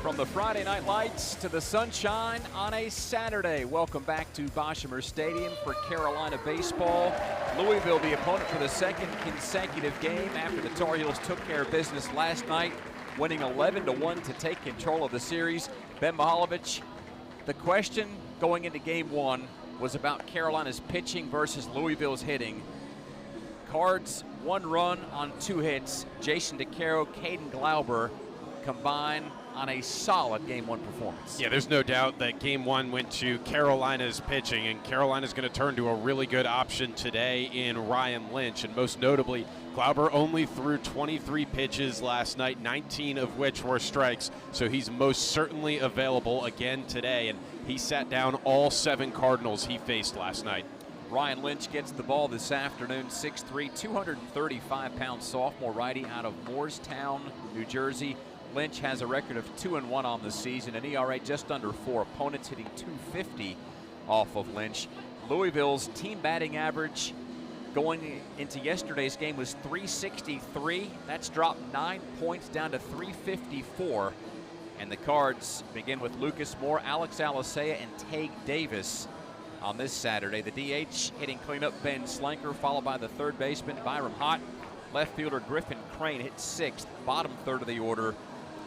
From the Friday night lights to the sunshine on a Saturday. Welcome back to Boshemer Stadium for Carolina baseball. Louisville, the opponent for the second consecutive game after the Tar Heels took care of business last night, winning 11-1 to take control of the series. Ben Mihaljevic, the question going into game one was about Carolina's pitching versus Louisville's hitting. Cards, 1 run on 2 hits. Jason DeCaro, Caden Glauber combine on a solid game one performance. Yeah, there's no doubt that game one went to Carolina's pitching, and Carolina's going to turn to a really good option today in Ryan Lynch. And most notably, Glauber only threw 23 pitches last night, 19 of which were strikes. So he's most certainly available again today, and he sat down all 7 Cardinals he faced last night. Ryan Lynch gets the ball this afternoon, 6'3", 235-pound sophomore righty out of Moorestown, New Jersey. Lynch has a record of 2-1 on the season, an ERA just under 4. Opponents hitting .250 off of Lynch. Louisville's team batting average going into yesterday's game was .363. That's dropped 9 points down to .354. And the Cards begin with Lucas Moore, Alex Alicea, and Tage Davis on this Saturday. The DH hitting cleanup Ben Slanker, followed by the third baseman Byram Hott. Left fielder Griffin Crane hit 6th, bottom third of the order,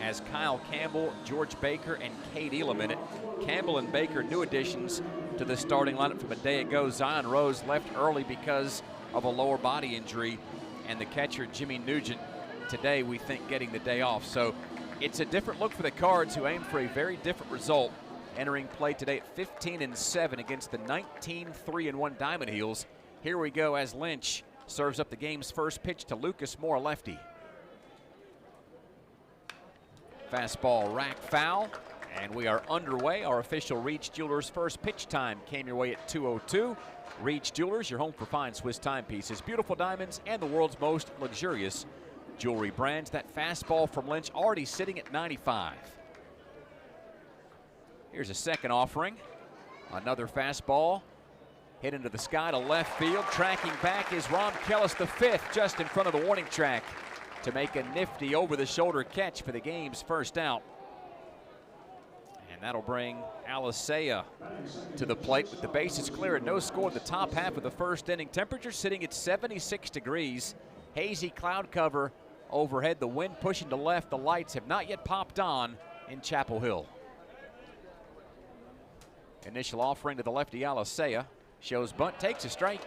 as Kyle Campbell, George Baker, and Cade Elam in it. Campbell and Baker, new additions to the starting lineup from a day ago. Zion Rose left early because of a lower body injury, and the catcher Jimmy Nugent today, we think, getting the day off. So it's a different look for the Cards, who aim for a very different result, entering play today at 15-7 against the 19-3-1 Diamond Heels. Here we go as Lynch serves up the game's first pitch to Lucas Moore, lefty. Fastball rack foul, and we are underway. Our official Reed's Jewelers first pitch time came your way at 2:02. Reed's Jewelers, your home for fine Swiss timepieces, beautiful diamonds, and the world's most luxurious jewelry brands. That fastball from Lynch already sitting at 95. Here's a second offering. Another fastball hit into the sky to left field. Tracking back is Ron Kellis, the 5th, just in front of the warning track, to make a nifty over-the-shoulder catch for the game's first out. And that'll bring Alicea to the plate with the bases clear and no score in the top half of the first inning. Temperature sitting at 76 degrees. Hazy cloud cover overhead. The wind pushing to left. The lights have not yet popped on in Chapel Hill. Initial offering to the lefty Alicea. Shows bunt, takes a strike.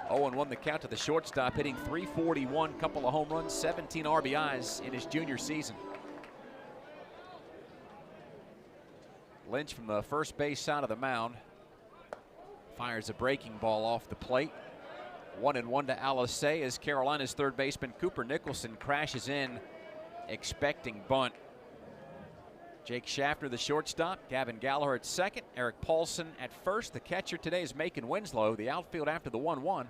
0-1 the count to the shortstop, hitting .341, couple of home runs, 17 RBIs in his junior season. Lynch from the first base side of the mound fires a breaking ball off the plate. 1-1 to Alicea as Carolina's third baseman Cooper Nicholson crashes in, expecting bunt. Jake Schaffner, the shortstop. Gavin Gallagher at second. Eric Paulson at first. The catcher today is Macon Winslow. The outfield after the 1-1.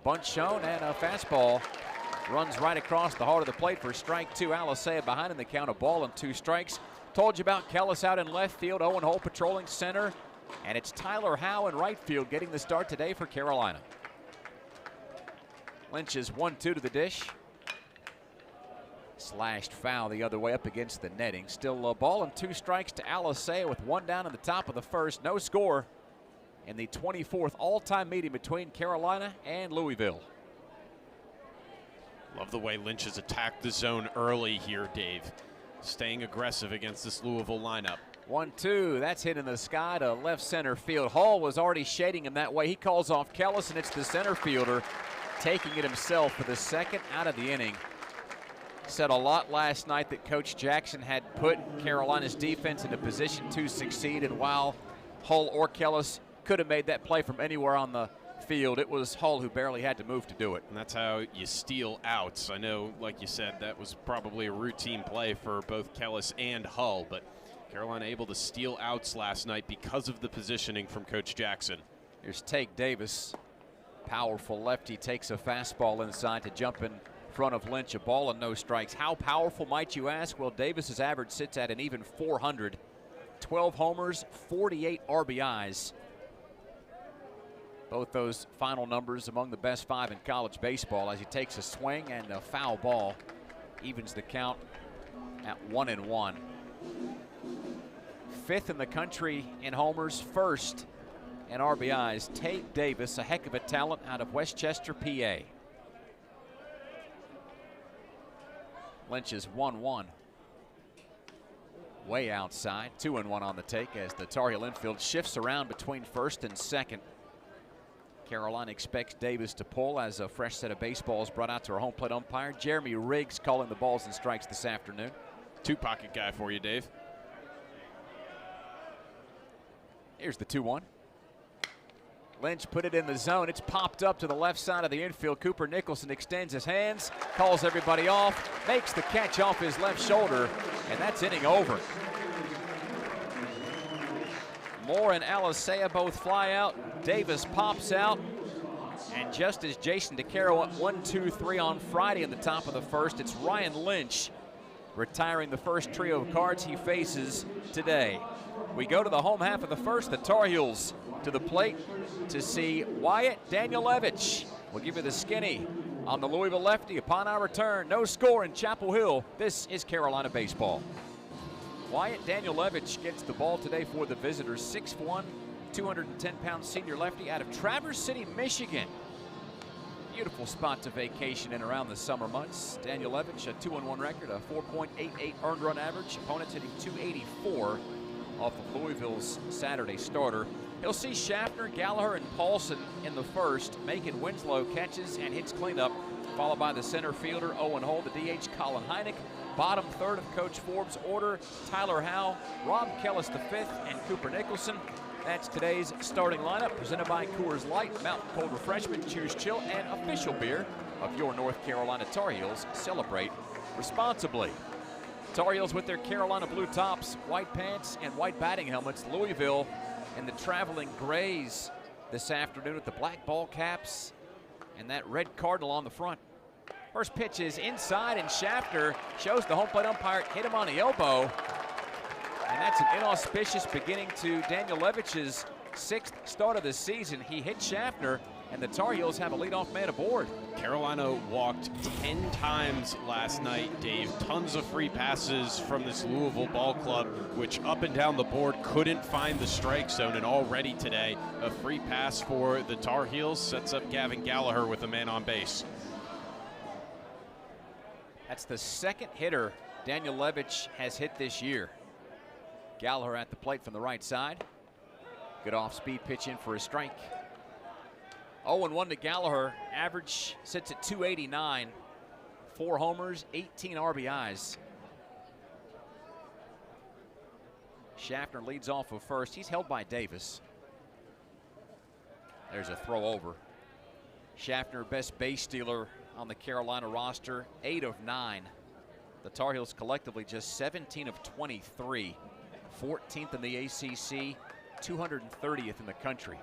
Bunt shown, and a fastball runs right across the heart of the plate for strike 2. Alicea behind in the count, a ball and 2 strikes. Told you about Kellis out in left field. Owen Hole patrolling center. And it's Tyler Howe in right field getting the start today for Carolina. Lynch is 1-2 to the dish. Slashed foul the other way up against the netting. Still a ball and 2 strikes to Alicea with 1 down in the top of the first. No score in the 24th all-time meeting between Carolina and Louisville. Love the way Lynch has attacked the zone early here, Dave. Staying aggressive against this Louisville lineup. 1-2, that's hit in the sky to left center field. Hall was already shading him that way. He calls off Kellis, and it's the center fielder taking it himself for the second out of the inning. Said a lot last night that Coach Jackson had put Carolina's defense in a position to succeed, and while Hull or Kellis could have made that play from anywhere on the field, it was Hull who barely had to move to do it. And that's how you steal outs. I know, like you said, that was probably a routine play for both Kellis and Hull, but Carolina able to steal outs last night because of the positioning from Coach Jackson. Here's Tage Davis. Powerful lefty takes a fastball inside to jump in front of Lynch, a ball and no strikes. How powerful, might you ask? Well, Davis's average sits at an even 400. 12 homers, 48 RBIs. Both those final numbers among the best 5 in college baseball as he takes a swing, and a foul ball evens the count at 1-1. Fifth in the country in homers, first in RBIs. Tate Davis, a heck of a talent out of Westchester, PA. Lynch is 1-1. Way outside, 2-1 on the take as the Tar Heel infield shifts around between first and second. Carolina expects Davis to pull as a fresh set of baseballs brought out to our home plate umpire. Jeremy Riggs calling the balls and strikes this afternoon. Two-pocket guy for you, Dave. Here's the 2-1. Lynch put it in the zone. It's popped up to the left side of the infield. Cooper Nicholson extends his hands, calls everybody off, makes the catch off his left shoulder, and that's inning over. Moore and Alisea both fly out. Davis pops out. And just as Jason DeCaro went 1-2-3 on Friday in the top of the first, it's Ryan Lynch retiring the first trio of cards he faces today. We go to the home half of the first. The Tar Heels to the plate to see Wyatt Danielewicz. We'll give you the skinny on the Louisville lefty upon our return. No score in Chapel Hill. This is Carolina baseball. Wyatt Danielewicz gets the ball today for the visitors. 6'1", 210-pound senior lefty out of Traverse City, Michigan. Beautiful spot to vacation in around the summer months. Danielewicz, a 2-1 record, a 4.88 earned run average. Opponents hitting 284 off of Louisville's Saturday starter. He'll see Schaffner, Gallagher, and Paulson in the first, making Winslow catches and hits cleanup, followed by the center fielder, Owen Hull, the DH, Colin Heineck. Bottom third of Coach Forbes' order, Tyler Howe, Rob Kellis V, and Cooper Nicholson. That's today's starting lineup, presented by Coors Light, Mountain Cold Refreshment, Choose Chill, and official beer of your North Carolina Tar Heels. Celebrate responsibly. Tar Heels with their Carolina blue tops, white pants, and white batting helmets. Louisville in the traveling grays this afternoon with the black ball caps and that red cardinal on the front. First pitch is inside, and Schaffner shows the home plate umpire hit him on the elbow. And that's an inauspicious beginning to Danielowicz's sixth start of the season. He hit Schaffner, and the Tar Heels have a leadoff man aboard. Carolina walked 10 times last night, Dave. Tons of free passes from this Louisville ball club, which up and down the board couldn't find the strike zone. And already today, a free pass for the Tar Heels sets up Gavin Gallagher with a man on base. That's the second hitter Danielewicz has hit this year. Gallagher at the plate from the right side. Good off-speed pitch in for a strike. 0-1 to Gallagher. Average sits at 289. 4 homers, 18 RBIs. Schaffner leads off of first. He's held by Davis. There's a throw over. Schaffner, best base stealer on the Carolina roster, 8 of 9. The Tar Heels collectively just 17 of 23. 14th in the ACC, 230th in the country.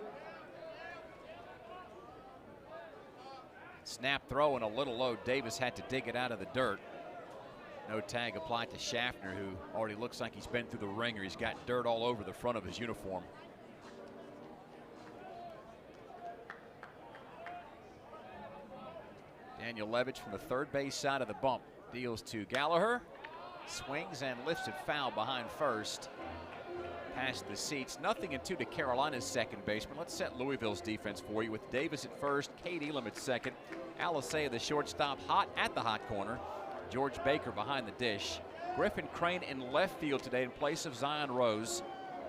Snap throw and a little low. Davis had to dig it out of the dirt. No tag applied to Schaffner, who already looks like he's been through the ringer. He's got dirt all over the front of his uniform. Danielewicz from the third base side of the bump deals to Gallagher. Swings and lifts it foul behind first. Past the seats. 0-2 to Carolina's second baseman. Let's set Louisville's defense for you with Davis at first, Cade Elam at second, Alisea the shortstop, hot at the hot corner, George Baker behind the dish, Griffin Crane in left field today in place of Zion Rose,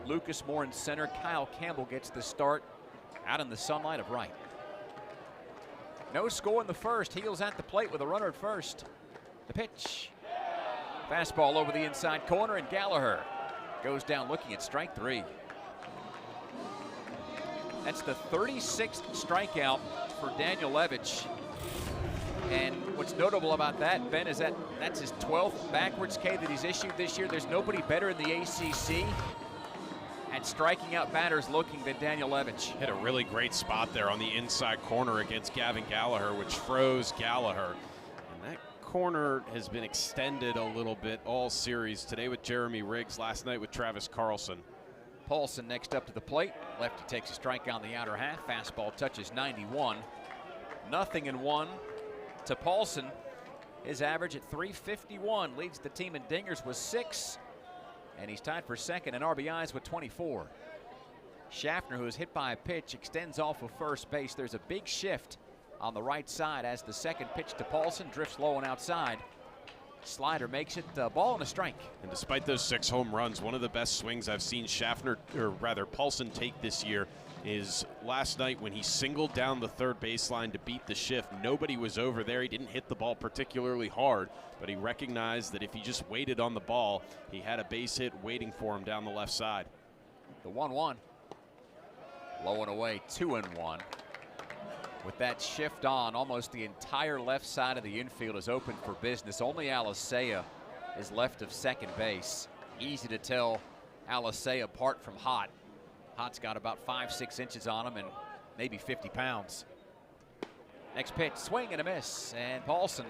Lucas Moore in center, Kyle Campbell gets the start out in the sunlight of right. No score in the first. Heels at the plate with a runner at first. The pitch. Fastball over the inside corner, and Gallagher goes down looking at strike 3. That's the 36th strikeout for Danielewicz. And what's notable about that, Ben, is that that's his 12th backwards K that he's issued this year. There's nobody better in the ACC at striking out batters looking than Danielewicz. Hit a really great spot there on the inside corner against Gavin Gallagher, which froze Gallagher. And that corner has been extended a little bit all series. Today with Jeremy Riggs, last night with Travis Carlson. Paulson next up to the plate. Lefty takes a strike on the outer half. Fastball touches 91. 0-1 to Paulson. His average at 351 leads the team in dingers with 6. And he's tied for second in RBIs with 24. Schaffner, who is hit by a pitch, extends off of first base. There's a big shift on the right side as the second pitch to Paulson drifts low and outside. Slider makes it ball and a strike. And despite those 6 home runs, one of the best swings I've seen Paulson take this year is last night when he singled down the third baseline to beat the shift. Nobody was over there. He didn't hit the ball particularly hard, but he recognized that if he just waited on the ball, he had a base hit waiting for him down the left side. The 1-1. Low and away, 2-1. With that shift on, almost the entire left side of the infield is open for business. Only Alicea is left of second base. Easy to tell Alicea apart from Hott. Hott's got about 5-6 inches on him and maybe 50 pounds. Next pitch, swing and a miss, and Paulson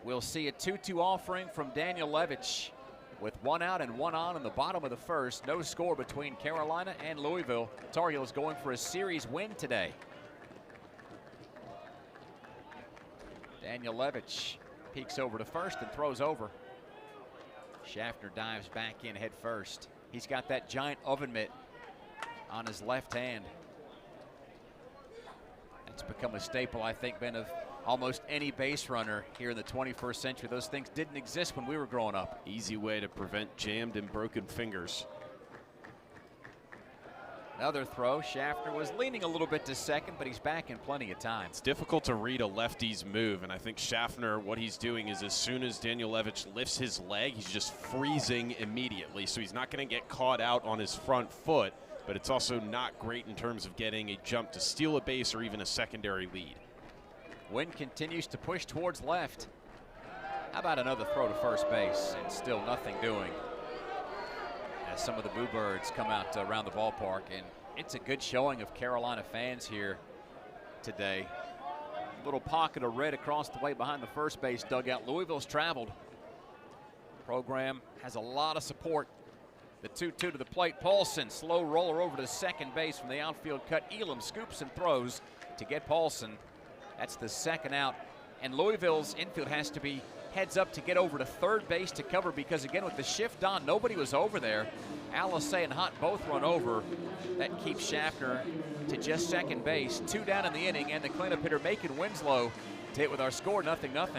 will see a 2-2 offering from Daniel Levitch. With 1 out and 1 on in the bottom of the first, no score between Carolina and Louisville. Tar Heels going for a series win today. Daniel Levitch peeks over to first and throws over. Schaffner dives back in head first. He's got that giant oven mitt on his left hand. It's become a staple, I think, Ben, of almost any base runner here in the 21st century. Those things didn't exist when we were growing up. Easy way to prevent jammed and broken fingers. Another throw. Schaffner was leaning a little bit to second, but he's back in plenty of time. It's difficult to read a lefty's move, and I think Schaffner, what he's doing is as soon as Daniel Levitch lifts his leg, he's just freezing immediately. So he's not going to get caught out on his front foot, but it's also not great in terms of getting a jump to steal a base or even a secondary lead. Wind continues to push towards left. How about another throw to first base, and still nothing doing as some of the Boo Birds come out around the ballpark. And it's a good showing of Carolina fans here today. Little pocket of red across the way behind the first base dugout. Louisville's traveled. Program has a lot of support. The 2-2 to the plate. Paulson, slow roller over to second base from the outfield cut. Elam scoops and throws to get Paulson. That's the second out. And Louisville's infield has to be heads up to get over to third base to cover, because again, with the shift on, nobody was over there. Alicea and Hott both run over. That keeps Schaffner to just second base. 2 down in the inning, and the cleanup hitter Macon Winslow to hit with our score, 0-0.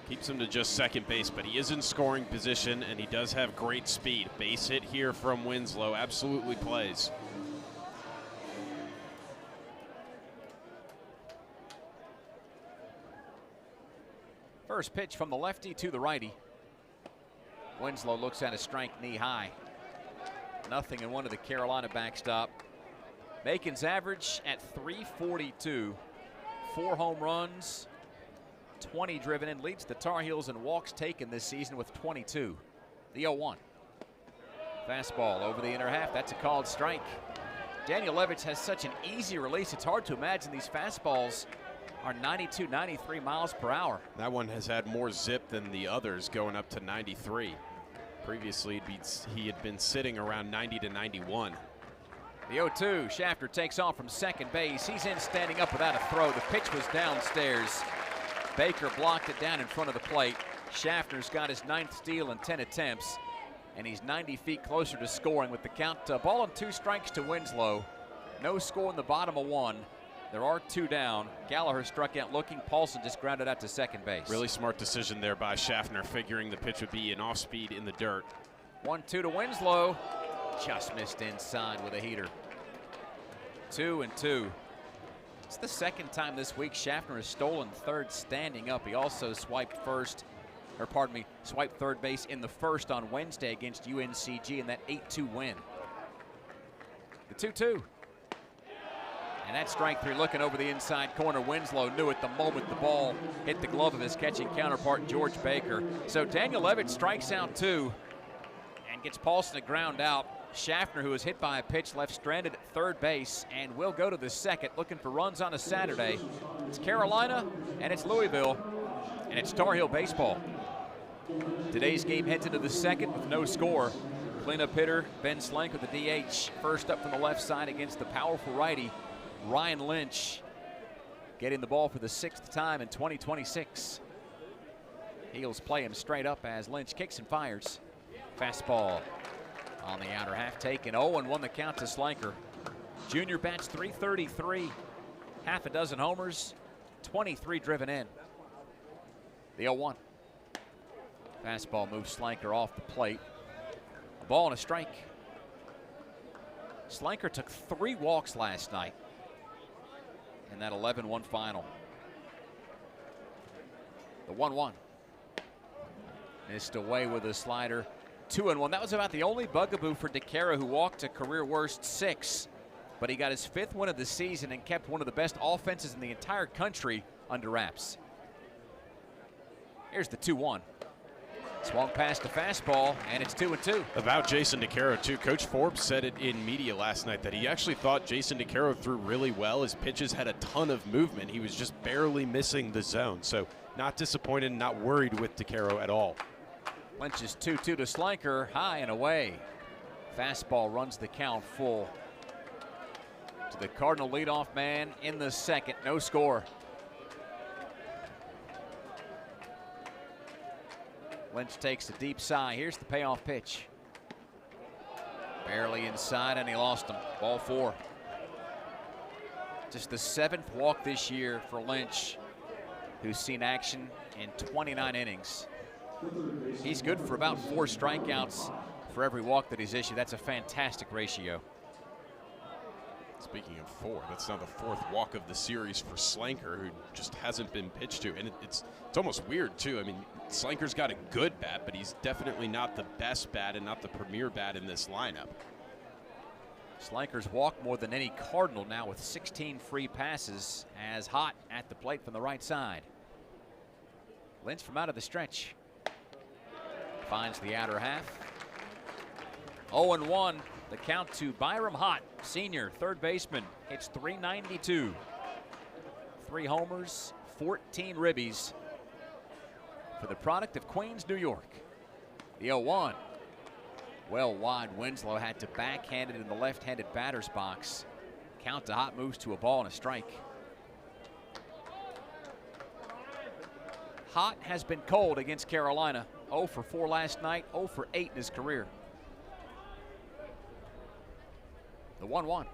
Keeps him to just second base, but he is in scoring position, and he does have great speed. Base hit here from Winslow absolutely plays. First pitch from the lefty to the righty. Winslow looks at a strike knee high. 0-1 to the Carolina backstop. Macon's average at .342. 4 home runs, 20 driven in, leads the Tar Heels in walks taken this season with 22. The 0-1. Fastball over the inner half. That's a called strike. Daniel Levitch has such an easy release. It's hard to imagine these fastballs are 92, 93 miles per hour. That one has had more zip than the others, going up to 93. Previously, he had been sitting around 90 to 91. The 0-2, Schaffner takes off from second base. He's in standing up without a throw. The pitch was downstairs. Baker blocked it down in front of the plate. Schaffner's got his 9th steal in 10 attempts, and he's 90 feet closer to scoring with the count. Ball and 2 strikes to Winslow. No score in the bottom of 1. There are 2 down. Gallagher struck out looking. Paulson just grounded out to second base. Really smart decision there by Schaffner, figuring the pitch would be an off speed in the dirt. 1-2 to Winslow. Just missed inside with a heater. 2-2. It's the second time this week Schaffner has stolen third standing up. He also swiped third base in the first on Wednesday against UNCG in that 8-2 win. The 2-2. And that's strike 3, looking over the inside corner. Winslow knew it the moment the ball hit the glove of his catching counterpart, George Baker. So Daniel Levitch strikes out 2 and gets Paulson a ground out. Schaffner, who was hit by a pitch, left stranded at third base and will go to the second, looking for runs on a Saturday. It's Carolina, and it's Louisville, and it's Tar Heel baseball. Today's game heads into the second with no score. Cleanup hitter Ben Slank with the DH. First up from the left side against the powerful righty Ryan Lynch, getting the ball for the 6th time in 2026. Heels play him straight up as Lynch kicks and fires. Fastball on the outer half, taken 0-1 the count to Slanker. Junior bats .333, half a dozen homers, 23 driven in. The 0-1. Fastball moves Slanker off the plate. A ball and a strike. Slanker took 3 walks last night in that 11-1 final. The 1-1. Missed away with a slider. 2-1. That was about the only bugaboo for DeCaro, who walked a career worst 6. But he got his 5th win of the season and kept one of the best offenses in the entire country under wraps. Here's the 2-1. Swung past the fastball, and it's 2-2. About Jason DeCaro, too, Coach Forbes said it in media last night that he actually thought Jason DeCaro threw really well. His pitches had a ton of movement. He was just barely missing the zone. So not disappointed, not worried with DeCaro at all. Lynch's 2-2 to Slanker, high and away. Fastball runs the count full to the Cardinal leadoff man in the second. No score. Lynch takes a deep sigh. Here's the payoff pitch. Barely inside, and he lost him. Ball 4. Just the 7th walk this year for Lynch, who's seen action in 29 innings. He's good for about 4 strikeouts for every walk that he's issued. That's a fantastic ratio. Speaking of 4, that's now the 4th walk of the series for Slanker, who just hasn't been pitched to. And it's almost weird, too. I mean, Slanker's got a good bat, but he's definitely not the best bat and not the premier bat in this lineup. Slanker's walked more than any Cardinal now with 16 free passes, as Hot at the plate from the right side. Lynch from out of the stretch. Finds the outer half. 0-1. The count to Byram Hott, senior third baseman. Hits .392. 3 homers, 14 ribbies for the product of Queens, New York. The 0-1. Well wide. Winslow had to backhand it in the left-handed batter's box. Count to Hott moves to a ball and a strike. Hott has been cold against Carolina. 0 for 4 last night, 0 for 8 in his career. The 1-1.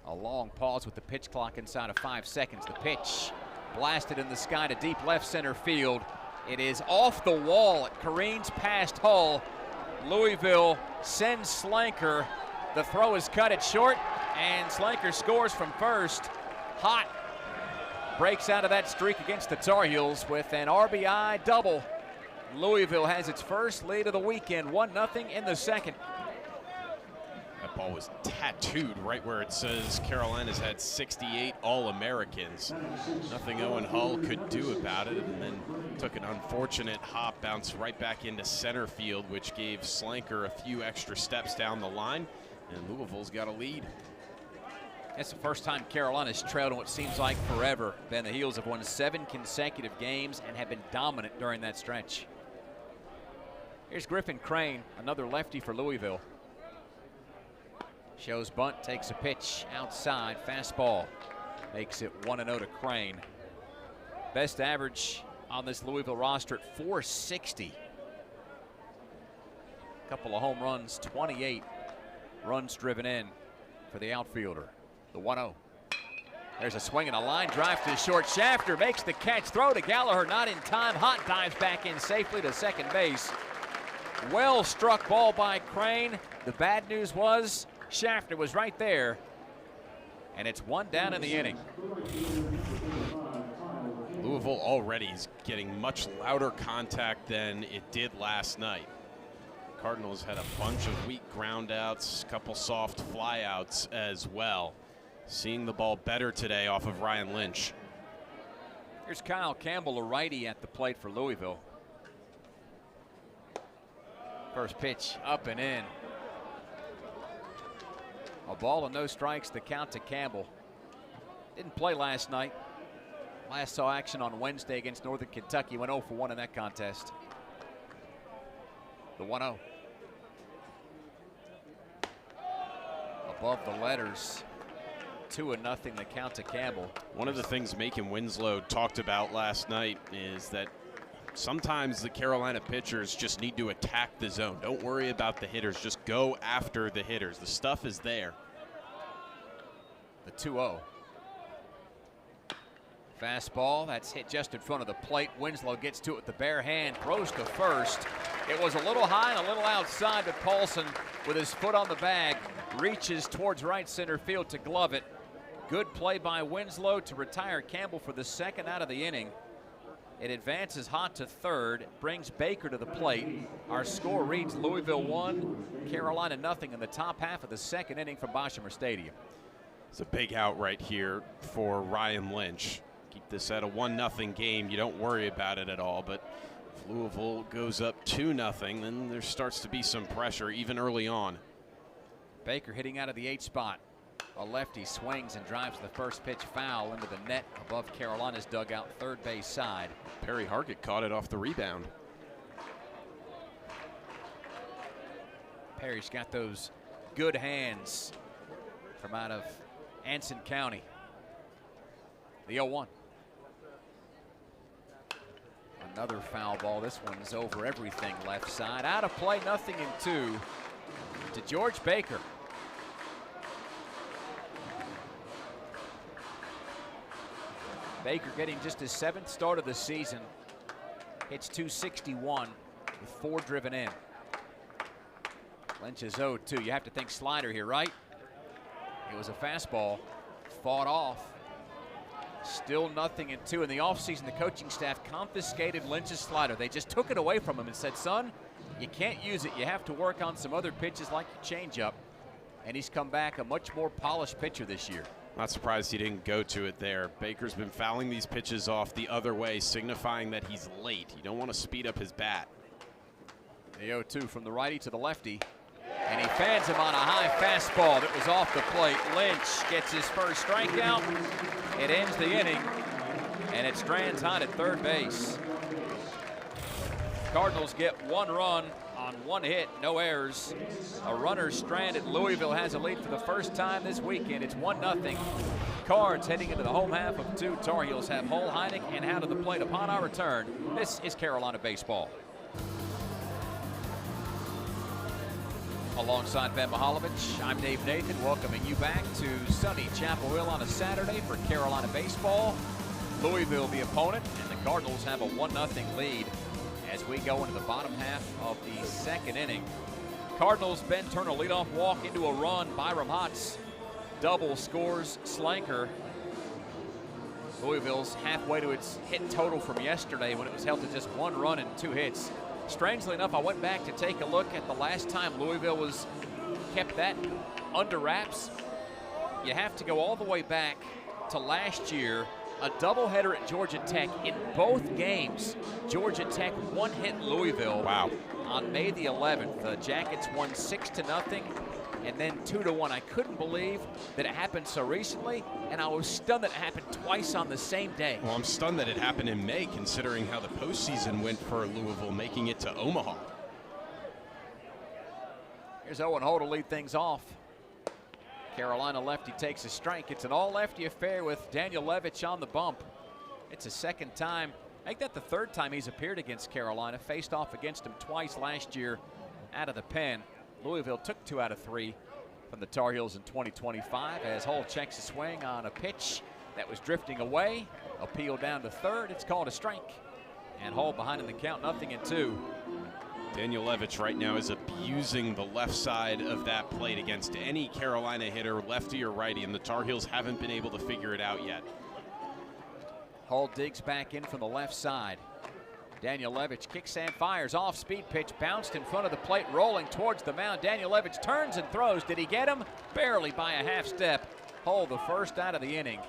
A long pause with the pitch clock inside of 5 seconds. The pitch blasted in the sky to deep left center field. It is off the wall. It careens past Hull. Louisville sends Slanker. The throw is cut it short, and Slanker scores from first. Hott breaks out of that streak against the Tar Heels with an RBI double. Louisville has its first lead of the weekend, 1-0 in the second. That ball was tattooed right where it says Carolina's had 68 All-Americans. Nothing Owen Hull could do about it, and then took an unfortunate hop, bounced right back into center field, which gave Slanker a few extra steps down the line, and Louisville's got a lead. It's the first time Carolina's trailed in what seems like forever. Ben, the Heels have won 7 consecutive games and have been dominant during that stretch. Here's Griffin Crane, another lefty for Louisville. Shows bunt, takes a pitch outside, fastball. Makes it 1-0 to Crane. Best average on this Louisville roster at .460. Couple of home runs, 28 runs driven in for the outfielder. The 1-0. There's a swing and a line drive to short. Shafter makes the catch. Throw to Gallagher, not in time. Hott dives back in safely to second base. Well struck ball by Crane. The bad news was Shafter was right there, and it's 1 down in the inning. Louisville already is getting much louder contact than it did last night. Cardinals had a bunch of weak groundouts, couple soft flyouts as well. Seeing the ball better today off of Ryan Lynch. Here's Kyle Campbell, a righty at the plate for Louisville. First pitch up and in. A ball and no strikes, the count to Campbell. Didn't play last night. Last saw action on Wednesday against Northern Kentucky. Went 0 for 1 in that contest. The 1-0. Above the letters. 2-0 the count to Campbell. One of the things Macon Winslow talked about last night is that sometimes the Carolina pitchers just need to attack the zone. Don't worry about the hitters. Just go after the hitters. The stuff is there. The 2-0. Fastball, that's hit just in front of the plate. Winslow gets to it with the bare hand, throws to first. It was a little high and a little outside, but Paulson, with his foot on the bag, reaches towards right center field to glove it. Good play by Winslow to retire Campbell for the second out of the inning. It advances Hott to third, brings Baker to the plate. Our score reads Louisville 1, Carolina 0 in the top half of the second inning from Boshamer Stadium. It's a big out right here for Ryan Lynch. Keep this at a 1-0 game. You don't worry about it at all, but if Louisville goes up 2-0, then there starts to be some pressure even early on. Baker hitting out of the 8 spot. A lefty swings and drives the first pitch foul into the net above Carolina's dugout, third base side. Perry Hargett caught it off the rebound. Perry's got those good hands from out of Anson County. The 0-1. Another foul ball. This one's over everything left side. Out of play, 0-2 to George Baker. Baker getting just his 7th start of the season. Hits .261 with 4 driven in. Lynch is 0-2. You have to think slider here, right? It was a fastball, fought off. Still 0-2. In the offseason, the coaching staff confiscated Lynch's slider. They just took it away from him and said, son, you can't use it. You have to work on some other pitches like your changeup. And he's come back a much more polished pitcher this year. Not surprised he didn't go to it there. Baker's been fouling these pitches off the other way, signifying that he's late. You don't want to speed up his bat. The 0-2 from the righty to the lefty. And he fans him on a high fastball that was off the plate. Lynch gets his first strikeout. It ends the inning, and it strands Hott at third base. Cardinals get 1 run on 1 hit, no errors. A runner stranded. Louisville has a lead for the first time this weekend. It's 1-0. Cards heading into the home half of 2. Tar Heels have Hull, Heineck, and Howe to the plate upon our return. This is Carolina baseball. Alongside Ben Mihaljevic, I'm Dave Nathan, welcoming you back to sunny Chapel Hill on a Saturday for Carolina baseball. Louisville the opponent, and the Cardinals have a 1-0 lead as we go into the bottom half of the second inning. Cardinals, Ben Turner leadoff walk into a run. Byram Hott's double scores Slanker. Louisville's halfway to its hit total from yesterday when it was held to just 1 run and 2 hits. Strangely enough, I went back to take a look at the last time Louisville was kept that under wraps. You have to go all the way back to last year, a doubleheader at Georgia Tech. In both games, Georgia Tech 1-hit Louisville. Wow. On May the 11th. The Jackets won 6-0 and then 2-1. I couldn't believe that it happened so recently, and I was stunned that it happened twice on the same day. Well, I'm stunned that it happened in May, considering how the postseason went for Louisville, making it to Omaha. Here's Owen Hull to lead things off. Carolina lefty takes a strike. It's an all-lefty affair with Daniel Levitch on the bump. It's a second time. I think that's the third time he's appeared against Carolina. Faced off against him twice last year out of the pen. Louisville took 2 out of 3 from the Tar Heels in 2025 as Hull checks a swing on a pitch that was drifting away. Appeal down to third. It's called a strike. And Hull behind in the count, 0-2. Daniel Levitch right now is abusing the left side of that plate against any Carolina hitter, lefty or righty, and the Tar Heels haven't been able to figure it out yet. Hull digs back in from the left side. Daniel Levitch kicks and fires. Off speed pitch bounced in front of the plate, rolling towards the mound. Daniel Levitch turns and throws. Did he get him? Barely by a half step. Hull the first out of the inning.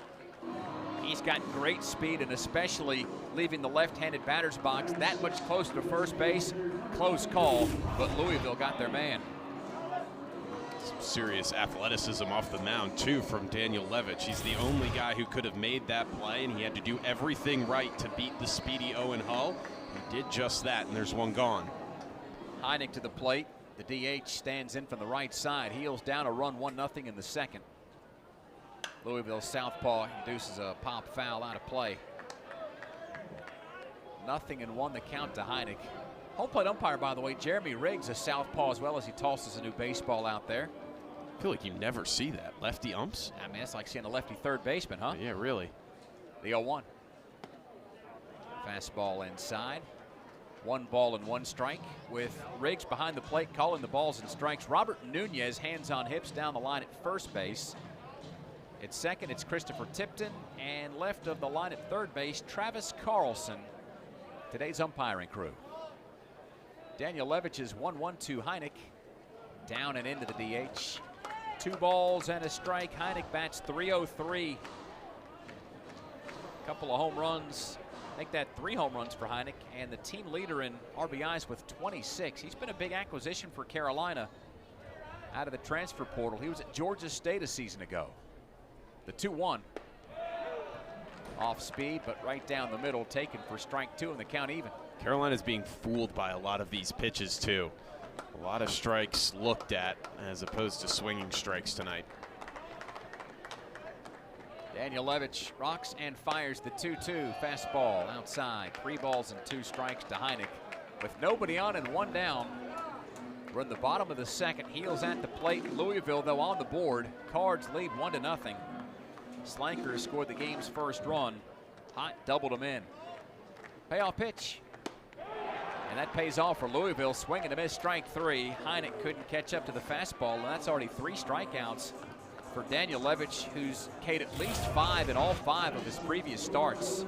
He's got great speed, and especially leaving the left-handed batter's box that much closer to first base. Close call, but Louisville got their man. Some serious athleticism off the mound, too, from Daniel Levitch. He's the only guy who could have made that play, and he had to do everything right to beat the speedy Owen Hull. He did just that, and there's one gone. Heineck to the plate. The DH stands in from the right side. Heels down a run, 1-0 in the second. Louisville southpaw induces a pop foul out of play. 0-1 the count to Heineck. Home plate umpire, by the way, Jeremy Riggs, a southpaw as well, as he tosses a new baseball out there. I feel like you never see that. Lefty umps? I mean, it's like seeing a lefty third baseman, huh? Yeah, really. The 0-1. Fastball inside. 1 ball and 1 strike with Riggs behind the plate calling the balls and strikes. Robert Nunez, hands on hips down the line at first base. At second, it's Christopher Tipton, and left of the line at third base, Travis Carlson, today's umpiring crew. Daniel Levich's 1-1 to Heineck. Down and into the DH. 2 balls and a strike. Heineck bats .303. Couple of home runs. Make that 3 home runs for Heineck, and the team leader in RBIs with 26. He's been a big acquisition for Carolina out of the transfer portal. He was at Georgia State a season ago. The 2-1. Off speed, but right down the middle, taken for strike 2, and the count even. Carolina's being fooled by a lot of these pitches, too. A lot of strikes looked at as opposed to swinging strikes tonight. Daniel Levitch rocks and fires the 2-2 fastball outside. 3 balls and 2 strikes to Heineck. With nobody on and 1 down, we're in the bottom of the second. Heels at the plate. Louisville, though, on the board. Cards lead 1-0. Slanker scored the game's first run. Hot doubled him in. Payoff pitch. And that pays off for Louisville. Swing and a miss, strike 3. Heineck couldn't catch up to the fastball, and that's already 3 strikeouts for Daniel Levitch, who's K'd at least 5 in all 5 of his previous starts.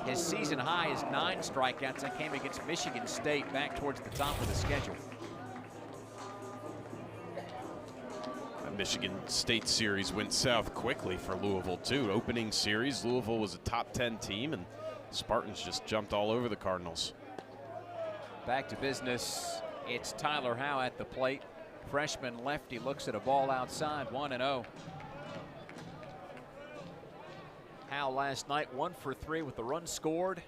His season high is 9 strikeouts. That came against Michigan State back towards the top of the schedule. The Michigan State series went south quickly for Louisville, too. Opening series, Louisville was a top 10 team, and Spartans just jumped all over the Cardinals. Back to business. It's Tyler Howe at the plate. Freshman lefty looks at a ball outside, 1-0. Howe last night 1 for 3 with the run scored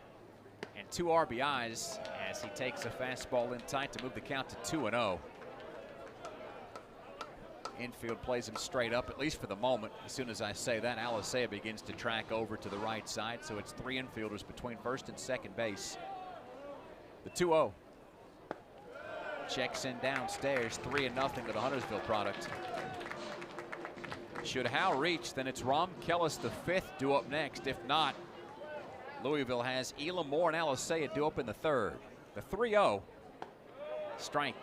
and 2 RBIs as he takes a fastball in tight to move the count to 2-0. Infield plays him straight up, at least for the moment. As soon as I say that, Alisea begins to track over to the right side, so it's 3 infielders between first and second base. The 2-0. Checks in downstairs, 3-0 to the Huntersville product. Should Howe reach, then it's Rom Kellis, the 5th, due up next. If not, Louisville has Elam Moore and Alisea due up in the 3rd. The 3-0. Strike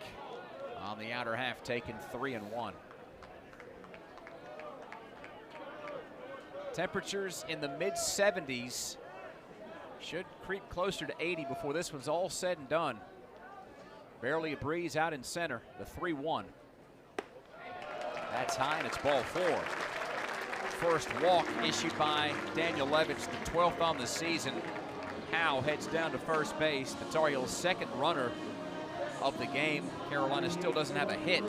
on the outer half, taken 3-1. Temperatures in the mid-70s. Should creep closer to 80 before this one's all said and done. Barely a breeze out in center, the 3-1. That's high, and it's ball 4. First walk issued by Daniel Levitch, the 12th on the season. Howe heads down to first base. The Tar Heels' second runner of the game. Carolina still doesn't have a hit.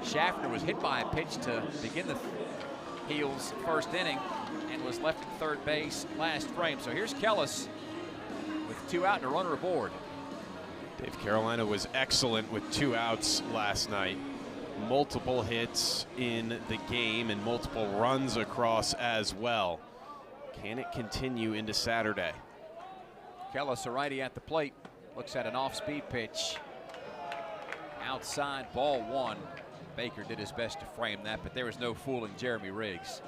Schaffner was hit by a pitch to begin the Heels' first inning and was left at third base last frame. So here's Kellis with 2 out and a runner aboard. Dave, Carolina was excellent with 2 outs last night. Multiple hits in the game and multiple runs across as well. Can it continue into Saturday? Kellis, a righty at the plate, looks at an off-speed pitch. Outside, ball 1. Baker did his best to frame that, but there was no fooling Jeremy Riggs.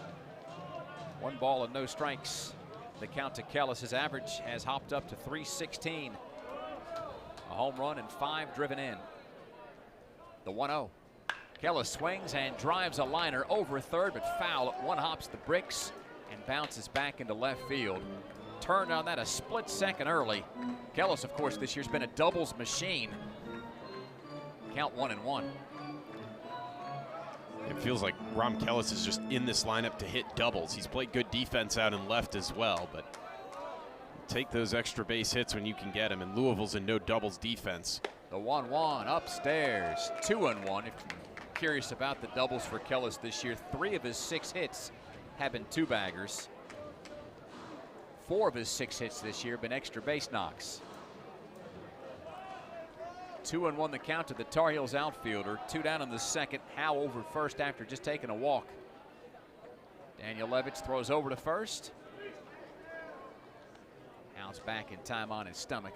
1 ball and no strikes. The count to Kellis. His average has hopped up to .316. A home run and 5 driven in. The 1-0. Kellis swings and drives a liner over third, but foul. At 1 hops the bricks and bounces back into left field. Turned on that a split second early. Kellis, of course, this year's been a doubles machine. Count 1-1. It feels like Rom Kellis is just in this lineup to hit doubles. He's played good defense out in left as well, but take those extra base hits when you can get them, and Louisville's in no doubles defense. The 1-1 upstairs, 2-1. If you're curious about the doubles for Kellis this year, 3 of his 6 hits have been 2-baggers. 4 of his 6 hits this year have been extra base knocks. 2-1 the count to the Tar Heels outfielder. 2 down in the second. Howe over first after just taking a walk. Daniel Levitch throws over to first. House back in time on his stomach.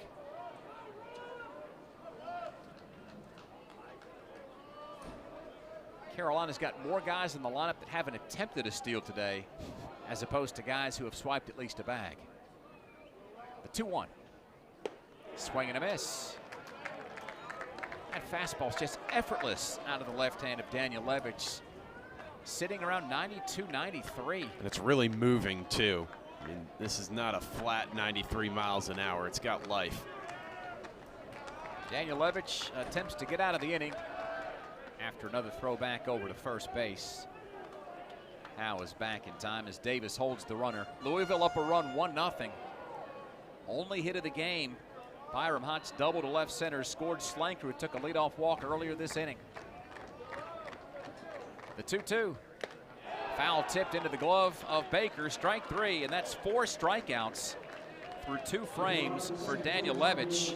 Carolina's got more guys in the lineup that haven't attempted a steal today, as opposed to guys who have swiped at least a bag. The 2-1. Swing and a miss. That fastball's just effortless out of the left hand of Daniel Levitch, sitting around 92, 93. And it's really moving, too. I mean, this is not a flat 93 miles an hour. It's got life. Daniel Levitch attempts to get out of the inning after another throw back over to first base. Howe is back in time as Davis holds the runner. Louisville up a run, 1-0. Only hit of the game. Byram Hunt's double to left center, scored Slanker, who took a leadoff walk earlier this inning. The 2-2. Foul tipped into the glove of Baker, strike 3, and that's 4 strikeouts through 2 frames for Daniel Levitch,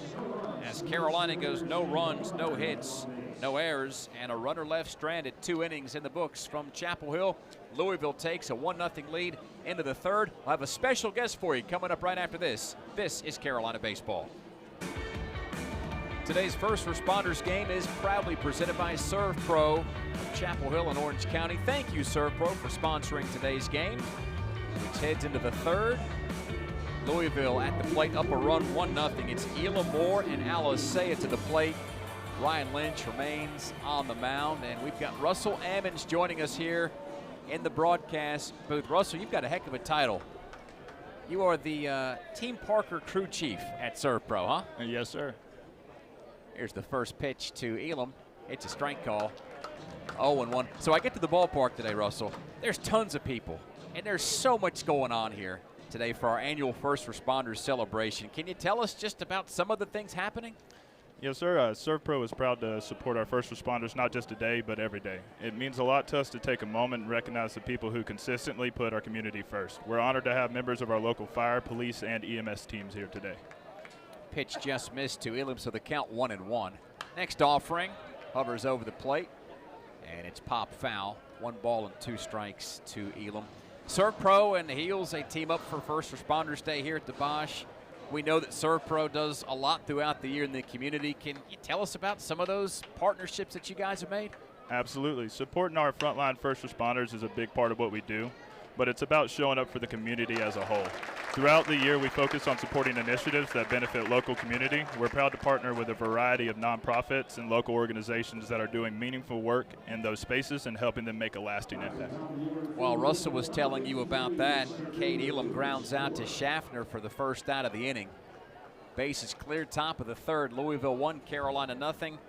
as Carolina goes no runs, no hits, no errors, and a runner left stranded. 2 innings in the books from Chapel Hill. Louisville takes a 1-0 lead into the third. I'll have a special guest for you coming up right after this. This is Carolina Baseball. Today's First Responders game is proudly presented by Serve Pro of Chapel Hill in Orange County. Thank you, Serve Pro, for sponsoring today's game, which heads into the third. Louisville at the plate, up a run, 1-0. It's Elam Moore and Alisea to the plate. Ryan Lynch remains on the mound, and we've got Russell Ammons joining us here in the broadcast booth. Russell, you've got a heck of a title. You are the Team Parker crew chief at Serve Pro, huh? Yes, sir. Here's the first pitch to Elam. It's a strike call. 0-1. So I get to the ballpark today, Russell. There's tons of people, and there's so much going on here today for our annual First Responders celebration. Can you tell us just about some of the things happening? Yes, sir. Serve Pro is proud to support our first responders, not just today, but every day. It means a lot to us to take a moment and recognize the people who consistently put our community first. We're honored to have members of our local fire, police, and EMS teams here today. Pitch just missed to Elam, so the count 1-1. Next offering hovers over the plate, and it's pop foul. 1 ball and 2 strikes to Elam. Serve Pro and the Heels, they team up for First Responders Day here at the Bosch. We know that Serve Pro does a lot throughout the year in the community. Can you tell us about some of those partnerships that you guys have made? Absolutely. Supporting our frontline first responders is a big part of what we do, but it's about showing up for the community as a whole. Throughout the year, we focus on supporting initiatives that benefit local community. We're proud to partner with a variety of nonprofits and local organizations that are doing meaningful work in those spaces and helping them make a lasting impact. While Russell was telling you about that, Cade Elam grounds out to Schaffner for the first out of the inning. Base is clear, top of the third. Louisville 1, Carolina 0.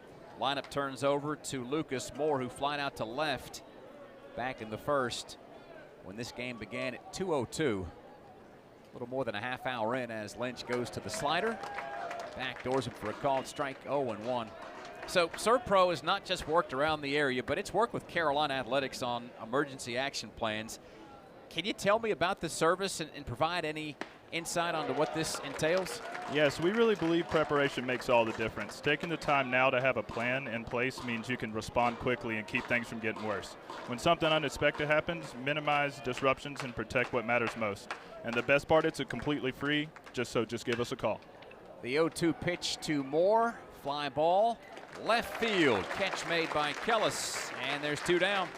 Lineup turns over to Lucas Moore, who flied out to left back in the first when this game began at 2:02. A little more than a half hour in as Lynch goes to the slider. Backdoors him for a called strike, 0-1. So Serve Pro has not just worked around the area, but it's worked with Carolina Athletics on emergency action plans. Can you tell me about the service and provide any insight onto what this entails? Yes, we really believe preparation makes all the difference. Taking the time now to have a plan in place means you can respond quickly and keep things from getting worse. When something unexpected happens, minimize disruptions and protect what matters most. And the best part, it's completely free, just give us a call. The 0-2 pitch to Moore, fly ball, left field. Catch made by Kellis, and there's 2 down.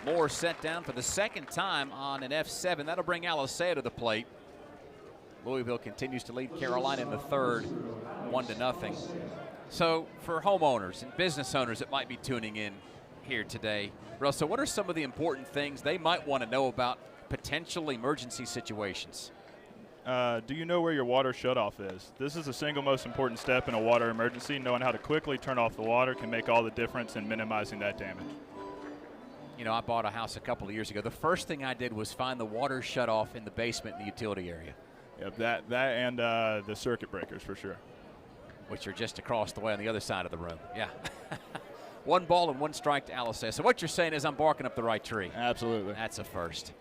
Moore set down for the second time on an F7. That'll bring Alisea to the plate. Louisville continues to lead Carolina in the third, 1-0. So for homeowners and business owners that might be tuning in here today, Russell, what are some of the important things they might want to know about potential emergency situations? Do you know where your water shutoff is? This is the single most important step in a water emergency. Knowing how to quickly turn off the water can make all the difference in minimizing that damage. You know, I bought a house a couple of years ago. The first thing I did was find the water shutoff in the basement in the utility area. Yep, that and the circuit breakers for sure. Which are just across the way on the other side of the room. Yeah. 1 ball and 1 strike to Alisea. So what you're saying is I'm barking up the right tree. Absolutely. That's a first.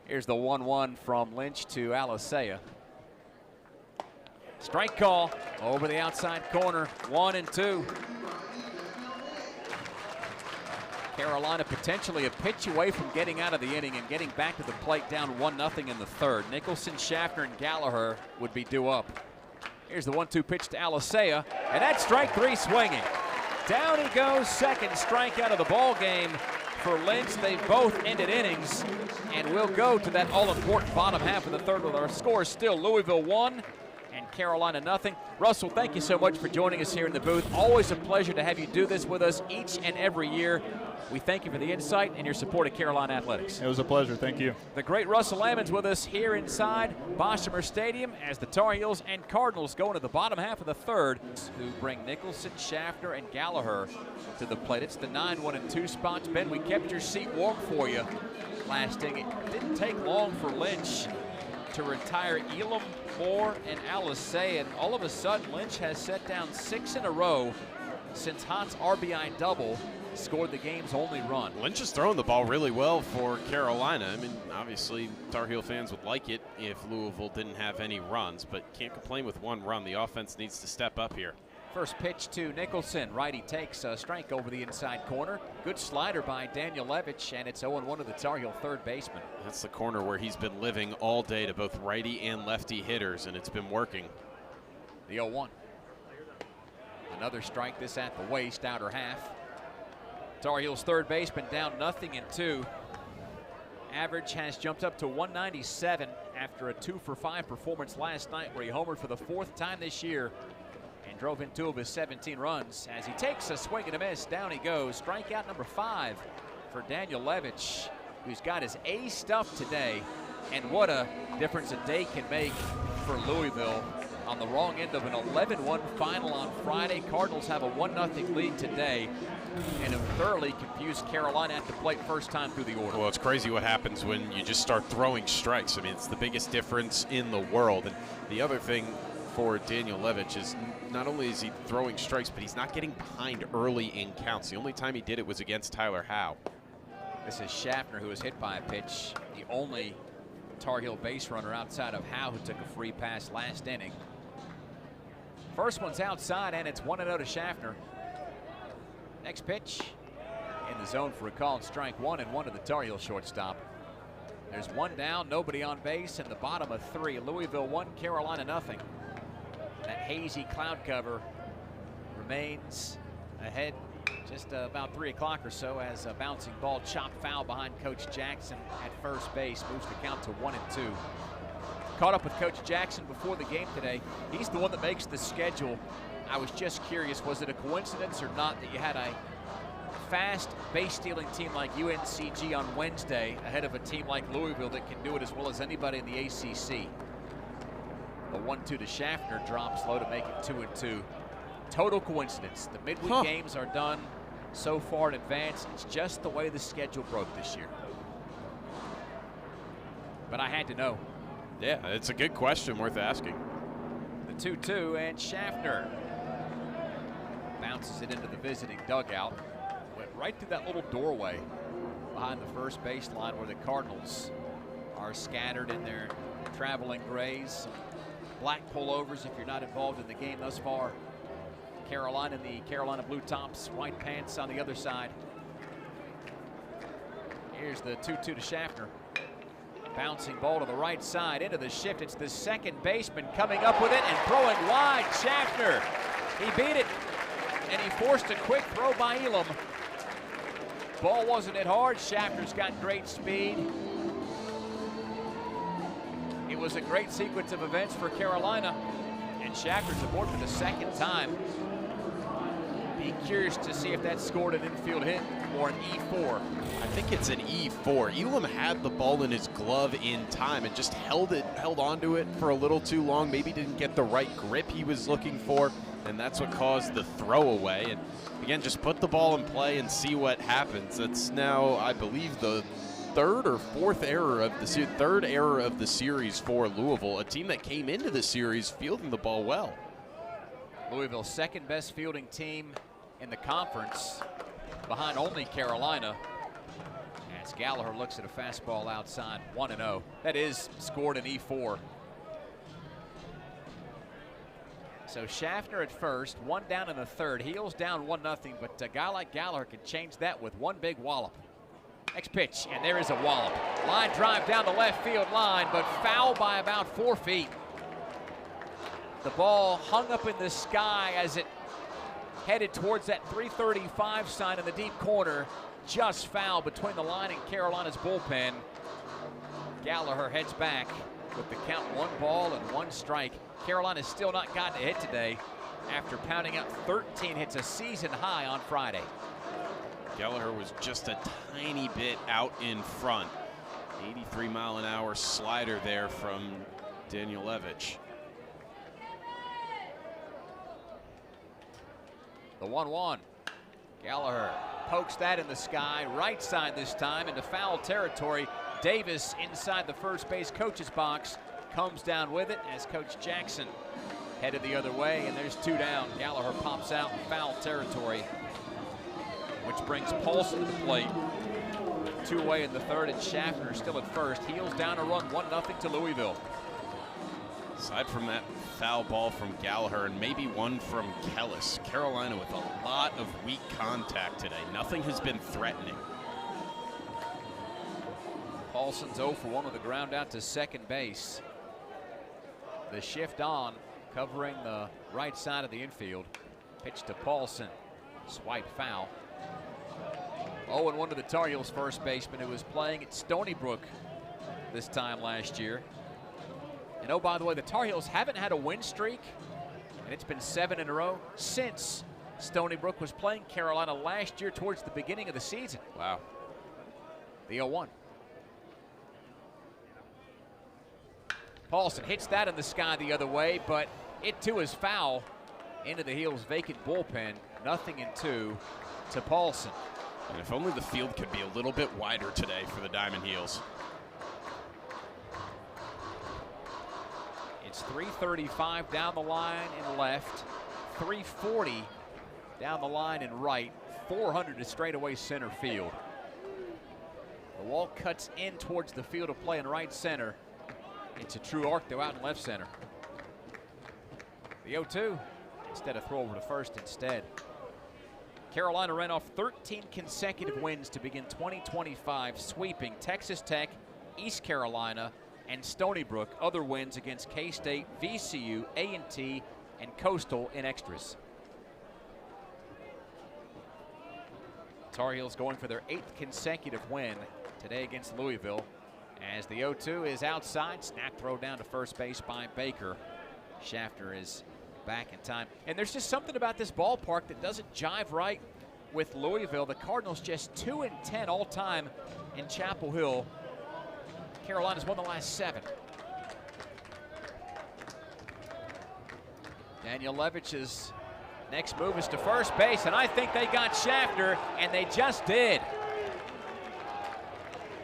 Here's the 1-1 from Lynch to Alisea. Strike call over the outside corner, 1-2. Carolina potentially a pitch away from getting out of the inning and getting back to the plate down 1-0 in the third. Nicholson, Schaffner, and Gallagher would be due up. Here's the 1-2 pitch to Alicea, and that's strike three swinging. Down he goes, second strikeout of the ball game for Lynch. They both ended innings, and we'll go to that all-important bottom half of the third with our score still Louisville 1 and Carolina 0. Russell, thank you so much for joining us here in the booth. Always a pleasure to have you do this with us each and every year. We thank you for the insight and your support of Carolina Athletics. It was a pleasure. Thank you. The great Russell Ammons with us here inside Boshamer Stadium as the Tar Heels and Cardinals go into the bottom half of the third, who bring Nicholson, Schaffner, and Gallagher to the plate. It's the 9, 1, and 2 spots. Ben, we kept your seat warm for you last inning. It didn't take long for Lynch to retire Elam, Moore, and Alicea, and all of a sudden Lynch has set down 6 in a row since Hatt's RBI double scored the game's only run. Lynch is throwing the ball really well for Carolina. I mean, obviously, Tar Heel fans would like it if Louisville didn't have any runs, but can't complain with one run. The offense needs to step up here. First pitch to Nicholson. Righty takes a strike over the inside corner. Good slider by Daniel Levitch, and it's 0-1 to the Tar Heel third baseman. That's the corner where he's been living all day to both righty and lefty hitters, and it's been working. The 0-1. Another strike, this at the waist, outer half. Tar Heels third baseman down 0-2. Average has jumped up to 197 after a 2-for-5 performance last night where he homered for the 4th time this year and drove in 2 of his 17 runs. As he takes a swing and a miss, down he goes. Strikeout number 5 for Daniel Levitch, who's got his A stuff today. And what a difference a day can make for Louisville. On the wrong end of an 11-1 final on Friday, Cardinals have a 1-0 lead today and have thoroughly confused Carolina at the plate first time through the order. Well, it's crazy what happens when you just start throwing strikes. I mean, it's the biggest difference in the world. And the other thing for Daniel Levitch is not only is he throwing strikes, but he's not getting behind early in counts. The only time he did it was against Tyler Howe. This is Schaffner, who was hit by a pitch, the only Tar Heel base runner outside of Howe who took a free pass last inning. First one's outside, and it's 1-0 to Schaffner. Next pitch in the zone for a call and strike 1, and 1 to the Tar Heel shortstop. There's 1 down, nobody on base, and the bottom of 3. Louisville 1, Carolina 0. That hazy cloud cover remains ahead just about 3 o'clock or so as a bouncing ball chopped foul behind Coach Jackson at first base moves the count to 1-2. Caught up with Coach Jackson before the game today. He's the one that makes the schedule. I was just curious, was it a coincidence or not that you had a fast base-stealing team like UNCG on Wednesday ahead of a team like Louisville that can do it as well as anybody in the ACC? The 1-2 to Schaffner drops low to make it 2-2. Total coincidence. The midweek games are done so far in advance. It's just the way the schedule broke this year. But I had to know. Yeah, it's a good question worth asking. The 2-2, and Schaffner bounces it into the visiting dugout. Went right through that little doorway behind the first baseline where the Cardinals are scattered in their traveling grays. Black pullovers if you're not involved in the game thus far. Carolina in the Carolina blue tops, white pants on the other side. Here's the 2-2 to Schaffner. Bouncing ball to the right side into the shift. It's the second baseman coming up with it and throwing wide. Schaffner, he beat it, and he forced a quick throw by Elam. Ball wasn't hit hard. Schaffner's got great speed. It was a great sequence of events for Carolina, and Schaffner's aboard for the second time. Be curious to see if that scored an infield hit or an E4. I think it's an E4. Elam had the ball in his glove in time and just held onto it for a little too long. Maybe didn't get the right grip he was looking for, and that's what caused the throwaway. And again, just put the ball in play and see what happens. That's now, I believe, the third error of the series for Louisville, a team that came into the series fielding the ball well. Louisville's second best fielding team in the conference, behind only Carolina. As Gallagher looks at a fastball outside, 1-0. That is scored an E4. So Schaffner at first, one down in the third. Heels down 1-0, but a guy like Gallagher can change that with one big wallop. Next pitch, and there is a wallop. Line drive down the left field line, but foul by about 4 feet. The ball hung up in the sky as it headed towards that 335 sign in the deep corner. Just foul between the line and Carolina's bullpen. Gallagher heads back with the count 1 ball and 1 strike. Carolina's still not gotten a hit today after pounding out 13 hits, a season high on Friday. Gallagher was just a tiny bit out in front. 83-mile-an-hour slider there from Danielewicz. The 1-1. Gallagher pokes that in the sky, right side this time into foul territory. Davis inside the first base coach's box comes down with it as Coach Jackson headed the other way, and there's 2 down. Gallagher pops out in foul territory, which brings Paulson to the plate. 2 away in the third, and Schaffner still at first. Heels down a run, 1-0 to Louisville. Aside from that foul ball from Gallagher and maybe one from Kellis, Carolina with a lot of weak contact today. Nothing has been threatening. Paulson's 0 for 1 with a ground out to second base. The shift on, covering the right side of the infield. Pitch to Paulson. Swipe foul. 0-1 to the Tar Heels first baseman, who was playing at Stony Brook this time last year. And oh, by the way, the Tar Heels haven't had a win streak, and it's been 7 in a row since Stony Brook was playing Carolina last year towards the beginning of the season. Wow. The 0-1. Paulson hits that in the sky the other way, but it too is foul into the Heels' vacant bullpen. 0-2 to Paulson. And if only the field could be a little bit wider today for the Diamond Heels. It's 335 down the line in left, 340 down the line in right, 400 to straightaway center field. The wall cuts in towards the field of play in right center. It's a true arc, though, out in left center. The 0-2, instead of throw over to first instead. Carolina ran off 13 consecutive wins to begin 2025, sweeping Texas Tech, East Carolina, and Stony Brook. Other wins against K-State, VCU, A&T, and Coastal in extras. Tar Heels going for their 8th consecutive win today against Louisville, as the 0-2 is outside. Snap throw down to first base by Baker. Schaffner is back in time. And there's just something about this ballpark that doesn't jive right with Louisville. The Cardinals just 2-10 all time in Chapel Hill. Carolina's won the last 7. Danielewicz's next move is to first base, and I think they got Schaffner, and they just did.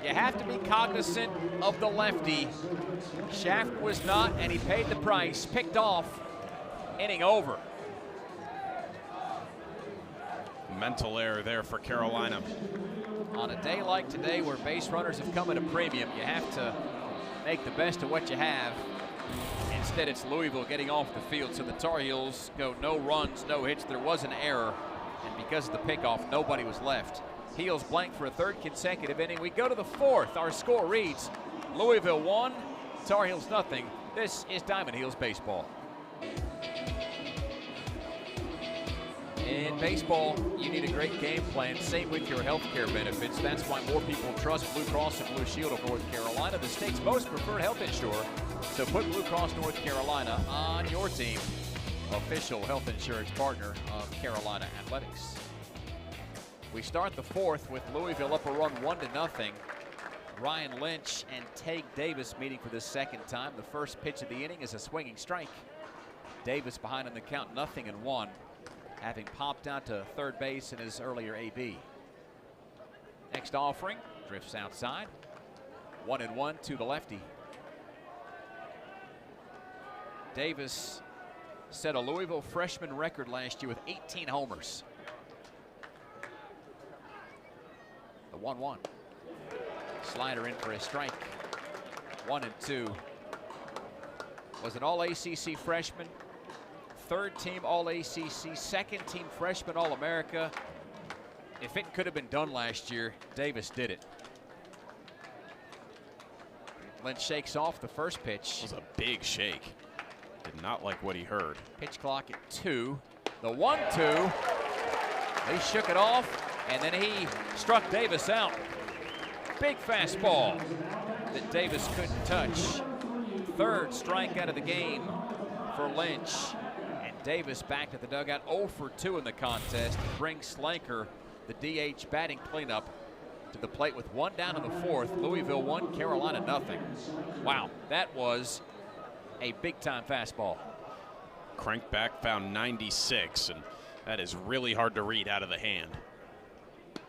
You have to be cognizant of the lefty. Schaffner was not, and he paid the price. Picked off, inning over. Mental error there for Carolina. On a day like today where base runners have come at a premium, you have to make the best of what you have. Instead, it's Louisville getting off the field, so the Tar Heels go no runs, no hits. There was an error, and because of the pickoff, nobody was left. Heels blank for a 3rd consecutive inning. We go to the 4th. Our score reads Louisville 1, Tar Heels nothing. This is Diamond Heels baseball. In baseball, you need a great game plan. Same with your health care benefits. That's why more people trust Blue Cross and Blue Shield of North Carolina, the state's most preferred health insurer. So put Blue Cross North Carolina on your team. Official health insurance partner of Carolina Athletics. We start the 4th with Louisville up a run 1-0. Ryan Lynch and Tage Davis meeting for the 2nd time. The first pitch of the inning is a swinging strike. Davis behind in the count, 0-1. Having popped out to third base in his earlier AB. Next offering, drifts outside. 1-1 to the lefty. Davis set a Louisville freshman record last year with 18 homers. The 1-1. Slider in for a strike. 1-2. Was an all-ACC freshman. third-team All-ACC, second-team freshman All-America. If it could have been done last year, Davis did it. Lynch shakes off the first pitch. It was a big shake. Did not like what he heard. Pitch clock at 2. The 1-2. He shook it off, and then he struck Davis out. Big fastball that Davis couldn't touch. Third strikeout of the game for Lynch. And Davis back at the dugout, 0 for 2 in the contest. Brings Slanker, the DH batting cleanup, to the plate with 1 down in the 4th. Louisville 1, Carolina nothing. Wow, that was a big-time fastball. Cranked back, found 96, and that is really hard to read out of the hand.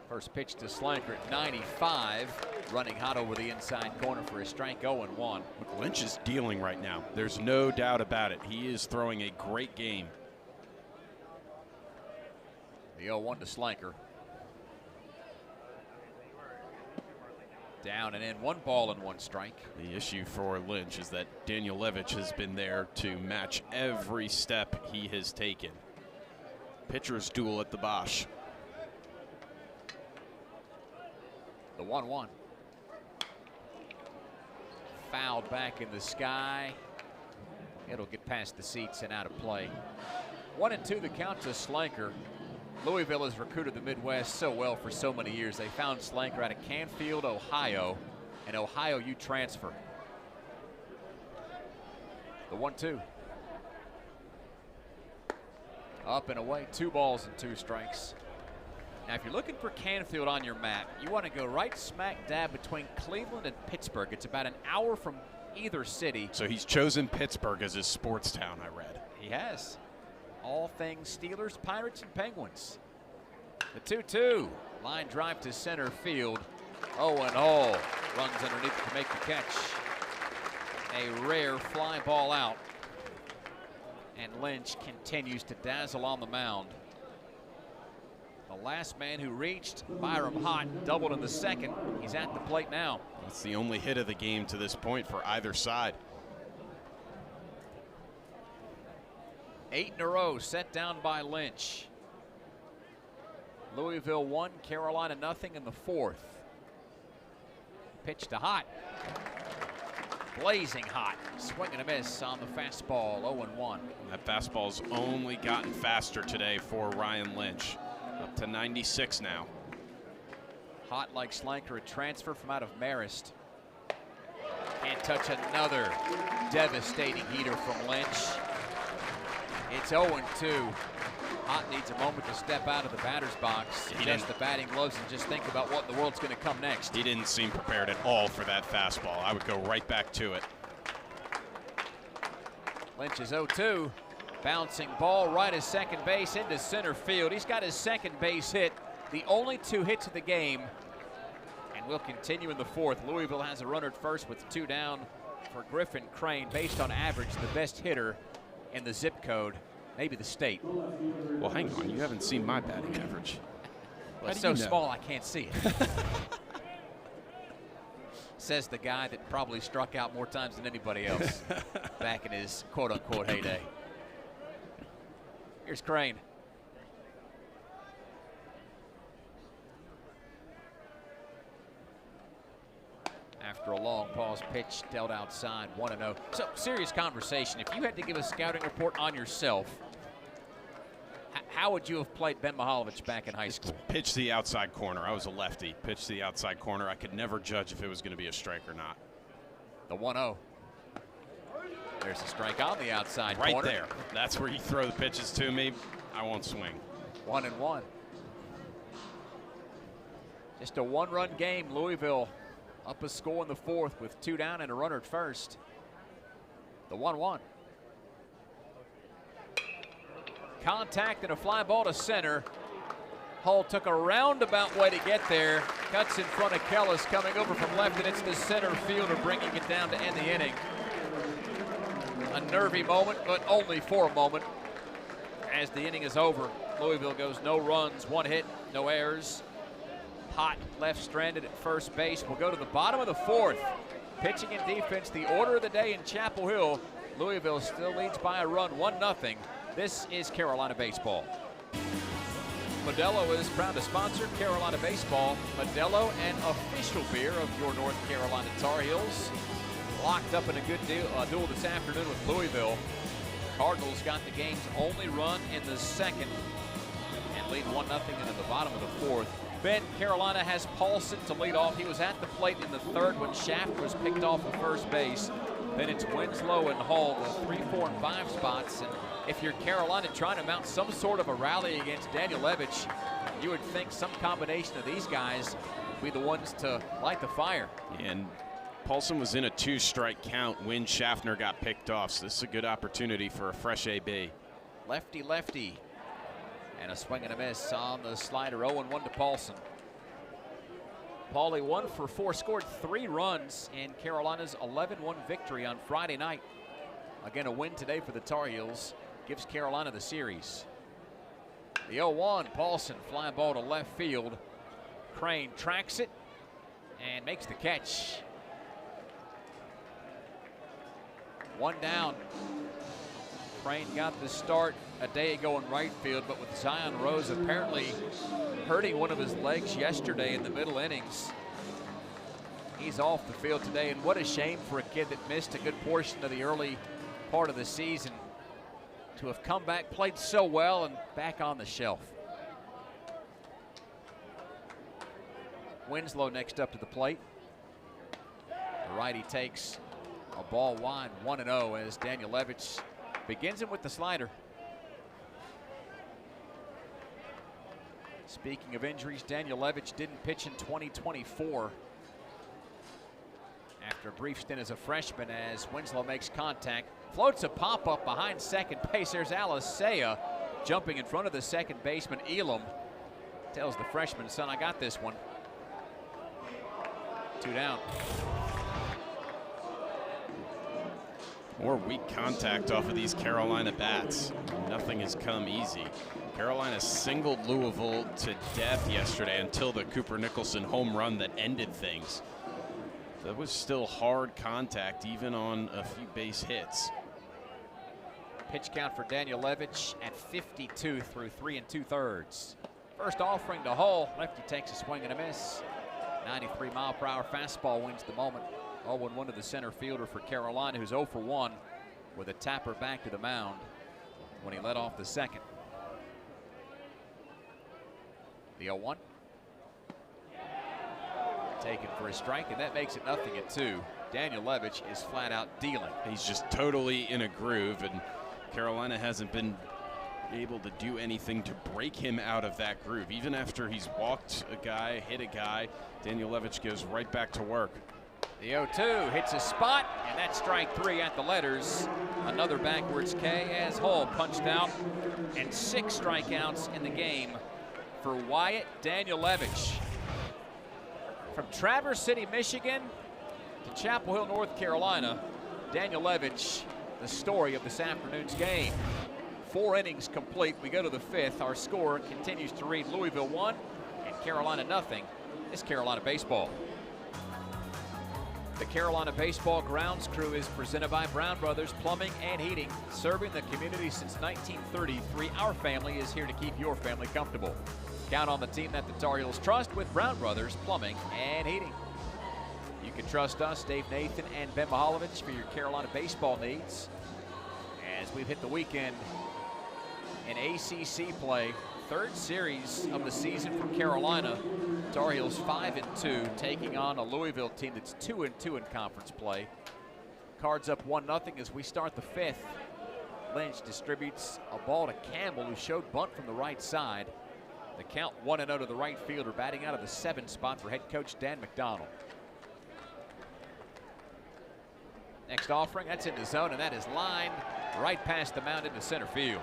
First pitch to Slanker at 95, running hot over the inside corner for a strike, 0-1. Lynch is dealing right now. There's no doubt about it. He is throwing a great game. The 0-1 to Slanker. Down and in, 1 ball and 1 strike. The issue for Lynch is that Daniel Levitch has been there to match every step he has taken. Pitcher's duel at the Bosch. The 1-1. Fouled back in the sky. It'll get past the seats and out of play. 1-2 the count to Slanker. Louisville has recruited the Midwest so well for so many years. They found Slanker out of Canfield, Ohio, and Ohio U transfer. The 1-2. Up and away, 2 balls and 2 strikes. Now, if you're looking for Canfield on your map, you want to go right smack dab between Cleveland and Pittsburgh. It's about an hour from either city. So he's chosen Pittsburgh as his sports town, I read. He has. All things Steelers, Pirates, and Penguins. The 2-2. Line drive to center field. Owen Hall runs underneath to make the catch. A rare fly ball out. And Lynch continues to dazzle on the mound. The last man who reached, Byram Hott, doubled in the second. He's at the plate now. That's the only hit of the game to this point for either side. 8 in a row set down by Lynch. Louisville 1, Carolina nothing in the 4th. Pitch to Hott. Blazing hot. Swing and a miss on the fastball, 0-1. That fastball's only gotten faster today for Ryan Lynch. Up to 96 now. Hot like Slanker, a transfer from out of Marist. Can't touch another devastating heater from Lynch. It's 0-2. Hott needs a moment to step out of the batter's box, adjust the batting gloves, and just think about what in the world's going to come next. He didn't seem prepared at all for that fastball. I would go right back to it. Lynch is 0-2. Bouncing ball right at second base into center field. He's got his second base hit, the only 2 hits of the game, and will continue in the 4th. Louisville has a runner at first with 2 down for Griffin Crane, based on average, the best hitter in the zip code, maybe the state. Well, hang on, you haven't seen my batting average. Well, it's so small I can't see it. Says the guy that probably struck out more times than anybody else back in his quote-unquote heyday. Here's Crane. After a long pause, pitch dealt outside, 1-0. So, serious conversation. If you had to give a scouting report on yourself, how would you have played Ben Mihalovic back in high school? Pitch the outside corner. I was a lefty. Pitch the outside corner. I could never judge if it was going to be a strike or not. The 1-0. There's a strike on the outside right corner. There. That's where you throw the pitches to me. I won't swing. 1-1. Just a 1-run game. Louisville up a score in the 4th with 2 down and a runner at first. The 1-1. Contact and a fly ball to center. Hull took a roundabout way to get there. Cuts in front of Kellis, coming over from left, and it's the center fielder bringing it down to end the inning. A nervy moment, but only for a moment. As the inning is over, Louisville goes no runs, 1 hit, no errors. Hott left stranded at first base. We'll go to the bottom of the 4th. Pitching and defense, the order of the day in Chapel Hill. Louisville still leads by a run, 1-0. This is Carolina Baseball. Modelo is proud to sponsor Carolina Baseball. Modelo, an official beer of your North Carolina Tar Heels. Locked up in a good duel this afternoon with Louisville. Cardinals got the game's only run in the second and lead 1-0 into the bottom of the fourth. Ben, Carolina has Paulson to lead off. He was at the plate in the third when Schaffner was picked off of first base. Then it's Winslow and Hall, the 3, 4, and 5 spots. And if you're Carolina trying to mount some sort of a rally against Daniel Levitch, you would think some combination of these guys would be the ones to light the fire. And Paulson was in a 2-strike count when Schaffner got picked off, so this is a good opportunity for a fresh AB. Lefty, lefty. And a swing and a miss on the slider. 0-1 to Paulson. Paulie 1 for 4, scored 3 runs in Carolina's 11-1 victory on Friday night. Again, a win today for the Tar Heels gives Carolina the series. The 0-1, Paulson, fly ball to left field. Crane tracks it and makes the catch. 1 down. Crane got the start a day ago in right field, but with Zion Rose apparently hurting one of his legs yesterday in the middle innings, he's off the field today. And what a shame for a kid that missed a good portion of the early part of the season to have come back, played so well, and back on the shelf. Winslow next up to the plate. The righty takes a ball wide, 1-0, as Daniel Levitch begins him with the slider. Speaking of injuries, Daniel Levitch didn't pitch in 2024 after a brief stint as a freshman, as Winslow makes contact. Floats a pop-up behind second base. There's Alisea jumping in front of the second baseman. Elam tells the freshman, son, I got this one. 2 down. More weak contact off of these Carolina bats. Nothing has come easy. Carolina singled Louisville to death yesterday until the Cooper Nicholson home run that ended things. That was still hard contact, even on a few base hits. Pitch count for Daniel Levitch at 52 through 3 2/3. First offering to Hull. Lefty takes a swing and a miss. 93-mile-per-hour fastball wins the moment. 0-1 to the center fielder for Carolina, who's 0 for 1 with a tapper back to the mound when he led off the second. The 0-1. Taken for a strike, and that makes it 0-2. Daniel Levitch is flat out dealing. He's just totally in a groove, and Carolina hasn't been able to do anything to break him out of that groove. Even after he's walked a guy, hit a guy, Daniel Levitch goes right back to work. The 0-2 hits a spot, and that's strike 3 at the letters. Another backwards K as Hull punched out, and 6 strikeouts in the game for Wyatt Daniel Levitch. From Traverse City, Michigan to Chapel Hill, North Carolina, Daniel Levitch, the story of this afternoon's game. 4 innings complete. We go to the 5th. Our score continues to read Louisville 1 and Carolina 0. It's Carolina Baseball. The Carolina Baseball Grounds Crew is presented by Brown Brothers Plumbing and Heating. Serving the community since 1933, our family is here to keep your family comfortable. Count on the team that the Tar Heels trust with Brown Brothers Plumbing and Heating. You can trust us, Dave Nathan and Ben Mihaljevic, for your Carolina baseball needs. As we've hit the weekend in ACC play, 3rd series of the season for Carolina. Tar Heels 5-2, taking on a Louisville team that's 2-2 in conference play. Cards up 1-0 as we start the 5th. Lynch distributes a ball to Campbell, who showed bunt from the right side. The count 1-0 to the right fielder, batting out of the 7 spot for head coach Dan McDonald. Next offering, that's in the zone, and that is lined right past the mound into center field.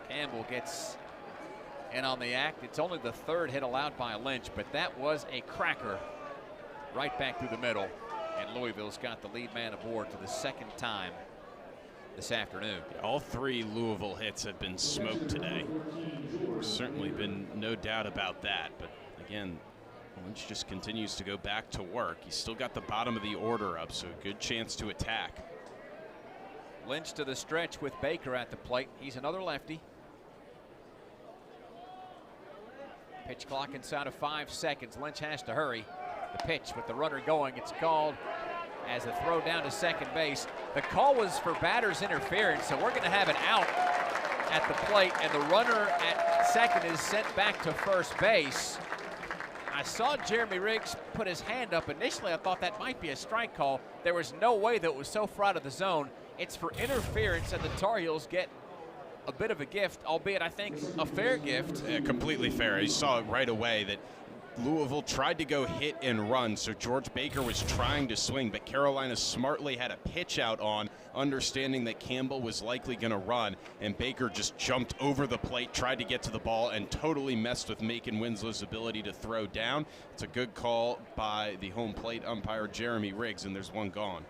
Campbell gets in on the act. It's only the 3rd hit allowed by Lynch, but that was a cracker right back through the middle. And Louisville's got the lead man aboard for the 2nd time this afternoon. All 3 Louisville hits have been smoked today. There's certainly been no doubt about that, but again, Lynch just continues to go back to work. He's still got the bottom of the order up, so a good chance to attack. Lynch to the stretch with Baker at the plate. He's another lefty. Pitch clock inside of 5 seconds. Lynch has to hurry. The pitch with the runner going. It's called as a throw down to second base. The call was for batter's interference, so we're going to have an out at the plate, and the runner at second is sent back to first base. I saw Jeremy Riggs put his hand up. Initially, I thought that might be a strike call. There was no way that it was so far out of the zone. It's for interference, and the Tar Heels get a bit of a gift, albeit I think a fair gift. Yeah, completely fair. You saw it right away that Louisville tried to go hit and run, so George Baker was trying to swing, but Carolina smartly had a pitch out on, understanding that Campbell was likely going to run, and Baker just jumped over the plate, tried to get to the ball, and totally messed with Macon Winslow's ability to throw down. It's a good call by the home plate umpire, Jeremy Riggs, and there's one gone.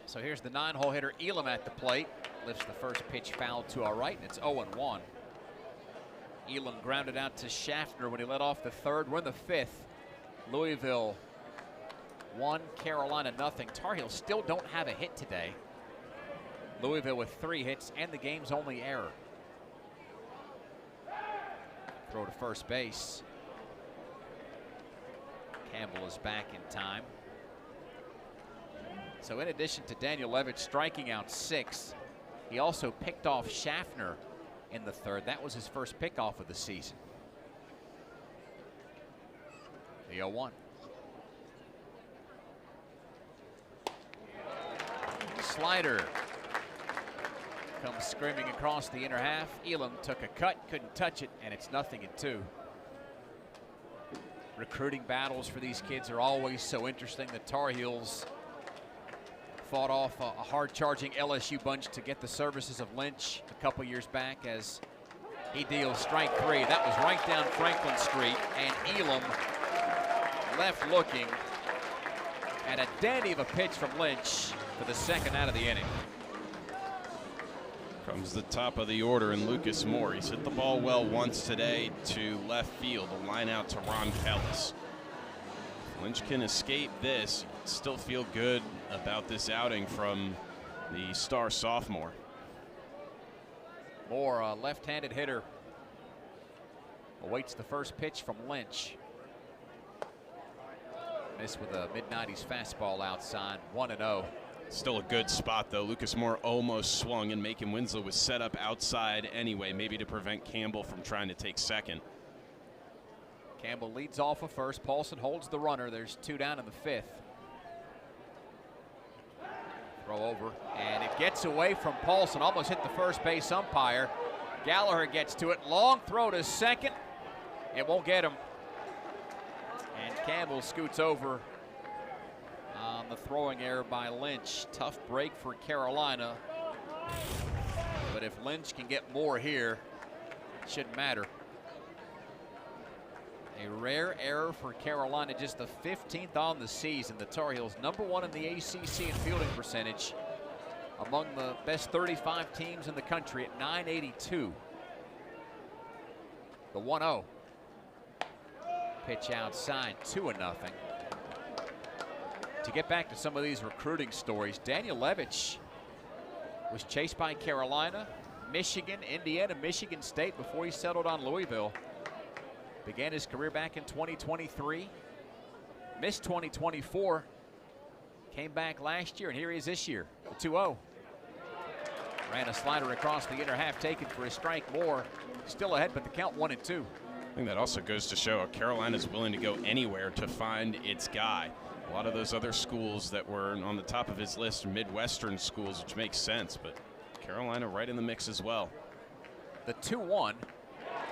So here's the 9-hole hitter, Elam, at the plate. Lifts the first pitch foul to our right, and it's 0-1. Elam grounded out to Schaffner when he led off the third. We're in the fifth. Louisville 1, Carolina nothing. Tar Heels still don't have a hit today. Louisville with 3 hits and the game's only error. Throw to first base. Campbell is back in time. So in addition to Daniel Levitt striking out 6, he also picked off Schaffner in the third. That was his first pickoff of the season. The 0-1. Slider comes screaming across the inner half. Elam took a cut, couldn't touch it, and it's 0-2. Recruiting battles for these kids are always so interesting. The Tar Heels fought off a hard-charging LSU bunch to get the services of Lynch a couple years back as he deals strike 3. That was right down Franklin Street, and Elam left looking at a dandy of a pitch from Lynch for the second out of the inning. Comes the top of the order, and Lucas Moore. He's hit the ball well once today to left field, a line out to Ron Pellis. Lynch can escape this, still feel good about this outing from the star sophomore. Moore, a left-handed hitter, awaits the first pitch from Lynch. Missed with a mid-90s fastball outside, 1-0. Still a good spot, though. Lucas Moore almost swung, and Macon Winslow was set up outside anyway, maybe to prevent Campbell from trying to take second. Campbell leads off of first. Paulson holds the runner. There's 2 down in the 5th. Throw over, and it gets away from Paulson. Almost hit the first base umpire. Gallagher gets to it. Long throw to second. It won't get him. And Campbell scoots over on the throwing error by Lynch. Tough break for Carolina. But if Lynch can get more here, it shouldn't matter. A rare error for Carolina, just the 15th on the season. The Tar Heels #1 in the ACC in fielding percentage, among the best 35 teams in the country at .982. The 1-0. Pitch outside, 2-0. To get back to some of these recruiting stories, Daniel Levitch was chased by Carolina, Michigan, Indiana, Michigan State before he settled on Louisville. Began his career back in 2023, missed 2024, came back last year, and here he is this year, the 2-0. Ran a slider across the inner half, taken for a strike. Moore still ahead, but the count 1-2. I think that also goes to show Carolina's willing to go anywhere to find its guy. A lot of those other schools that were on the top of his list are Midwestern schools, which makes sense, but Carolina right in the mix as well. The 2-1,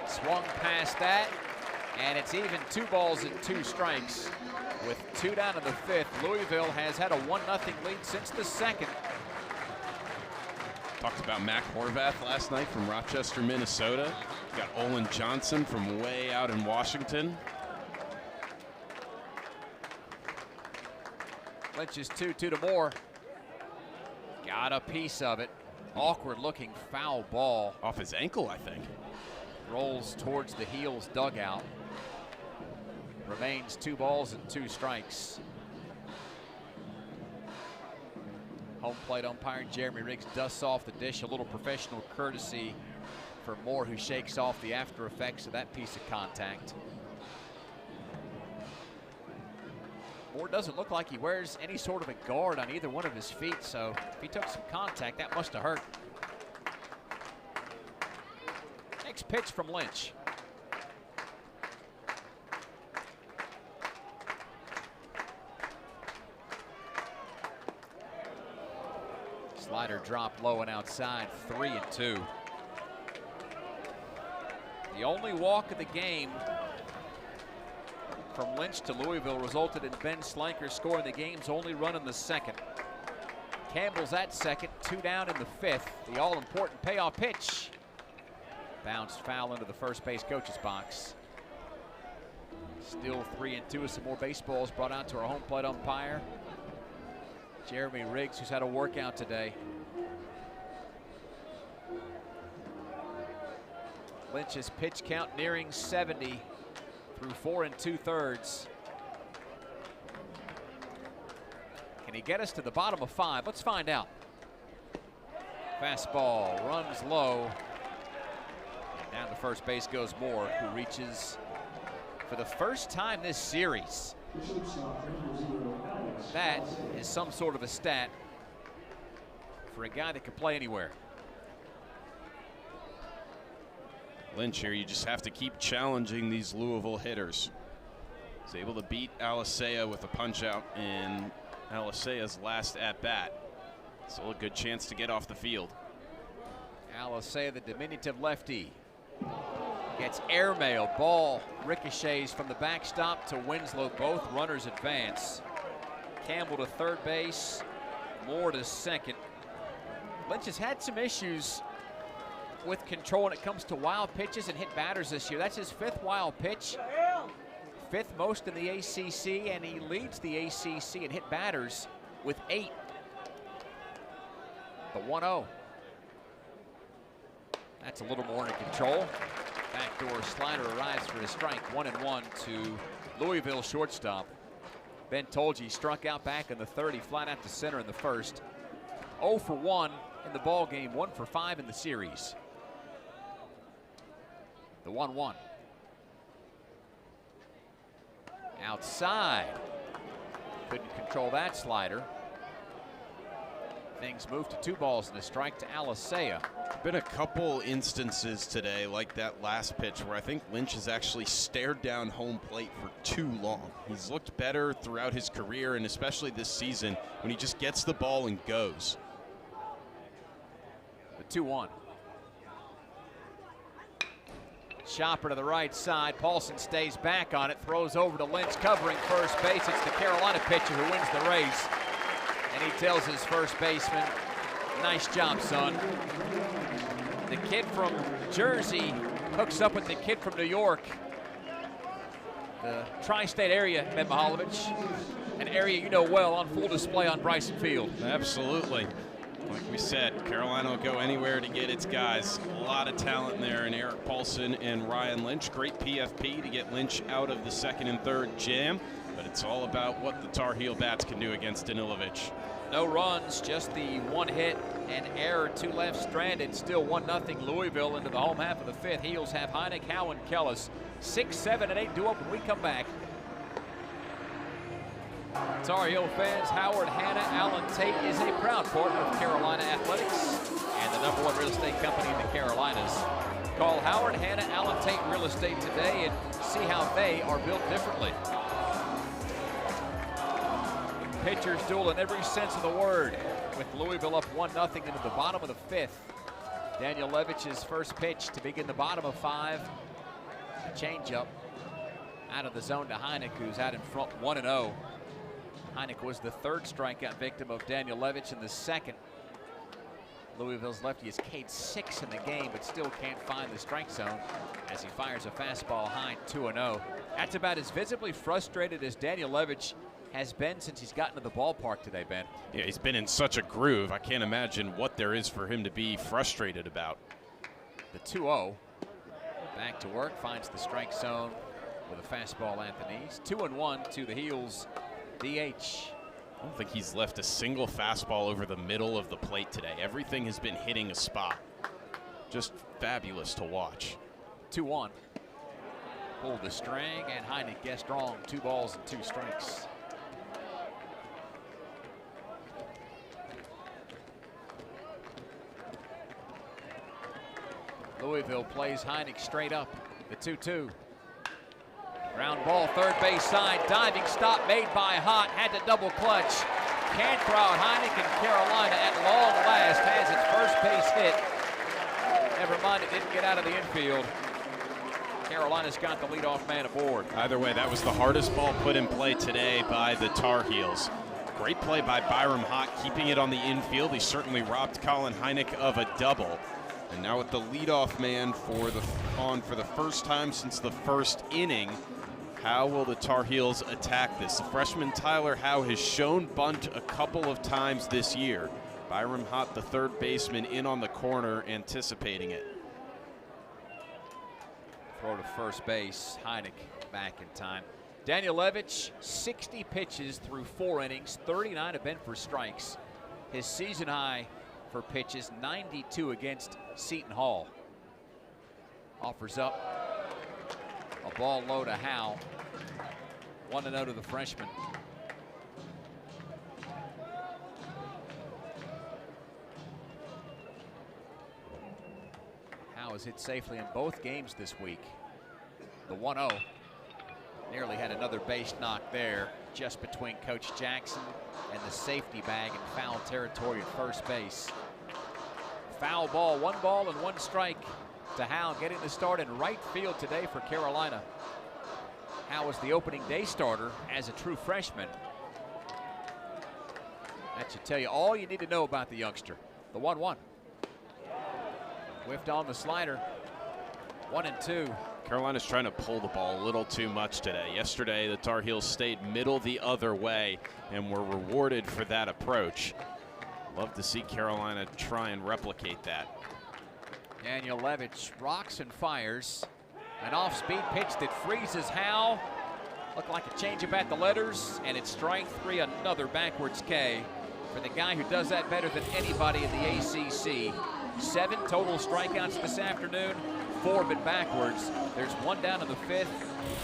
swung past that, and it's even 2 balls and 2 strikes. With 2 down in the 5th, Louisville has had a 1-0 lead since the 2nd. Talked about Mac Horvath last night from Rochester, Minnesota. Got Olin Johnson from way out in Washington. Lynch's 2-2 to Moore. Got a piece of it. Awkward looking foul ball. Off his ankle, I think. Rolls towards the Heels dugout. Remains 2 balls and 2 strikes. Home plate umpire Jeremy Riggs dusts off the dish. A little professional courtesy for Moore, who shakes off the after effects of that piece of contact. Moore doesn't look like he wears any sort of a guard on either one of his feet, so if he took some contact, that must have hurt. Next pitch from Lynch. Slider dropped low and outside, 3-2. The only walk of the game from Lynch to Louisville resulted in Ben Slanker scoring the game's only run in the second. Campbell's at second, 2 down in the 5th. The all-important payoff pitch. Bounced foul into the first base coach's box. Still 3-2 with some more baseballs brought out to our home plate umpire, Jeremy Riggs, who's had a workout today. Lynch's pitch count nearing 70 through 4 2/3. Can he get us to the bottom of 5? Let's find out. Fastball runs low. And down to first base goes Moore, who reaches for the first time this series. That is some sort of a stat for a guy that can play anywhere. Lynch here, you just have to keep challenging these Louisville hitters. He's able to beat Alicea with a punch out in Alicea's last at bat. Still a good chance to get off the field. Alicea, the diminutive lefty, gets airmailed. Ball ricochets from the backstop to Winslow. Both runners advance. Campbell to third base, Moore to second. Lynch has had some issues with control when it comes to wild pitches and hit batters this year. That's his 5th wild pitch, 5th most in the ACC, and he leads the ACC in hit batters with 8. The 1-0. That's a little more under control. Backdoor slider arrives for a strike. 1-1 to Louisville shortstop. Ben told you he struck out back in the 3rd. He flat out to center in the 1st. 0 for 1 in the ball game, 1 for 5 in the series. The 1-1. Outside. Couldn't control that slider. Things move to 2 balls and a strike to Alicea. Been a couple instances today like that last pitch where I think Lynch has actually stared down home plate for too long. He's looked better throughout his career, and especially this season when he just gets the ball and goes. The 2-1. Chopper to the right side. Paulson stays back on it, throws over to Lynch covering first base. It's the Carolina pitcher who wins the race. And he tells his first baseman, nice job, son. The kid from Jersey hooks up with the kid from New York. The tri-state area, Ben Mihaljevic, an area you know well, on full display on Bryson Field. Absolutely. Like we said, Carolina will go anywhere to get its guys. A lot of talent in there in Eric Paulson and Ryan Lynch. Great PFP to get Lynch out of the 2nd and 3rd jam. But it's all about what the Tar Heel bats can do against Danilovic. No runs, just the 1 hit and error, 2 left stranded. Still 1-0 Louisville into the home half of the 5th. Heels have Heineck, Howe, and Kellis. 6, 7, and 8 due up when we come back. Tar Heel fans, Howard Hanna Allen Tate is a proud partner of Carolina Athletics and the #1 real estate company in the Carolinas. Call Howard Hanna Allen Tate Real Estate today and see how they are built differently. Pitchers duel in every sense of the word, with Louisville up 1-0 into the bottom of the 5th. Danielevic's first pitch to begin the bottom of 5. A changeup out of the zone to Heineck, who's out in front 1-0. Heineck was the 3rd strikeout victim of Danielevich in the 2nd. Louisville's lefty has K'd 6 in the game, but still can't find the strike zone as he fires a fastball high, 2-0. That's about as visibly frustrated as Danielevich has been since he's gotten to the ballpark today, Ben. Yeah, he's been in such a groove. I can't imagine what there is for him to be frustrated about. The 2-0. Back to work, finds the strike zone with a fastball at the knees. 2-1 to the Heels. DH. I don't think he's left a single fastball over the middle of the plate today. Everything has been hitting a spot. Just fabulous to watch. 2-1. Pull the string, and Heineck guessed wrong. 2 balls and 2 strikes. Louisville plays Heineck straight up. The 2-2. Ground ball, third base side. Diving stop made by Hott. Had to double clutch. Cantrell, Heineck, and Carolina at long last has its first base hit. Never mind, it didn't get out of the infield. Carolina's got the leadoff man aboard. Either way, that was the hardest ball put in play today by the Tar Heels. Great play by Byram Hott, keeping it on the infield. He certainly robbed Colin Heineck of a double. And now with the leadoff man for the first time since the first inning, how will the Tar Heels attack this? The freshman Tyler Howe has shown bunt a couple of times this year. Byram Hott, the third baseman, in on the corner, anticipating it. Throw to first base. Heineck back in time. Danielewicz, 60 pitches through 4 innings. 39 have been for strikes. His season high for pitches, 92 against Seton Hall. Offers up. A ball low to Howe. 1-0 to the freshman. Howe has hit safely in both games this week. The 1-0. Nearly had another base knock there, just between Coach Jackson and the safety bag in foul territory at first base. Foul ball, 1 ball and 1 strike to Howe, getting the start in right field today for Carolina. Howe was the opening day starter as a true freshman. That should tell you all you need to know about the youngster. The 1-1. Whiffed on the slider. 1-2. Carolina's trying to pull the ball a little too much today. Yesterday, the Tar Heels stayed middle the other way and were rewarded for that approach. Love to see Carolina try and replicate that. Danielewicz rocks and fires. An off-speed pitch that freezes Howe. Looked like a changeup at the letters, and it's strike 3, another backwards K for the guy who does that better than anybody in the ACC. 7 total strikeouts this afternoon, 4 but backwards. There's 1 down in the 5th.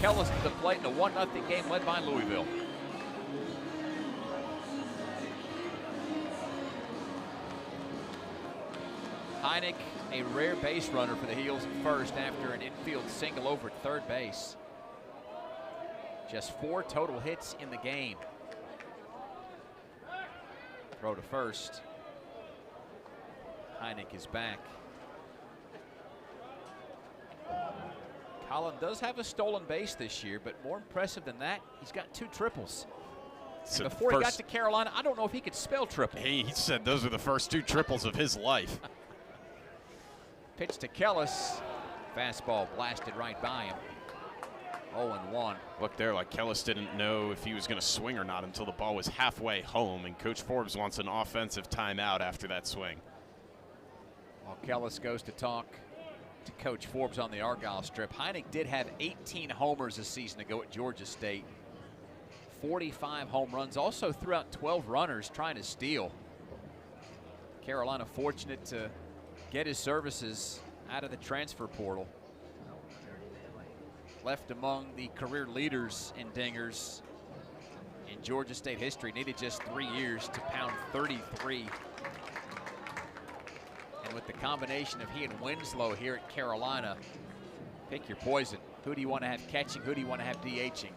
Kellis to the plate in a 1-0 game led by Louisville. Heineck, a rare base runner for the Heels at first after an infield single over at third base. Just 4 total hits in the game. Throw to first. Heineck is back. Colin does have a stolen base this year, but more impressive than that, he's got 2 triples. So before he got to Carolina, I don't know if he could spell triple. He said those are the first 2 triples of his life. Pitch to Kellis. Fastball blasted right by him. 0-1. Look there, like Kellis didn't know if he was going to swing or not until the ball was halfway home, and Coach Forbes wants an offensive timeout after that swing. While Kellis goes to talk to Coach Forbes on the Argyle strip, Heineck did have 18 homers a season ago at Georgia State. 45 home runs, also threw out 12 runners trying to steal. Carolina fortunate to get his services out of the transfer portal. Left among the career leaders in dingers in Georgia State history. Needed just 3 years to pound 33. And with the combination of he and Winslow here at Carolina, pick your poison. Who do you want to have catching? Who do you want to have DHing?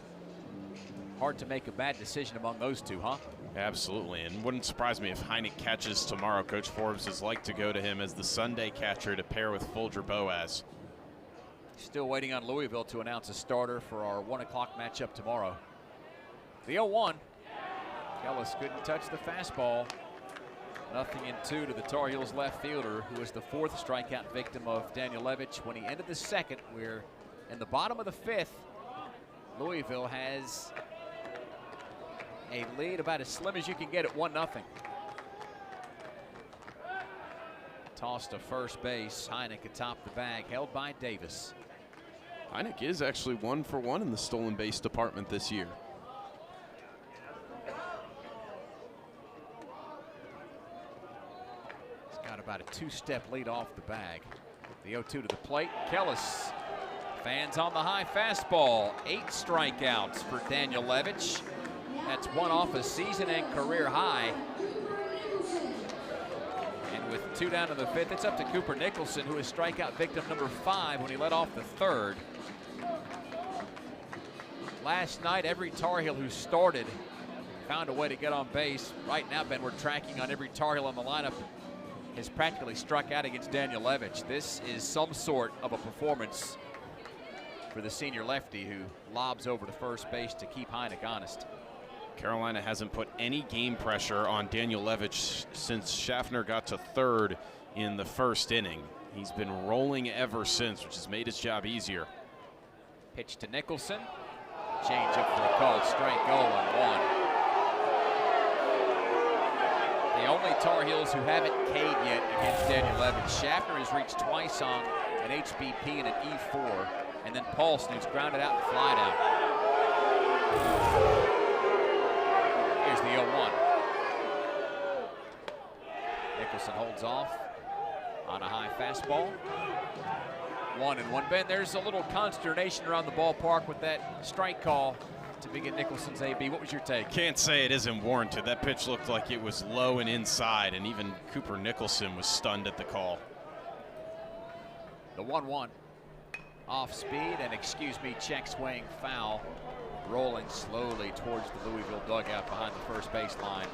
Hard to make a bad decision among those 2, huh? Absolutely, and wouldn't surprise me if Heineck catches tomorrow. Coach Forbes has liked to go to him as the Sunday catcher to pair with Folger Boaz. Still waiting on Louisville to announce a starter for our 1 o'clock matchup tomorrow. The 0-1. Kellis couldn't touch the fastball. 0-2 to the Tar Heels left fielder, who was the 4th strikeout victim of Danielewicz when he ended the 2nd. We're in the bottom of the 5th. Louisville has a lead about as slim as you can get at 1-0. Toss to first base. Heineck atop the bag, held by Davis. Heineck is actually 1 for 1 in the stolen base department this year. Got about a two-step lead off the bag. The 0-2 to the plate. Kellis fans on the high fastball. 8 strikeouts for Daniel Levitch. That's one off a season and career high. And with 2 down in the 5th, it's up to Cooper Nicholson, who is strikeout victim number 5 when he led off the 3rd. Last night, every Tar Heel who started found a way to get on base. Right now, Ben, we're tracking on every Tar Heel on the lineup has practically struck out against Daniel Levitch. This is some sort of a performance for the senior lefty who lobs over to first base to keep Heineck honest. Carolina hasn't put any game pressure on Daniel Levitch since Schaffner got to 3rd in the 1st inning. He's been rolling ever since, which has made his job easier. Pitch to Nicholson. Change up for a called strike, 0-1. The only Tar Heels who haven't K'd yet against Daniel Levitch. Schaffner has reached twice on an HBP and an E4, and then Paulson, who's grounded out and flied out. Here's the 0-1. Nicholson holds off on a high fastball. 1-1. Ben, there's a little consternation around the ballpark with that strike call to begin Nicholson's AB. What was your take? Can't say it isn't warranted. That pitch looked like it was low and inside, and even Cooper Nicholson was stunned at the call. The 1-1. Off speed and, excuse me, check swing foul. Rolling slowly towards the Louisville dugout behind the first base line.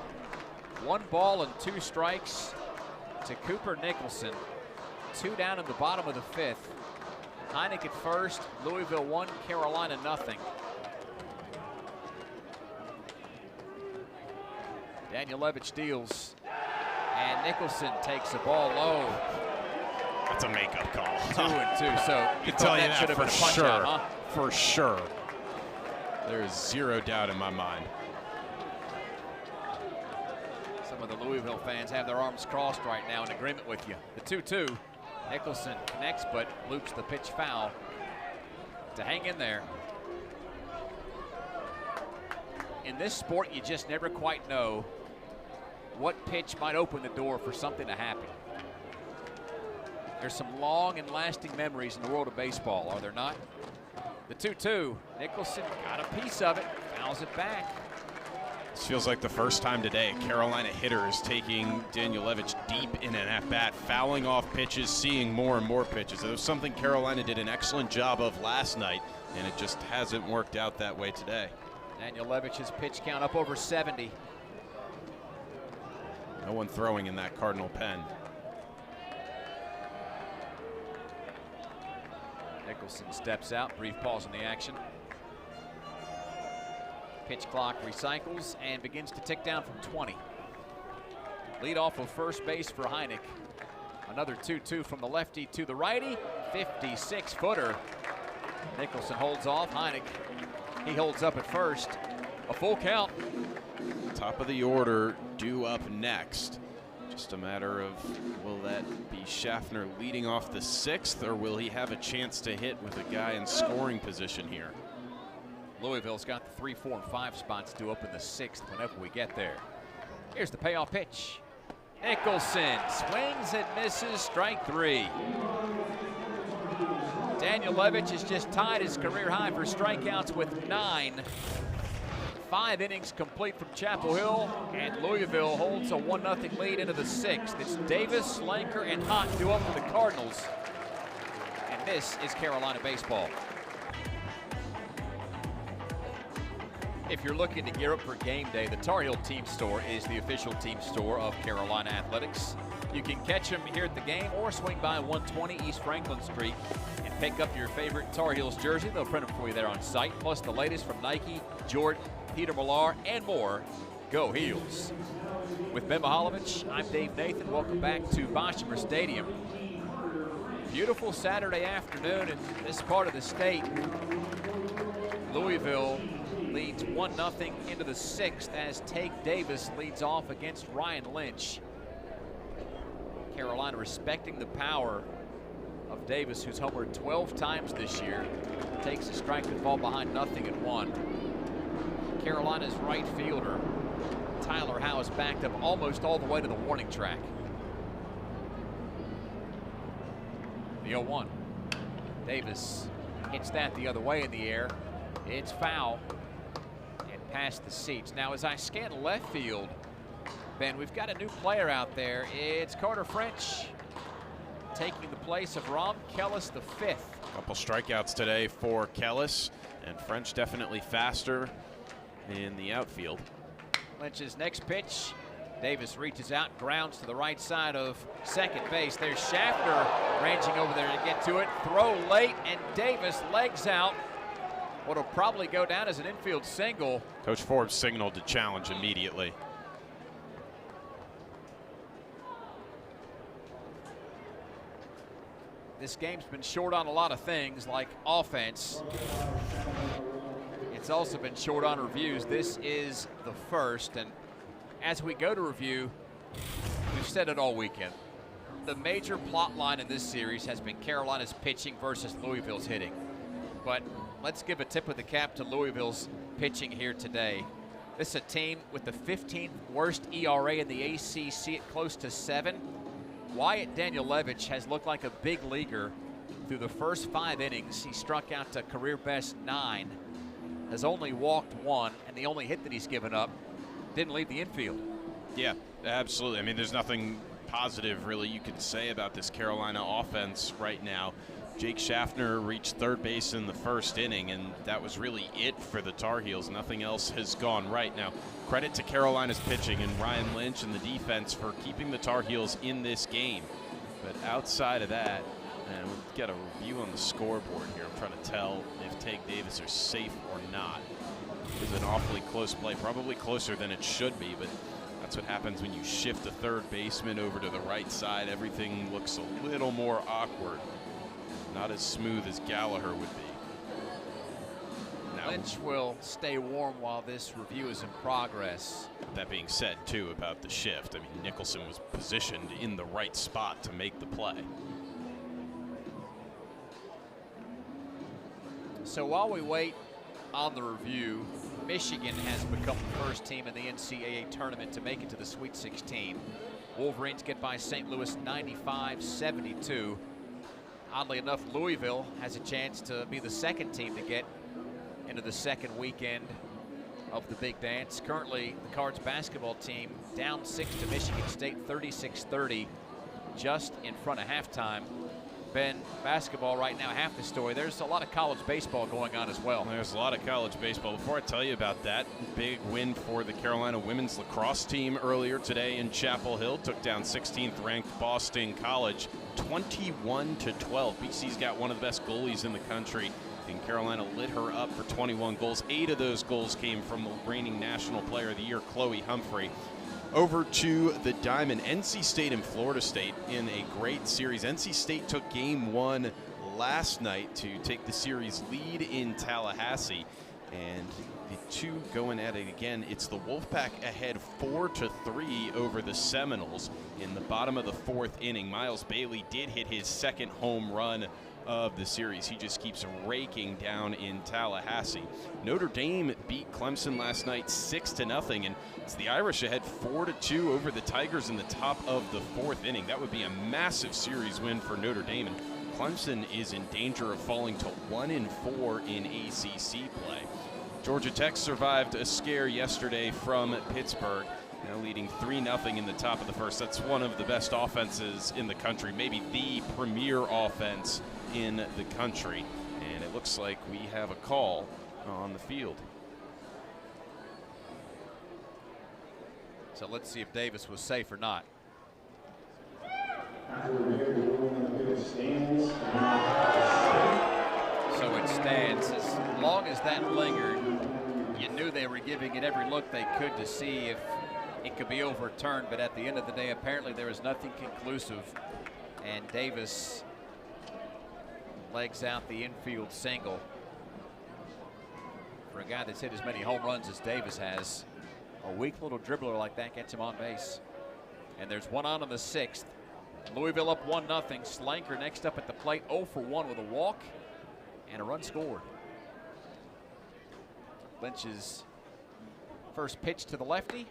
1 ball and 2 strikes to Cooper Nicholson. 2 down in the bottom of the 5th. Heineck at first, Louisville 1, Carolina nothing. Daniel Levitch deals, and Nicholson takes the ball low. That's a makeup call. 2-2, so I can tell you that should have been a punch sure. out, huh? For sure. There is 0 doubt in my mind. Some of the Louisville fans have their arms crossed right now in agreement with you. The 2-2. Nicholson connects, but loops the pitch foul to hang in there. In this sport, you just never quite know what pitch might open the door for something to happen. There's some long and lasting memories in the world of baseball, are there not? The 2-2, Nicholson got a piece of it, fouls it back. This feels like the first time today a Carolina hitter is taking Daniel Levitch deep in an at-bat, fouling off pitches, seeing more and more pitches. It was something Carolina did an excellent job of last night, and it just hasn't worked out that way today. Daniel Levitch's pitch count up over 70. No one throwing in that Cardinal pen. Nicholson steps out, brief pause in the action. Pitch clock recycles and begins to tick down from 20. Lead off of first base for Heineck. Another 2-2 from the lefty to the righty. 56-footer. Nicholson holds off. Heineck, he holds up at first. A full count. Top of the order due up next. Just a matter of, will that be Schaffner leading off the 6th, or will he have a chance to hit with a guy in scoring position here? Louisville's got the 3, 4, and 5 spots due up in the 6th whenever we get there. Here's the payoff pitch. Nicholson swings and misses, strike 3. Daniel Levitch has just tied his career high for strikeouts with 9. 5 innings complete from Chapel Hill, and Louisville holds a 1-0 lead into the 6th. It's Davis, Slanker, and Hott due up for the Cardinals. And this is Carolina baseball. If you're looking to gear up for game day, the Tar Heel Team Store is the official team store of Carolina Athletics. You can catch them here at the game or swing by 120 East Franklin Street and pick up your favorite Tar Heels jersey. They'll print them for you there on site, plus the latest from Nike, Jordan, Peter Millar, and more. Go Heels. With Ben Mihalovich, I'm Dave Nathan. Welcome back to Boshemer Stadium. Beautiful Saturday afternoon in this part of the state. Louisville leads 1-0 into the 6th as Take Davis leads off against Ryan Lynch. Carolina respecting the power of Davis, who's homered 12 times this year, takes a strike and fall behind 0-1. Carolina's right fielder, Tyler Howe, is backed up almost all the way to the warning track. The 0-1. Davis hits that the other way in the air. It's foul and past the seats. Now, as I scan left field, Ben, we've got a new player out there. It's Carter French taking the place of Rom Kellis the fifth. Couple strikeouts today for Kellis, and French definitely faster in the outfield. Lynch's next pitch. Davis reaches out, grounds to the right side of second base. There's Schaffner ranging over there to get to it. Throw late, and Davis legs out. What'll probably go down as an infield single. Coach Forbes signaled to challenge immediately. This game's been short on a lot of things like offense. It's also been short on reviews. This is the first, and as we go to review, we've said it all weekend. The major plot line in this series has been Carolina's pitching versus Louisville's hitting. But let's give a tip of the cap to Louisville's pitching here today. This is a team with the 15th worst ERA in the ACC at close to 7. Wyatt Danielewicz has looked like a big leaguer through the first 5 innings. He struck out to career best 9, has only walked 1, and the only hit that he's given up didn't leave the infield. Yeah, absolutely. I mean, there's nothing positive really you can say about this Carolina offense right now. Jake Schaffner reached third base in the first inning, and that was really it for the Tar Heels. Nothing else has gone right. Now, credit to Carolina's pitching and Ryan Lynch and the defense for keeping the Tar Heels in this game. But outside of that, and we'll get a review on the scoreboard here. I'm trying to tell if Tank Davis are safe or not. It was an awfully close play, probably closer than it should be, but that's what happens when you shift a third baseman over to the right side. Everything looks a little more awkward. Not as smooth as Gallagher would be. Now, Lynch will stay warm while this review is in progress. that being said, too, about the shift, I mean, Nicholson was positioned in the right spot to make the play. So while we wait on the review, Michigan has become the first team in the NCAA tournament to make it to the Sweet 16. Wolverines get by St. Louis 95-72. Oddly enough, Louisville has a chance to be the second team to get into the second weekend of the big dance. Currently, the Cards basketball team down 6 to Michigan State, 36-30, just in front of halftime. Ben, basketball right now, half the story. There's a lot of college baseball going on as well. There's a lot of college baseball. Before I tell you about that, big win for the Carolina women's lacrosse team earlier today in Chapel Hill. Took down 16th ranked Boston College 21-12. BC's got one of the best goalies in the country, and Carolina lit her up for 21 goals. 8 of those goals came from the reigning National Player of the Year, Chloe Humphrey. Over to the Diamond, NC State and Florida State in a great series. NC State took game 1 last night to take the series lead in Tallahassee, and the two going at it again. It's the Wolfpack ahead 4-3 over the Seminoles in the bottom of the 4th inning. Miles Bailey did hit his second home run of the series. He just keeps raking down in Tallahassee. Notre Dame beat Clemson last night 6-0, and it's the Irish ahead 4-2 over the Tigers in the top of the 4th inning. That would be a massive series win for Notre Dame, and Clemson is in danger of falling to 1-4 in ACC play. Georgia Tech survived a scare yesterday from Pittsburgh, now leading 3-0 in the top of the first. That's one of the best offenses in the country, maybe the premier offense in the country, and it looks like we have a call on the field. So let's see if Davis was safe or not. So it stands. As long as that lingered, you knew they were giving it every look they could to see if it could be overturned, but at the end of the day, apparently there was nothing conclusive, and Davis legs out the infield single. For a guy that's hit as many home runs as Davis has, a weak little dribbler like that gets him on base. And there's one on in the 6th. Louisville up 1-0. Slanker next up at the plate, 0 for 1 with a walk and a run scored. Lynch's first pitch to the lefty,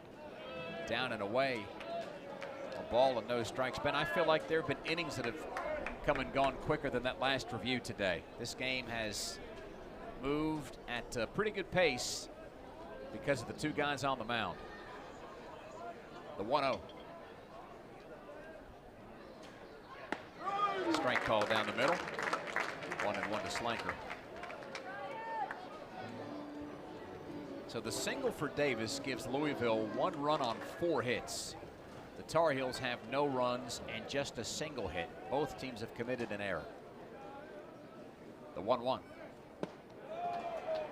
down and away. A ball and no strikes. Ben, I feel like there have been innings that have come and gone quicker than that last review today. This game has moved at a pretty good pace because of the two guys on the mound. The 1-0. Strike call down the middle. 1-1 to Slanker. So the single for Davis gives Louisville 1 run on 4 hits. The Tar Heels have no runs and just a single hit. Both teams have committed an error. The 1-1.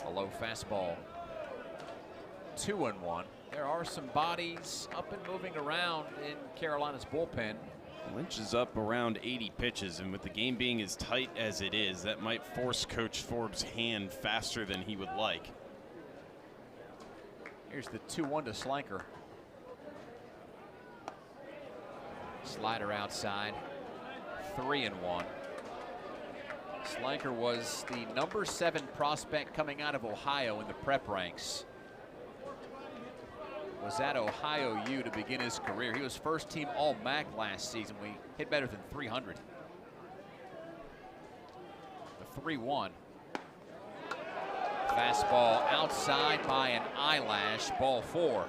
A low fastball. 2-1. There are some bodies up and moving around in Carolina's bullpen. Lynch is up around 80 pitches, and with the game being as tight as it is, that might force Coach Forbes' hand faster than he would like. Here's the 2-1 to Slanker. Slider outside. 3-1. Slanker was the number 7 prospect coming out of Ohio in the prep ranks. Was at Ohio U to begin his career. He was first team All-MAC last season. We hit better than 300. The 3-1. Fastball outside by an eyelash, ball 4.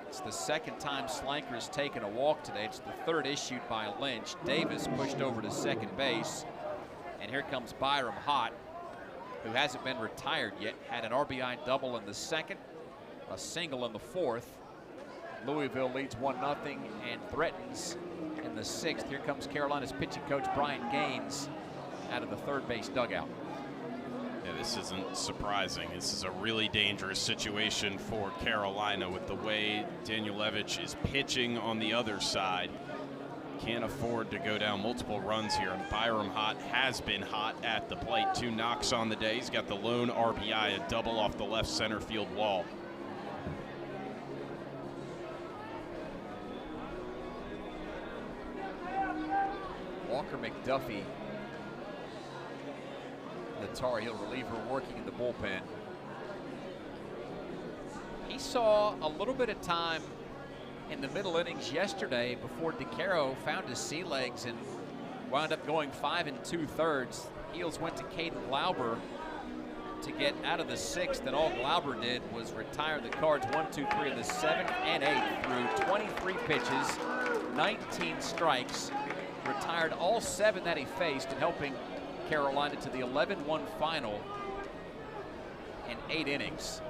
It's the second time Slanker has taken a walk today. It's the third issued by Lynch. Davis pushed over to second base. And here comes Byram Hott, who hasn't been retired yet. Had an RBI double in the second, a single in the fourth. Louisville leads 1-0 and threatens in the 6th. Here comes Carolina's pitching coach Brian Gaines out of the third base dugout. Yeah, this isn't surprising. This is a really dangerous situation for Carolina with the way Danielewicz is pitching on the other side. Can't afford to go down multiple runs here, and Byram Hott has been hot at the plate. 2 knocks on the day. He's got the lone RBI, a double off the left center field wall. Walker McDuffie, the Tar Heel reliever, working in the bullpen. He saw a little bit of time in the middle innings yesterday before DeCaro found his sea legs and wound up going 5 2/3. Heels went to Caden Glauber to get out of the 6th, and all Glauber did was retire the Cards 1, 2, 3 in the 7th and 8th through 23 pitches, 19 strikes, retired all 7 that he faced, and helping Carolina to the 11-1 final in 8 innings.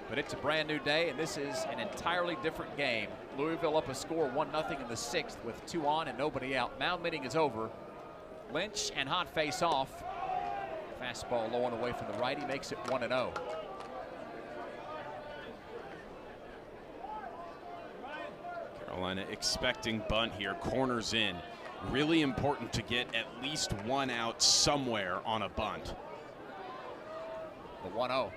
But it's a brand new day, and this is an entirely different game. Louisville up a score 1-0 in the 6th with 2 on and nobody out. Mound meeting is over. Lynch and Hott face off. Fastball low and away from the righty, makes it 1-0. Carolina expecting bunt here, corners in. Really important to get at least 1 out somewhere on a bunt. The 1-0.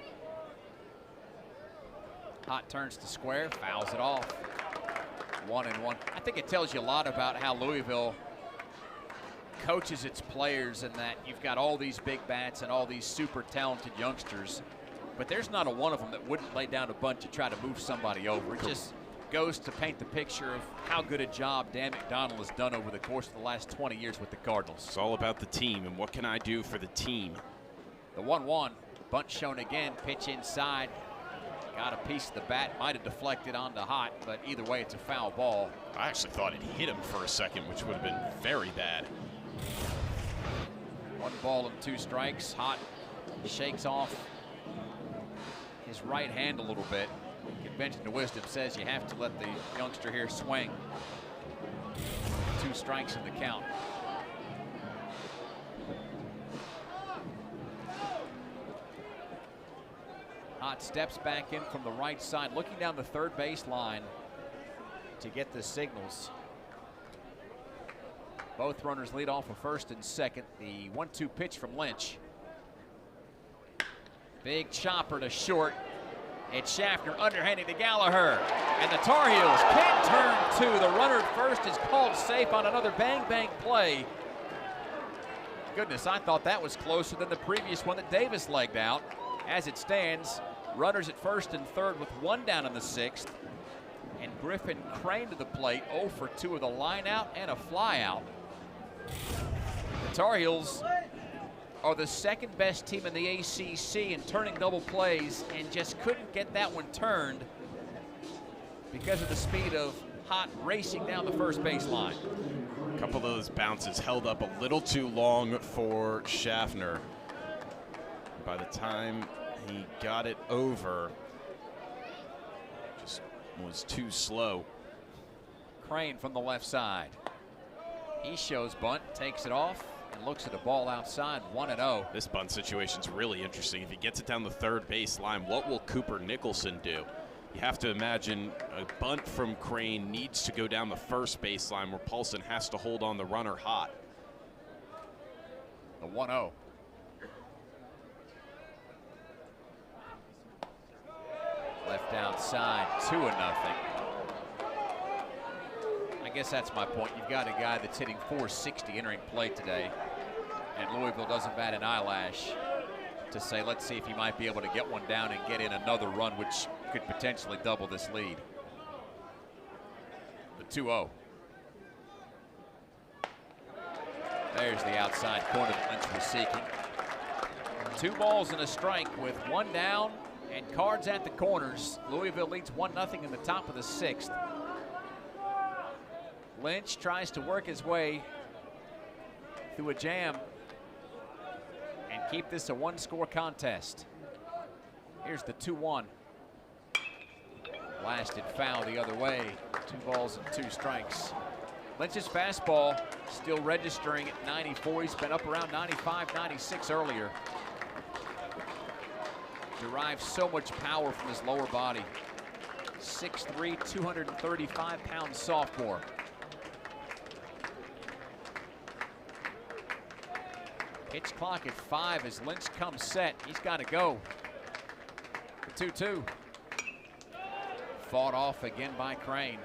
Hott turns to square, fouls it off. 1-1. I think it tells you a lot about how Louisville coaches its players, in that you've got all these big bats and all these super talented youngsters, but there's not a one of them that wouldn't lay down a bunt to try to move somebody over. It just goes to paint the picture of how good a job Dan McDonnell has done over the course of the last 20 years with the Cardinals. It's all about the team, and what can I do for the team? The 1-1, bunt shown again, pitch inside. Got a piece of the bat, might have deflected onto Hott, but either way, it's a foul ball. I actually thought it hit him for a second, which would have been very bad. 1 ball and 2 strikes. Hott shakes off his right hand a little bit. Convention of wisdom says you have to let the youngster here swing. 2 strikes in the count. Hott steps back in from the right side, looking down the third base line to get the signals. Both runners lead off of first and second. The 1-2 pitch from Lynch. Big chopper to short. It's Schaffner underhanding to Gallagher. And the Tar Heels can't turn 2. The runner at first is called safe on another bang-bang play. Goodness, I thought that was closer than the previous one that Davis legged out. As it stands, runners at first and third with 1 down in the 6th. And Griffin Crane to the plate, 0 for 2 with a line out and a fly out. The Tar Heels are the second best team in the ACC in turning double plays and just couldn't get that one turned because of the speed of Hott racing down the first baseline. A couple of those bounces held up a little too long for Schaffner. By the time he got it over, just was too slow. Crane from the left side. He shows bunt, takes it off, and looks at a ball outside, 1-0. This bunt situation's really interesting. If he gets it down the third base line, what will Cooper Nicholson do? You have to imagine a bunt from Crane needs to go down the first base line where Paulson has to hold on the runner Hott. The 1-0. Left outside, 2-0. I guess that's my point. You've got a guy that's hitting .460 entering play today, and Louisville doesn't bat an eyelash to say, let's see if he might be able to get one down and get in another run, which could potentially double this lead. The 2-0. There's the outside corner that Lynch was seeking. 2 balls and a strike with 1 down and cards at the corners. Louisville leads 1-0 in the top of the 6th. Lynch tries to work his way through a jam and keep this a 1-score contest. Here's the 2-1. Blasted foul the other way. 2 balls and 2 strikes. Lynch's fastball still registering at 94. He's been up around 95, 96 earlier. Derives so much power from his lower body. 6'3", 235-pound sophomore. Pitch clock at 5 as Lynch comes set. He's got to go. The 2-2. Fought off again by Crane.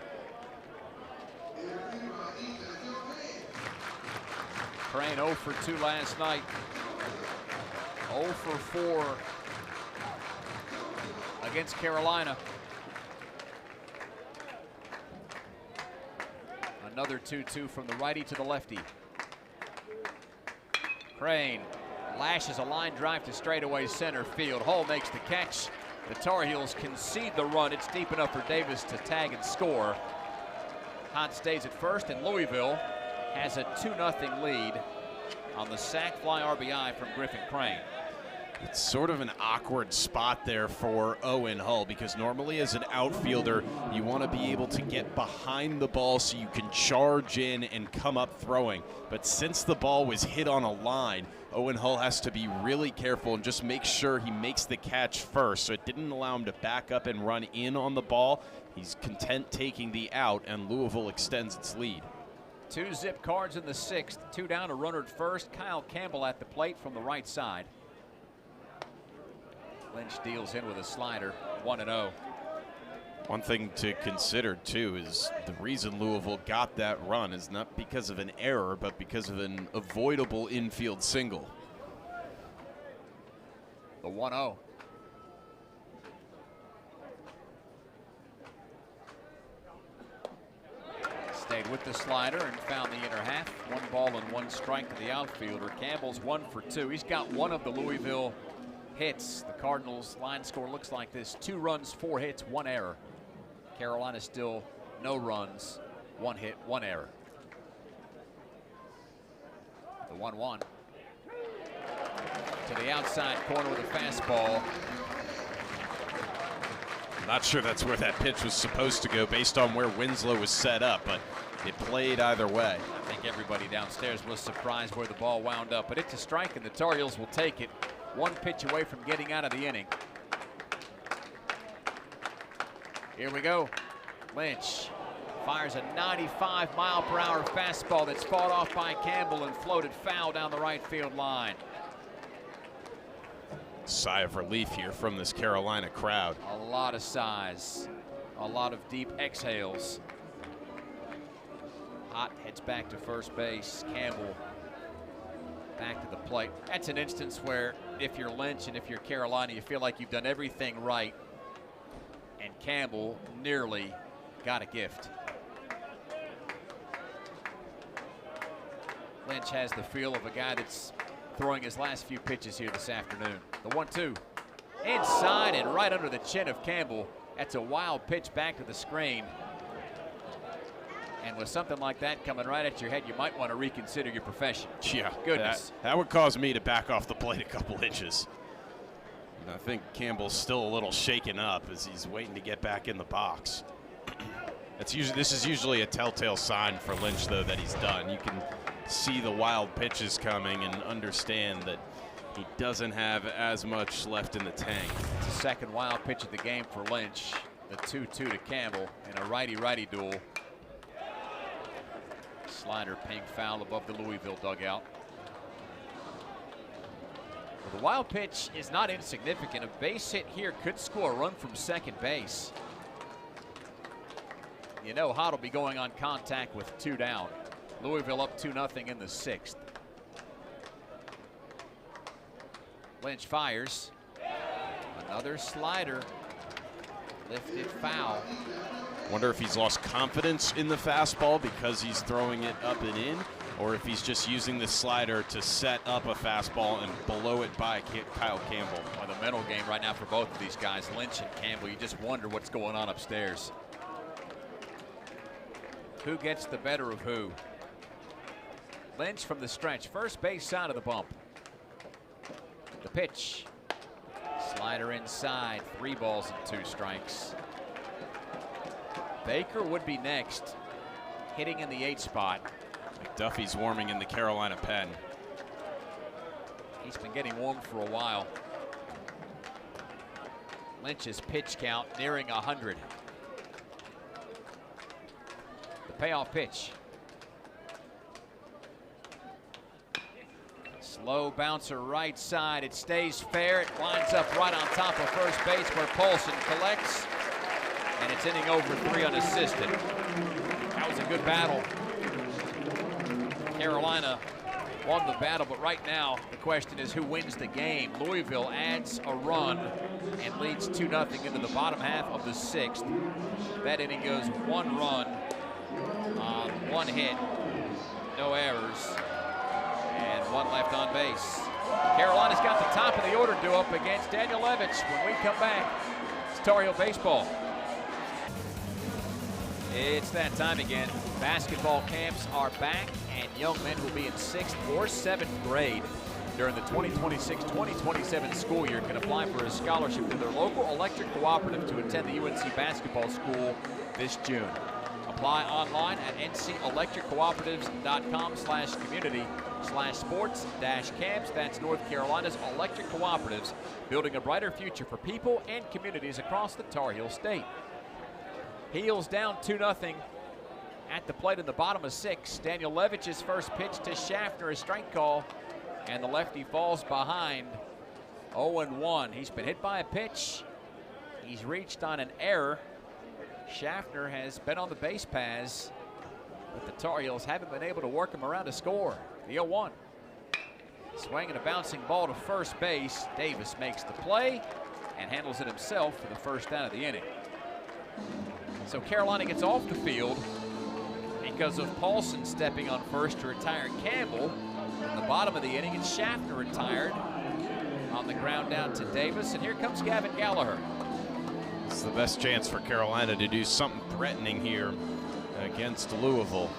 Crane 0 for 2 last night. 0 for 4 against Carolina. Another 2-2 from the righty to the lefty. Crane lashes a line drive to straightaway center field. Hull makes the catch. The Tar Heels concede the run. It's deep enough for Davis to tag and score. Hott stays at first, and Louisville has a 2-0 lead on the sac fly RBI from Griffin Crane. It's sort of an awkward spot there for Owen Hull, because normally as an outfielder, you want to be able to get behind the ball so you can charge in and come up throwing. But since the ball was hit on a line, Owen Hull has to be really careful and just make sure he makes the catch first. So it didn't allow him to back up and run in on the ball. He's content taking the out, and Louisville extends its lead. 2 zip cards in the 6th. 2 down, a runner at first. Kyle Campbell at the plate from the right side. Lynch deals in with a slider, 1-0. One thing to consider, too, is the reason Louisville got that run is not because of an error, but because of an avoidable infield single. The 1-0. Stayed with the slider and found the inner half. 1 ball and 1 strike to the outfielder. Campbell's 1 for 2. He's got one of the Louisville hits. The Cardinals' line score looks like this: 2 runs, 4 hits, 1 error. Carolina still no runs, 1 hit, 1 error. The 1-1. To the outside corner with a fastball. Not sure that's where that pitch was supposed to go based on where Winslow was set up, but it played either way. I think everybody downstairs was surprised where the ball wound up, but it's a strike, and the Tar Heels will take it. 1 pitch away from getting out of the inning. Here we go. Lynch fires a 95-mile-per-hour fastball that's fought off by Campbell and floated foul down the right field line. Sigh of relief here from this Carolina crowd. A lot of sighs, a lot of deep exhales. Hott heads back to first base. Campbell back to the plate. That's an instance where if you're Lynch and if you're Carolina, you feel like you've done everything right, and Campbell nearly got a gift. Lynch has the feel of a guy that's throwing his last few pitches here this afternoon. The 1-2. Inside and right under the chin of Campbell. That's a wild pitch back to the screen. And with something like that coming right at your head, you might want to reconsider your profession. Yeah, goodness. That would cause me to back off the plate a couple inches. And I think Campbell's still a little shaken up as he's waiting to get back in the box. This is usually a telltale sign for Lynch, though, that he's done. You can see the wild pitches coming and understand that he doesn't have as much left in the tank. It's the second wild pitch of the game for Lynch. The 2-2 to Campbell in a righty-righty duel. Slider ping foul above the Louisville dugout. Well, the wild pitch is not insignificant. A base hit here could score a run from second base. You know Hott will be going on contact with 2 down. Louisville up 2-0 in the 6th. Lynch fires. Another slider. Lifted foul. Wonder if he's lost confidence in the fastball because he's throwing it up and in, or if he's just using the slider to set up a fastball and blow it by Kyle Campbell. Well, the mental game right now for both of these guys, Lynch and Campbell, you just wonder what's going on upstairs. Who gets the better of who? Lynch from the stretch, first base side of the bump. The pitch. Slider inside, 3 balls and 2 strikes. Baker would be next, hitting in the 8 spot. McDuffie's warming in the Carolina pen. He's been getting warm for a while. Lynch's pitch count nearing 100. The payoff pitch. Slow bouncer right side. It stays fair. It winds up right on top of first base where Paulson collects. And it's inning over 3 unassisted. That was a good battle. Carolina won the battle, but right now the question is who wins the game. Louisville adds a run and leads 2-0 into the bottom half of the 6th. That inning goes 1 run on 1 hit, no errors, and 1 left on base. Carolina's got the top of the order due up against Daniel Levitch. When we come back, it's Tar Heel baseball. It's that time again. Basketball camps are back, and young men will be in 6th or 7th grade during the 2026-2027 school year can apply for a scholarship to their local electric cooperative to attend the UNC basketball school this June. Apply online at ncelectriccooperatives.com/community/sports-camps. That's North Carolina's electric cooperatives, building a brighter future for people and communities across the Tar Heel state. Heels down 2-0 at the plate in the bottom of 6. Daniel Levitch's first pitch to Schaffner, a strike call, and the lefty falls behind. 0-1. He's been hit by a pitch. He's reached on an error. Schaffner has been on the base paths, but the Tar Heels haven't been able to work him around to score. The 0-1. Swinging a bouncing ball to first base. Davis makes the play and handles it himself for the first down of the inning. So Carolina gets off the field because of Paulson stepping on first to retire Campbell. In the bottom of the inning, it's Schaffner retired on the ground down to Davis, and here comes Gavin Gallagher. It's the best chance for Carolina to do something threatening here against Louisville.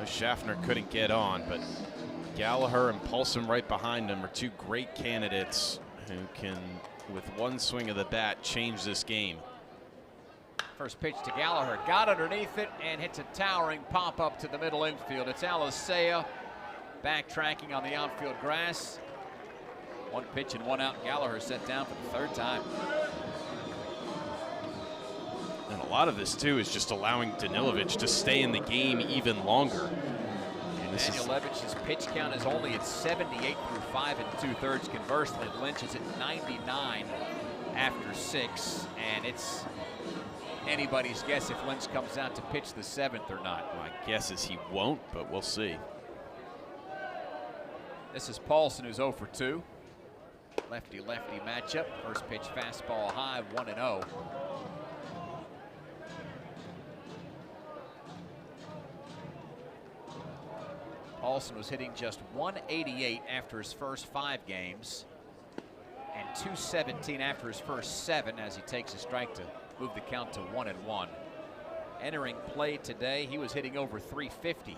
Schaffner couldn't get on, but Gallagher and Paulson right behind him are 2 great candidates who can, with one swing of the bat, change this game. First pitch to Gallagher, got underneath it and hits a towering pop up to the middle infield. It's Alisea backtracking on the outfield grass. 1 pitch and 1 out. Gallagher set down for the 3rd time. And a lot of this too is just allowing Danilovic to stay in the game even longer. Daniel Levitch's pitch count is only at 78 through 5 2/3. Conversely, Lynch is at 99 after 6, and it's anybody's guess if Lynch comes out to pitch the 7th or not. My guess is he won't, but we'll see. This is Paulson, who's 0 for 2. Lefty-lefty matchup. First pitch fastball high, 1-0. Paulson was hitting just 188 after his first 5 games and 217 after his first 7 as he takes a strike to move the count to 1-1. Entering play today, he was hitting over 350.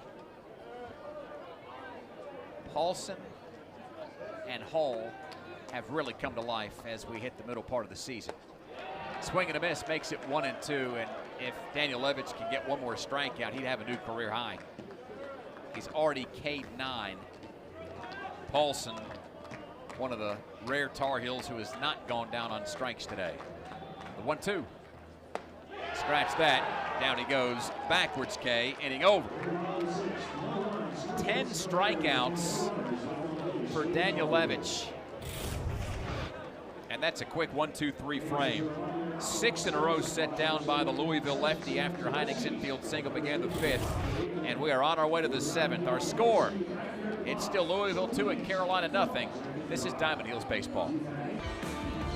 Paulson and Hall have really come to life as we hit the middle part of the season. Swing and a miss makes it 1-2, and if Daniel Levitch can get one more strikeout, he'd have a new career high. He's already K'd 9. Paulson, one of the rare Tar Heels who has not gone down on strikes today. The 1-2. Scratch that. Down he goes. Backwards K. Inning over. 10 strikeouts for Daniel Levitch. And that's a quick 1-2-3 frame. 6 in a row set down by the Louisville lefty after Heineck's infield single began the 5th. And we are on our way to the 7th. Our score, it's still Louisville 2 and Carolina nothing. This is Diamond Heels Baseball.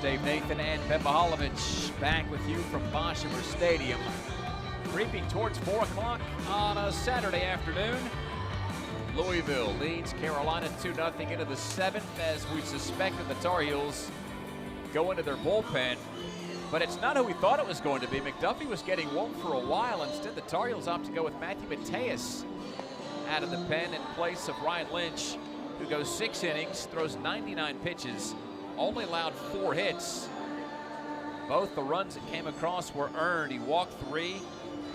Dave Nathan and Ben Mihaljevic back with you from Boshemer Stadium. Creeping towards 4 o'clock on a Saturday afternoon. Louisville leads Carolina 2-0 into the 7th as we suspected the Tar Heels go into their bullpen. But it's not who we thought it was going to be. McDuffie was getting warm for a while. Instead, the Tar Heels opt to go with Matthew Mateus out of the pen in place of Ryan Lynch, who goes 6 innings, throws 99 pitches, only allowed 4 hits. Both the runs that came across were earned. He walked 3,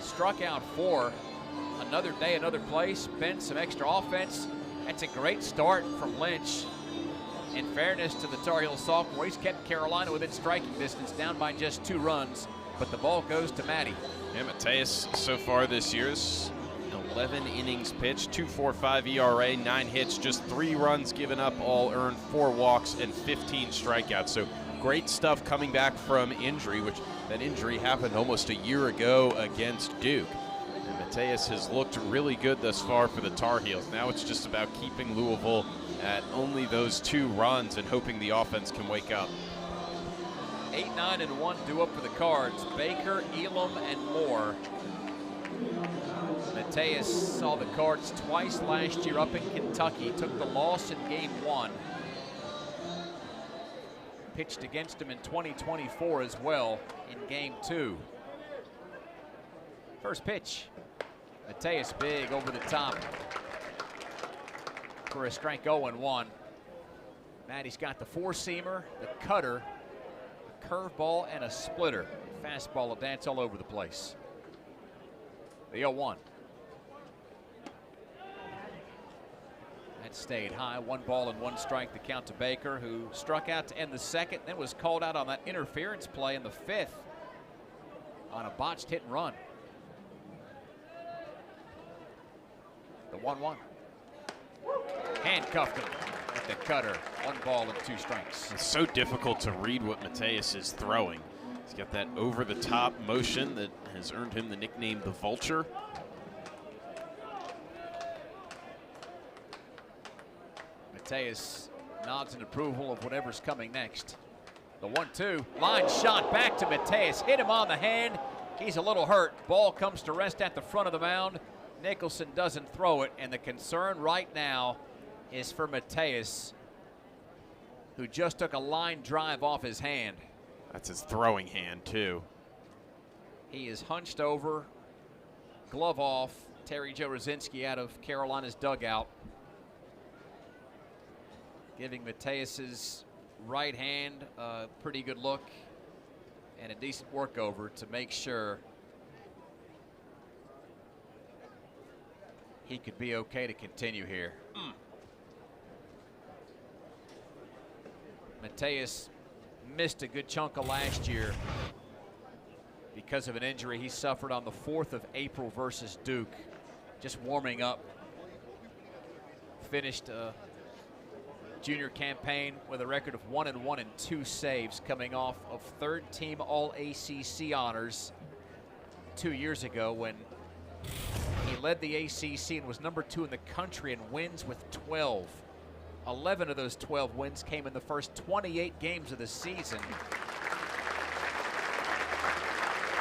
struck out 4. Another day, another place, been some extra offense. That's a great start from Lynch. In fairness to the Tar Heel sophomore, he's kept Carolina within striking distance, down by just 2 runs, but the ball goes to Matty. Yeah, Mateus so far this year's 11 innings pitched, 2.45 ERA, 9 hits, just 3 runs given up, all earned, 4 walks, and 15 strikeouts. So great stuff coming back from injury, which that injury happened almost a year ago against Duke. And Mateus has looked really good thus far for the Tar Heels. Now it's just about keeping Louisville at only those 2 runs and hoping the offense can wake up. 8-9-1 due up for the Cards. Baker, Elam, and Moore. Mateus saw the Cards twice last year up in Kentucky. Took the loss in Game 1. Pitched against him in 2024 as well in Game 2. First pitch. Mateus big over the top for a strike 0-1. Matty's got the 4-seamer, the cutter, a curveball, and a splitter. Fastball will dance all over the place. The 0-1. That stayed high. 1 ball and 1 strike, the count to Baker, who struck out to end the 2nd, then was called out on that interference play in the 5th on a botched hit and run. The 1-1. Handcuffed him with the cutter. 1 ball and 2 strikes. It's so difficult to read what Mateus is throwing. He's got that over-the-top motion that has earned him the nickname the Vulture. Mateus nods in approval of whatever's coming next. The 1-2. Line shot back to Mateus. Hit him on the hand. He's a little hurt. Ball comes to rest at the front of the mound. Nicholson doesn't throw it, and the concern right now is for Mateus, who just took a line drive off his hand. That's his throwing hand, too. He is hunched over, glove off. Terry Joe Rosinski out of Carolina's dugout, giving Mateus's right hand a pretty good look and a decent workover to make sure he could be okay to continue here. Mateus missed a good chunk of last year because of an injury he suffered on the 4th of April versus Duke. Just warming up. Finished a junior campaign with a record of 1-1 and 2 saves, coming off of 3rd team All-ACC honors 2 years ago when he led the ACC and was number 2 in the country in wins with 12. 11 of those 12 wins came in the first 28 games of the season.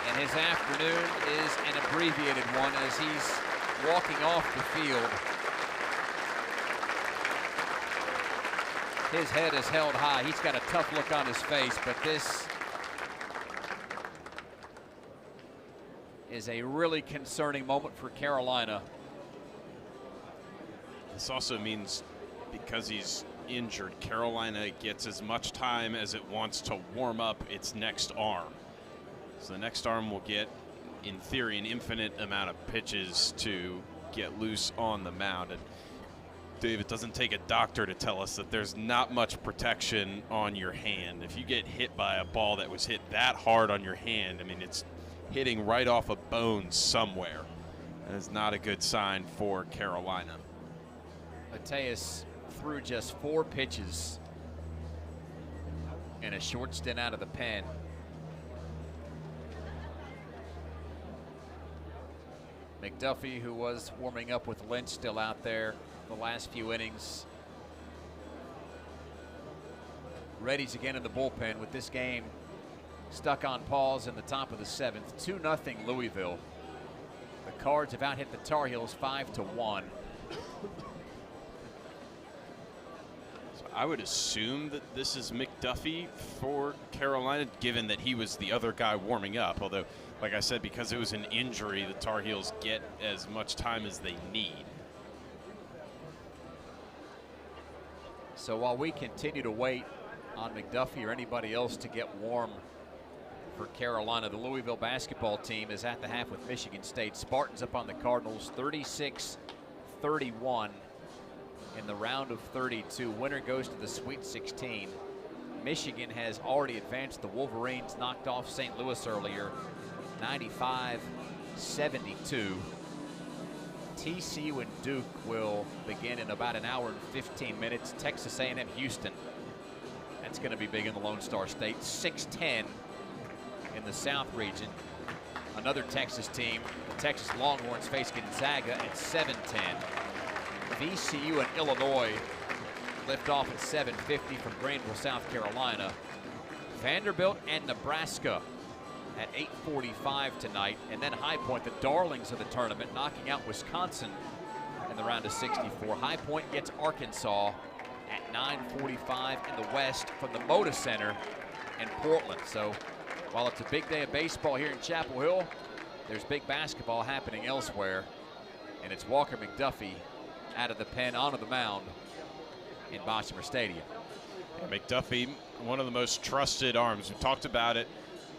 And his afternoon is an abbreviated one as he's walking off the field. His head is held high. He's got a tough look on his face, but this is a really concerning moment for Carolina. This also means because he's injured, Carolina gets as much time as it wants to warm up its next arm. So the next arm will get, in theory, an infinite amount of pitches to get loose on the mound. And Dave, it doesn't take a doctor to tell us that there's not much protection on your hand. If you get hit by a ball that was hit that hard on your hand, I mean, it's hitting right off a bone somewhere. That is not a good sign for Carolina. Mateus threw just 4 pitches in a short stint out of the pen. McDuffie, who was warming up with Lynch, still out there the last few innings. Reddy's again in the bullpen with this game stuck on pause in the top of the 7th. 2-0 Louisville. The Cards have out-hit the Tar Heels 5-1. I would assume that this is McDuffie for Carolina, given that he was the other guy warming up. Although, like I said, because it was an injury, the Tar Heels get as much time as they need. So while we continue to wait on McDuffie or anybody else to get warm for Carolina, the Louisville basketball team is at the half with Michigan State. Spartans up on the Cardinals 36-31 in the round of 32. Winner goes to the Sweet 16. Michigan has already advanced. The Wolverines knocked off St. Louis earlier, 95-72. TCU and Duke will begin in about an hour and 15 minutes. Texas A&M Houston. That's going to be big in the Lone Star State. 6-10 in the South region. Another Texas team, the Texas Longhorns, face Gonzaga at 7-10. VCU and Illinois lift off at 7:50 from Greenville, South Carolina. Vanderbilt and Nebraska at 8:45 tonight. And then High Point, the darlings of the tournament, knocking out Wisconsin in the round of 64. High Point gets Arkansas at 9:45 in the West from the Moda Center in Portland. So while it's a big day of baseball here in Chapel Hill, there's big basketball happening elsewhere. And it's Walker McDuffie out of the pen onto the mound in Boshamer Stadium. Yeah, McDuffie, one of the most trusted arms. We talked about it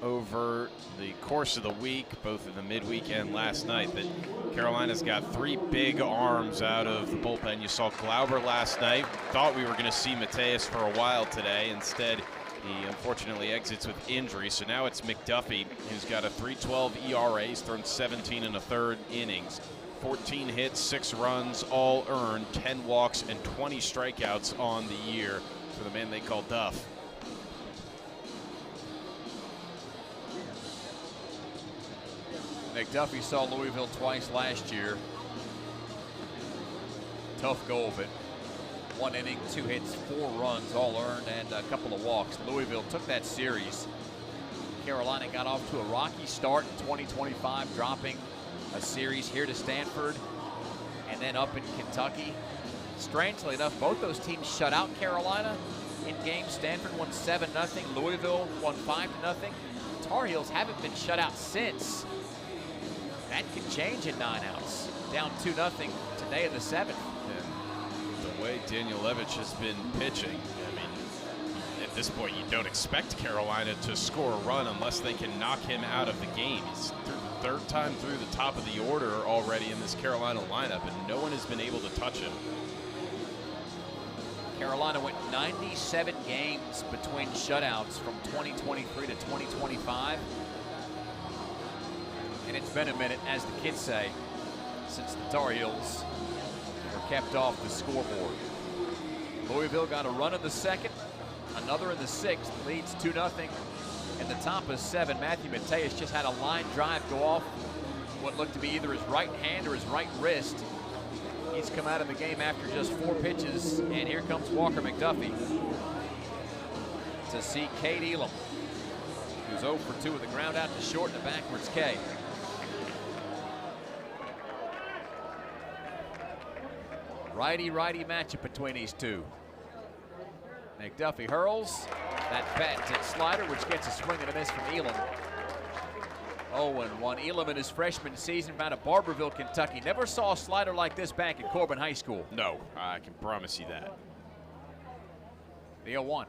over the course of the week, both in the midweek and last night, that Carolina's got 3 big arms out of the bullpen. You saw Glauber last night. Thought we were going to see Mateus for a while today. Instead, he unfortunately exits with injury. So now it's McDuffie, who's got a 3.12 ERA. He's thrown 17 1/3 innings. 14 hits, 6 runs, all earned, 10 walks, and 20 strikeouts on the year for the man they call Duff. McDuffie saw Louisville twice last year. Tough go of it. 1 inning, 2 hits, 4 runs, all earned, and a couple of walks. Louisville took that series. Carolina got off to a rocky start in 2025, dropping a series here to Stanford and then up in Kentucky. Strangely enough, both those teams shut out Carolina in games. Stanford won 7-0. Louisville won 5-0. Tar Heels haven't been shut out since. That could change in 9 outs. Down 2-0 today in the 7th. And the way Danielewicz has been pitching, I mean, at this point, you don't expect Carolina to score a run unless they can knock him out of the game. He's through the 3rd time through the top of the order already in this Carolina lineup, and no one has been able to touch him. Carolina went 97 games between shutouts from 2023 to 2025. And it's been a minute, as the kids say, since the Tar Heels were kept off the scoreboard. Louisville got a run in the 2nd, another in the 6th, leads 2-0 in the top of 7. Matthew Mateus just had a line drive go off what looked to be either his right hand or his right wrist. He's come out of the game after just 4 pitches, and here comes Walker McDuffie to see Cade Elam, who's 0 for 2 with a ground out to short and a backwards K. Righty-righty matchup between these two. McDuffie hurls that patented slider, which gets a swing and a miss from Elam. 0-1. Elam in his freshman season out of Barberville, Kentucky. Never saw a slider like this back at Corbin High School. No, I can promise you that. The 0-1.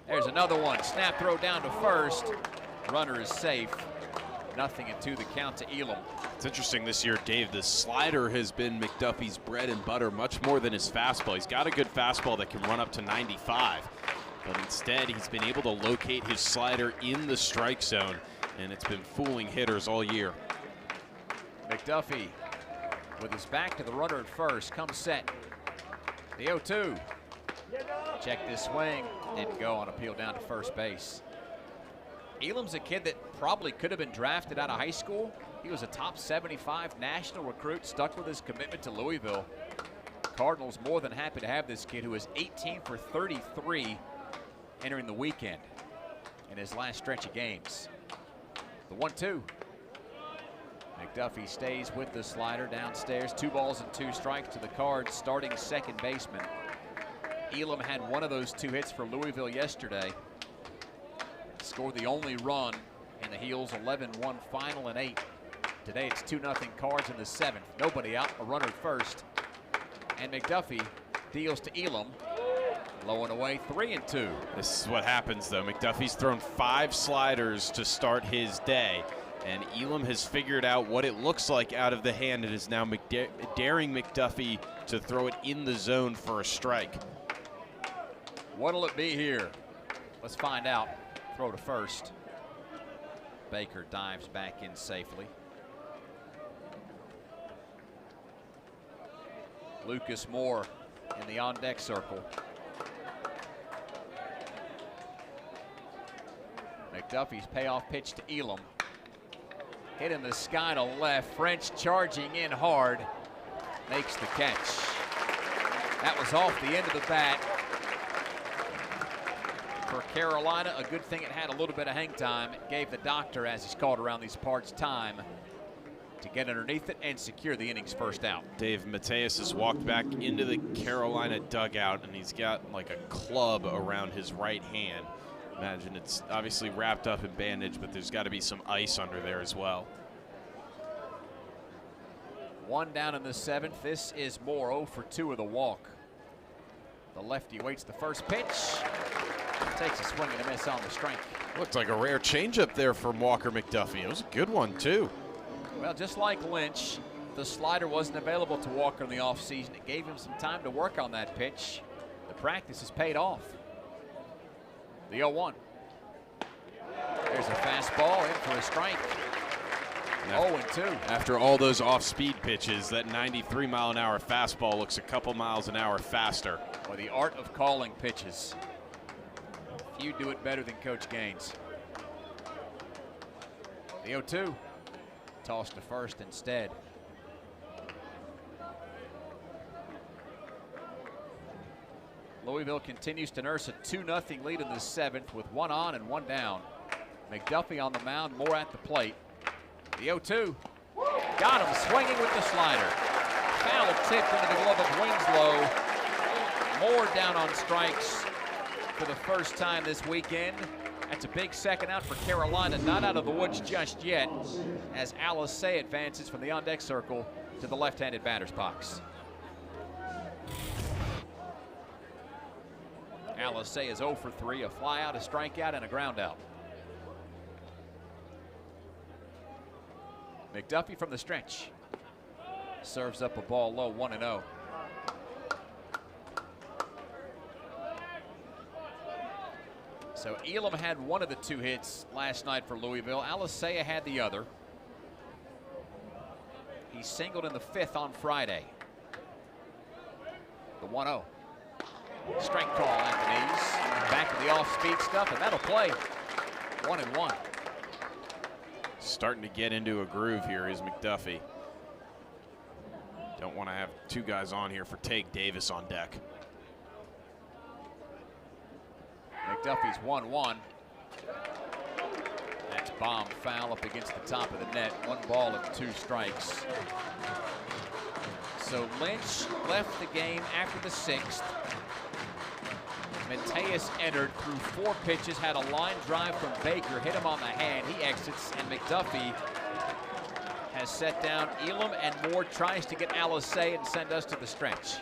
There's another one. Snap throw down to first. Runner is safe. 0-2 the count to Elam. It's interesting this year, Dave, the slider has been McDuffie's bread and butter much more than his fastball. He's got a good fastball that can run up to 95, but instead he's been able to locate his slider in the strike zone, and it's been fooling hitters all year. McDuffie with his back to the runner at first, comes set. The 0-2. Check this swing, didn't go on appeal down to first base. Elam's a kid that probably could have been drafted out of high school. He was a top 75 national recruit, stuck with his commitment to Louisville. Cardinals more than happy to have this kid, who is 18 for 33 entering the weekend in his last stretch of games. The 1-2. McDuffie stays with the slider downstairs. 2 balls and 2 strikes to the Cards starting second baseman. Elam had one of those 2 hits for Louisville yesterday. Scored the only run in the Heels 11-1 final in 8. Today it's 2-0 Cards in the 7th. Nobody out, a runner at first. And McDuffie deals to Elam. Low and away, 3-2. This is what happens, though. McDuffie's thrown 5 sliders to start his day, and Elam has figured out what it looks like out of the hand and is now daring McDuffie to throw it in the zone for a strike. What'll it be here? Let's find out. Throw to first. Baker dives back in safely. Lucas Moore in the on-deck circle. McDuffie's payoff pitch to Elam. Hit in the sky to left. French charging in hard. Makes the catch. That was off the end of the bat. For Carolina, a good thing it had a little bit of hang time. It gave the doctor, as he's called around these parts, time to get underneath it and secure the inning's first out. Dave, Mateus has walked back into the Carolina dugout, and he's got like a club around his right hand. Imagine it's obviously wrapped up in bandage, but there's got to be some ice under there as well. 1 down in the 7th. This is Moore, 0 for 2 with a walk. The lefty waits the first pitch. Takes a swing and a miss on the strike. Looked like a rare changeup there from Walker McDuffie. It was a good one, too. Well, just like Lynch, the slider wasn't available to Walker in the offseason. It gave him some time to work on that pitch. The practice has paid off. The 0-1. There's a fastball in for a strike. 0-2. After all those off-speed pitches, that 93-mile-an-hour fastball looks a couple miles an hour faster. Or the art of calling pitches. Few do it better than Coach Gaines. The 0-2. Tossed to first instead. Louisville continues to nurse a 2-0 lead in the 7th with 1 on and 1 down. McDuffie on the mound, Moore at the plate. The 0-2. Got him swinging with the slider. Foul tipped into the glove of Winslow. Moore down on strikes for the first time this weekend. That's a big second out for Carolina, not out of the woods just yet, as Alisei advances from the on-deck circle to the left-handed batter's box. Alisei is 0 for 3, a fly out, a strikeout, and a ground out. McDuffie from the stretch. Serves up a ball low, 1-0. So Elam had one of the 2 hits last night for Louisville. Alisei had the other. He singled in the 5th on Friday. The 1-0. Strike call at the knees. Back to the off-speed stuff, and that'll play. 1-1. Starting to get into a groove here is McDuffie. Don't want to have 2 guys on here for Take Davis on deck. McDuffie's 1-1. That's bomb foul up against the top of the net. 1 ball and 2 strikes. So Lynch left the game after the 6th. Mateus entered through 4 pitches, had a line drive from Baker, hit him on the hand. He exits, and McDuffie has set down Elam, and Moore tries to get Alisei and send us to the stretch.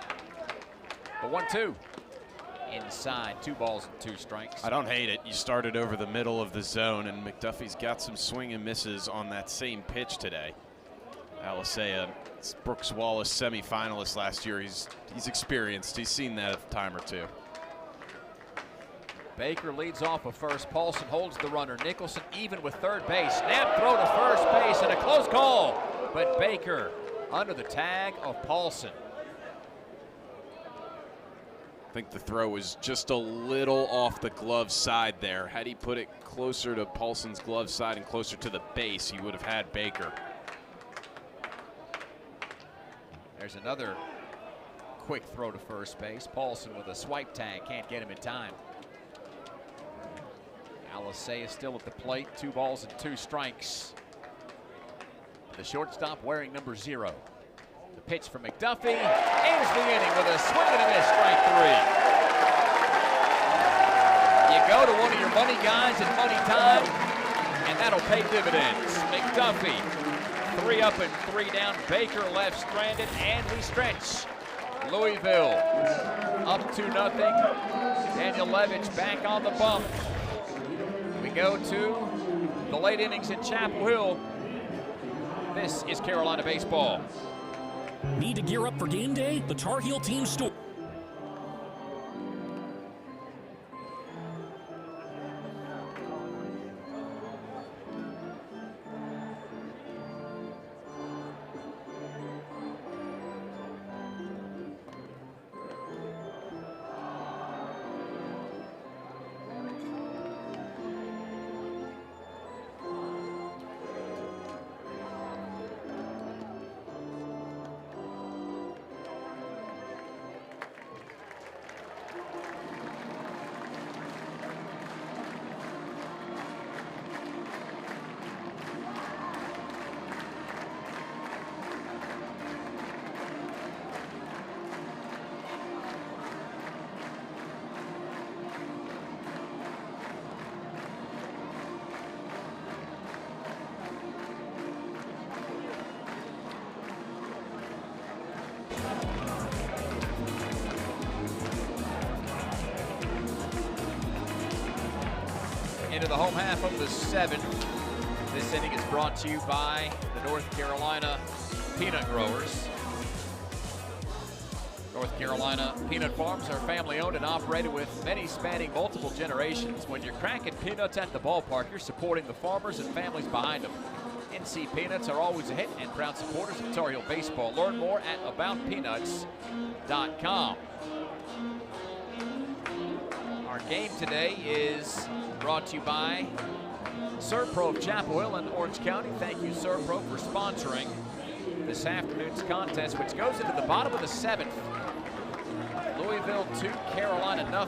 The 1-2. Inside, 2 balls and 2 strikes. I don't hate it. You started over the middle of the zone, and McDuffie's got some swing and misses on that same pitch today. Alisei, Brooks Wallace semifinalist last year. He's experienced. He's seen that a time or two. Baker leads off of first. Paulson holds the runner. Nicholson even with third base. Snap throw to first base and a close call. But Baker under the tag of Paulson. I think the throw was just a little off the glove side there. Had he put it closer to Paulson's glove side and closer to the base, he would have had Baker. There's another quick throw to first base. Paulson with a swipe tag, can't get him in time. Alisei is still at the plate, 2 balls and 2 strikes. The shortstop wearing number 0. The pitch from McDuffie ends the inning with a swing and a miss, strike 3. You go to one of your money guys at money time, and that'll pay dividends. McDuffie, 3 up and 3 down. Baker left stranded, and we stretch. Louisville up 2-0. Daniel Levitch back on the bump. We go to the late innings at Chapel Hill. This is Carolina baseball. Need to gear up for game day? The Tar Heel team store. Into the home half of the 7th. This inning is brought to you by the North Carolina Peanut Growers. North Carolina Peanut Farms are family owned and operated with many spanning multiple generations. When you're cracking peanuts at the ballpark, you're supporting the farmers and families behind them. NC Peanuts are always a hit and proud supporters of Tar Heel baseball. Learn more at aboutpeanuts.com. Our game today is brought to you by Serpro of Chapel Hill and Orange County. Thank you, Serpro, for sponsoring this afternoon's contest, which goes into the bottom of the 7th. Louisville 2, Carolina 0.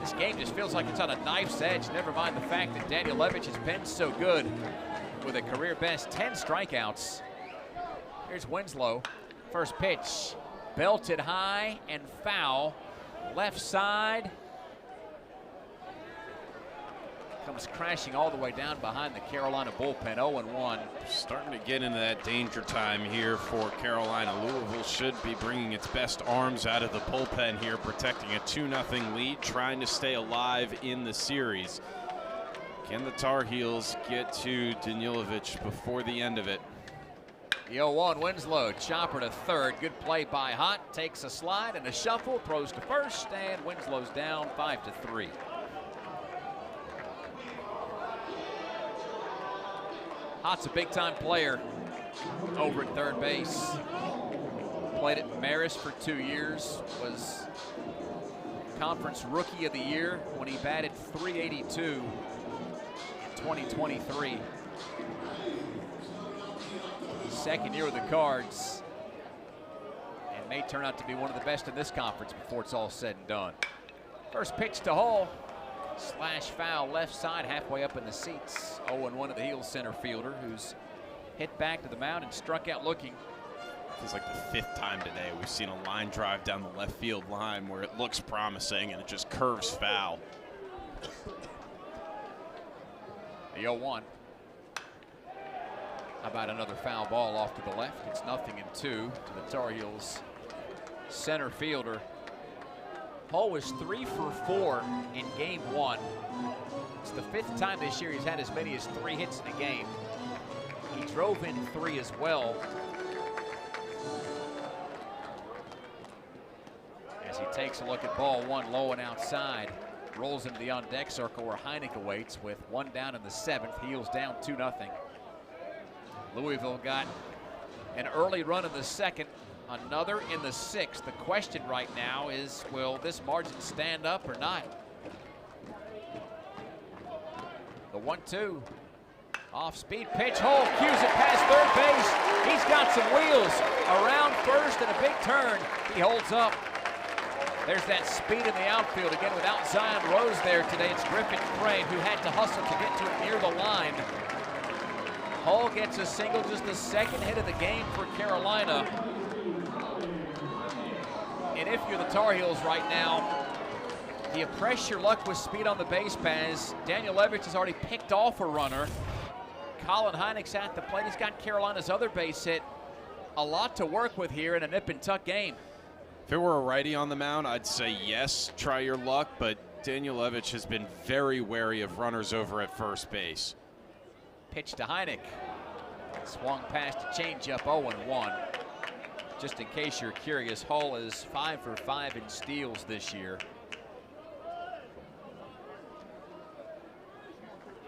This game just feels like it's on a knife's edge, never mind the fact that Daniel Levitch has been so good with a career best 10 strikeouts. Here's Winslow. First pitch, belted high and foul. Left side. Comes crashing all the way down behind the Carolina bullpen, 0-1. Starting to get into that danger time here for Carolina. Louisville should be bringing its best arms out of the bullpen here, protecting a 2-0 lead, trying to stay alive in the series. Can the Tar Heels get to Danilovic before the end of it? The 0-1, Winslow, chopper to third. Good play by Hott. Takes a slide and a shuffle, throws to first, and Winslow's down 5-3. Hott's a big-time player over at third base. Played at Marist for 2 years. Was Conference Rookie of the Year when he batted .382 in 2023. Second year with the Cards, and may turn out to be one of the best in this conference before it's all said and done. First pitch to Hall. Slash foul left side, halfway up in the seats. 0-1 of the Heels center fielder, who's hit back to the mound and struck out looking Feels like the 5th time today we've seen a line drive down the left field line where it looks promising and it just curves foul. The 0-1. How about another foul ball off to the left? It's 0-2 to the Tar Heels center fielder. Hull was 3 for 4 in game 1. It's the 5th time this year he's had as many as 3 hits in a game. He drove in 3 as well. As he takes a look at ball 1 low and outside, rolls into the on-deck circle where Heineck awaits with 1 down in the 7th. Heels down 2-0. Louisville got an early run in the 2nd, another in the 6th. The question right now is, will this margin stand up or not? The 1-2. Off-speed pitch. Hull cues it past third base. He's got some wheels around first and a big turn. He holds up. There's that speed in the outfield. Again, without Zion Rose there today, it's Griffin Crane who had to hustle to get to it near the line. Hull gets a single, just the 2nd hit of the game for Carolina. And if you're the Tar Heels right now, do you press your luck with speed on the base paths? Daniel Levitch has already picked off a runner. Colin Heineck's at the plate. He's got Carolina's other base hit. A lot to work with here in a nip and tuck game. If it were a righty on the mound, I'd say yes, try your luck, but Daniel Levitch has been very wary of runners over at first base. Pitch to Heineck. Swung past a changeup, 0-1. Just in case you're curious, Hull is 5 for 5 in steals this year.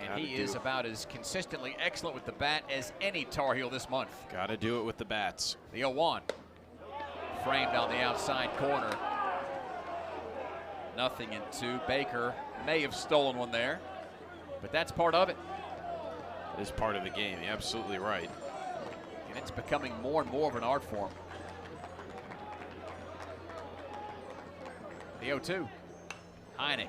And he is about as consistently excellent with the bat as any Tar Heel this month. Got to do it with the bats. The 0-1. Framed on the outside corner. 0-2. Baker may have stolen one there, but that's part of it. It is part of the game. You're absolutely right. And it's becoming more and more of an art form. The 0-2. Heineck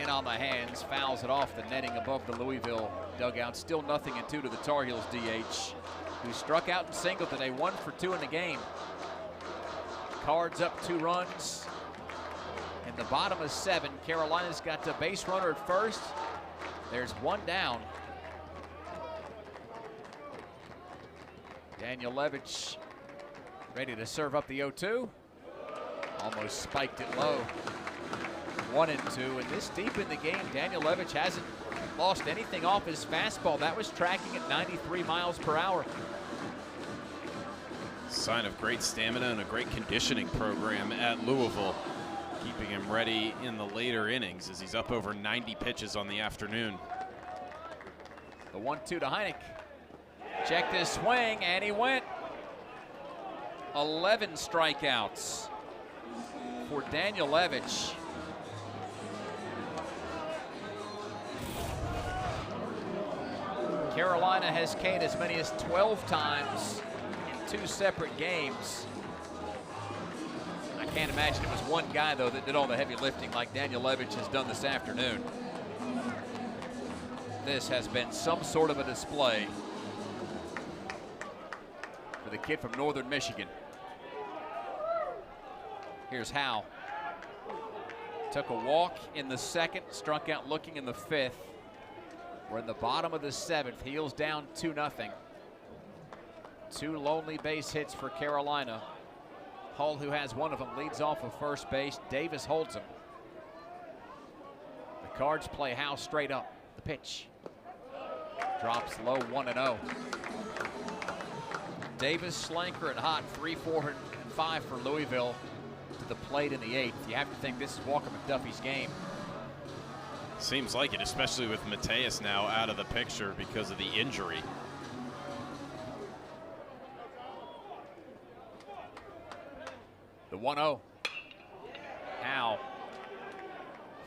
in on the hands, fouls it off the netting above the Louisville dugout. Still 0-2 to the Tar Heels DH, who struck out and singled today, 1 for 2 in the game. Cards up 2 runs. In the bottom of 7, Carolina's got the base runner at first. There's 1 down. Daniel Levitch ready to serve up the 0-2. Almost spiked it low. 1-2, and this deep in the game, Daniel Levitch hasn't lost anything off his fastball. That was tracking at 93 miles per hour. Sign of great stamina and a great conditioning program at Louisville, keeping him ready in the later innings as he's up over 90 pitches on the afternoon. The 1-2 to Heineck. Checked his swing, and he went. 11 strikeouts for Daniel Levitch. Carolina has K'd as many as 12 times in 2 separate games. I can't imagine it was one guy, though, that did all the heavy lifting like Daniel Levitch has done this afternoon. This has been some sort of a display for the kid from Northern Michigan. Here's Howe. Took a walk in the 2nd, struck out looking in the 5th. We're in the bottom of the 7th. Heels down 2-0. 2 lonely base hits for Carolina. Hull, who has one of them, leads off of first base. Davis holds him. The Cards play Howe straight up. The pitch. Drops low, 1-0. Davis, Slanker, and Hott, 3, 4, and 5 for Louisville to the plate in the 8th. You have to think this is Walker McDuffie's game. Seems like it, especially with Mateus now out of the picture because of the injury. The 1-0. Howe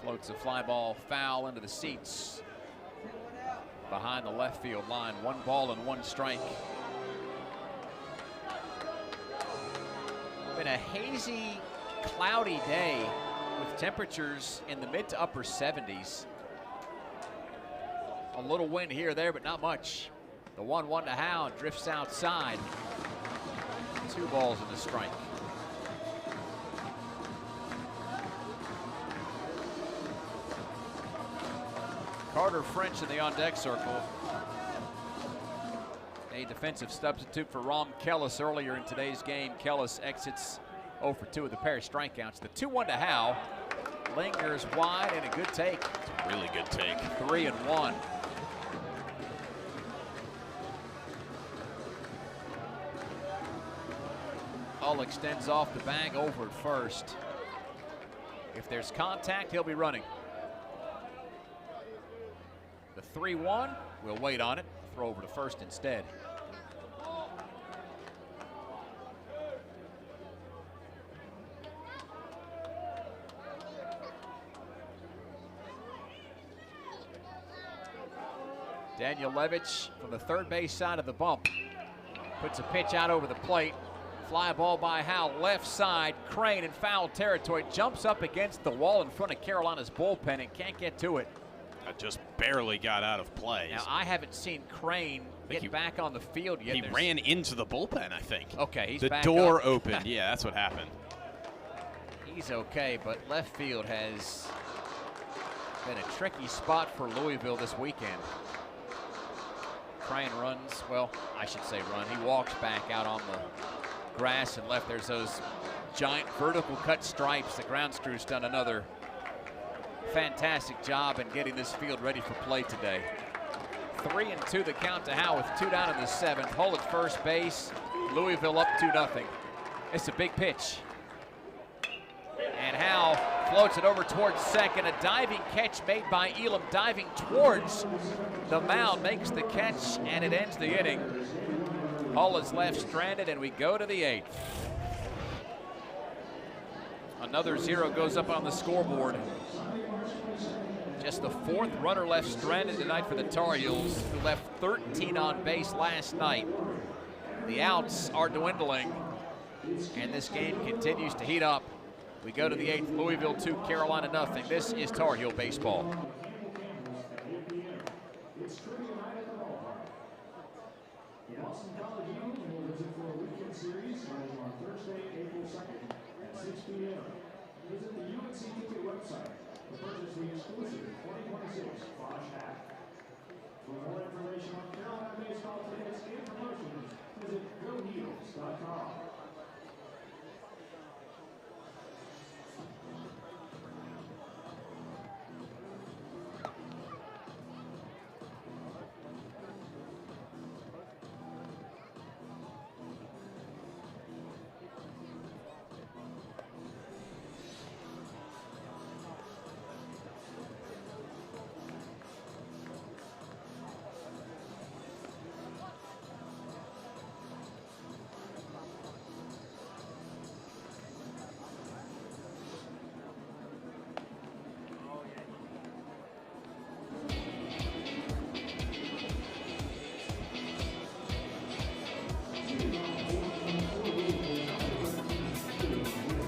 floats a fly ball foul into the seats behind the left field line. 1 ball and 1 strike. Been a hazy, cloudy day with temperatures in the mid to upper 70s. A little wind here or there, but not much. The 1-1 to Howe drifts outside. 2 balls and a strike. Carter French in the on-deck circle. A defensive substitute for Rom Kellis earlier in today's game. Kellis exits 0 for 2 with a pair of strikeouts. The 2-1 to Howe. Lingers wide and a good take. It's a really good take. 3-1. Hull extends off the bag over at first. If there's contact, he'll be running. The 3-1, we'll wait on it. Throw over to first instead. Daniel Levitch from the third base side of the bump. Puts a pitch out over the plate. Fly ball by Howe, left side. Crane in foul territory. Jumps up against the wall in front of Carolina's bullpen and can't get to it. That just barely got out of play. Now, I haven't seen Crane get back on the field yet. He ran into the bullpen, I think. Okay, he's the back door up. opened. Yeah, that's what happened. He's okay, but left field has been a tricky spot for Louisville this weekend. Crane runs, well, I should say run. He walks back out on the grass and left. There's those giant vertical cut stripes. The ground crew's done another fantastic job in getting this field ready for play today. 3-2 the count to Howe with 2 down in the 7th. Hull at first base. Louisville up 2-0. It's a big pitch. And Howe floats it over towards second. A diving catch made by Elam, diving towards the mound, makes the catch, and it ends the inning. Hull is left stranded, and we go to the 8th. Another 0 goes up on the scoreboard. Just the 4th runner left stranded tonight for the Tar Heels, who left 13 on base last night. The outs are dwindling, and this game continues to heat up. We go to the 8th, Louisville 2, Carolina nothing. This is Tar Heel baseball. Visit the UNC Ticket website to purchase the exclusive 2026 Flash Pack. For more information on Carolina baseball tickets and promotions, visit GoHeels.com.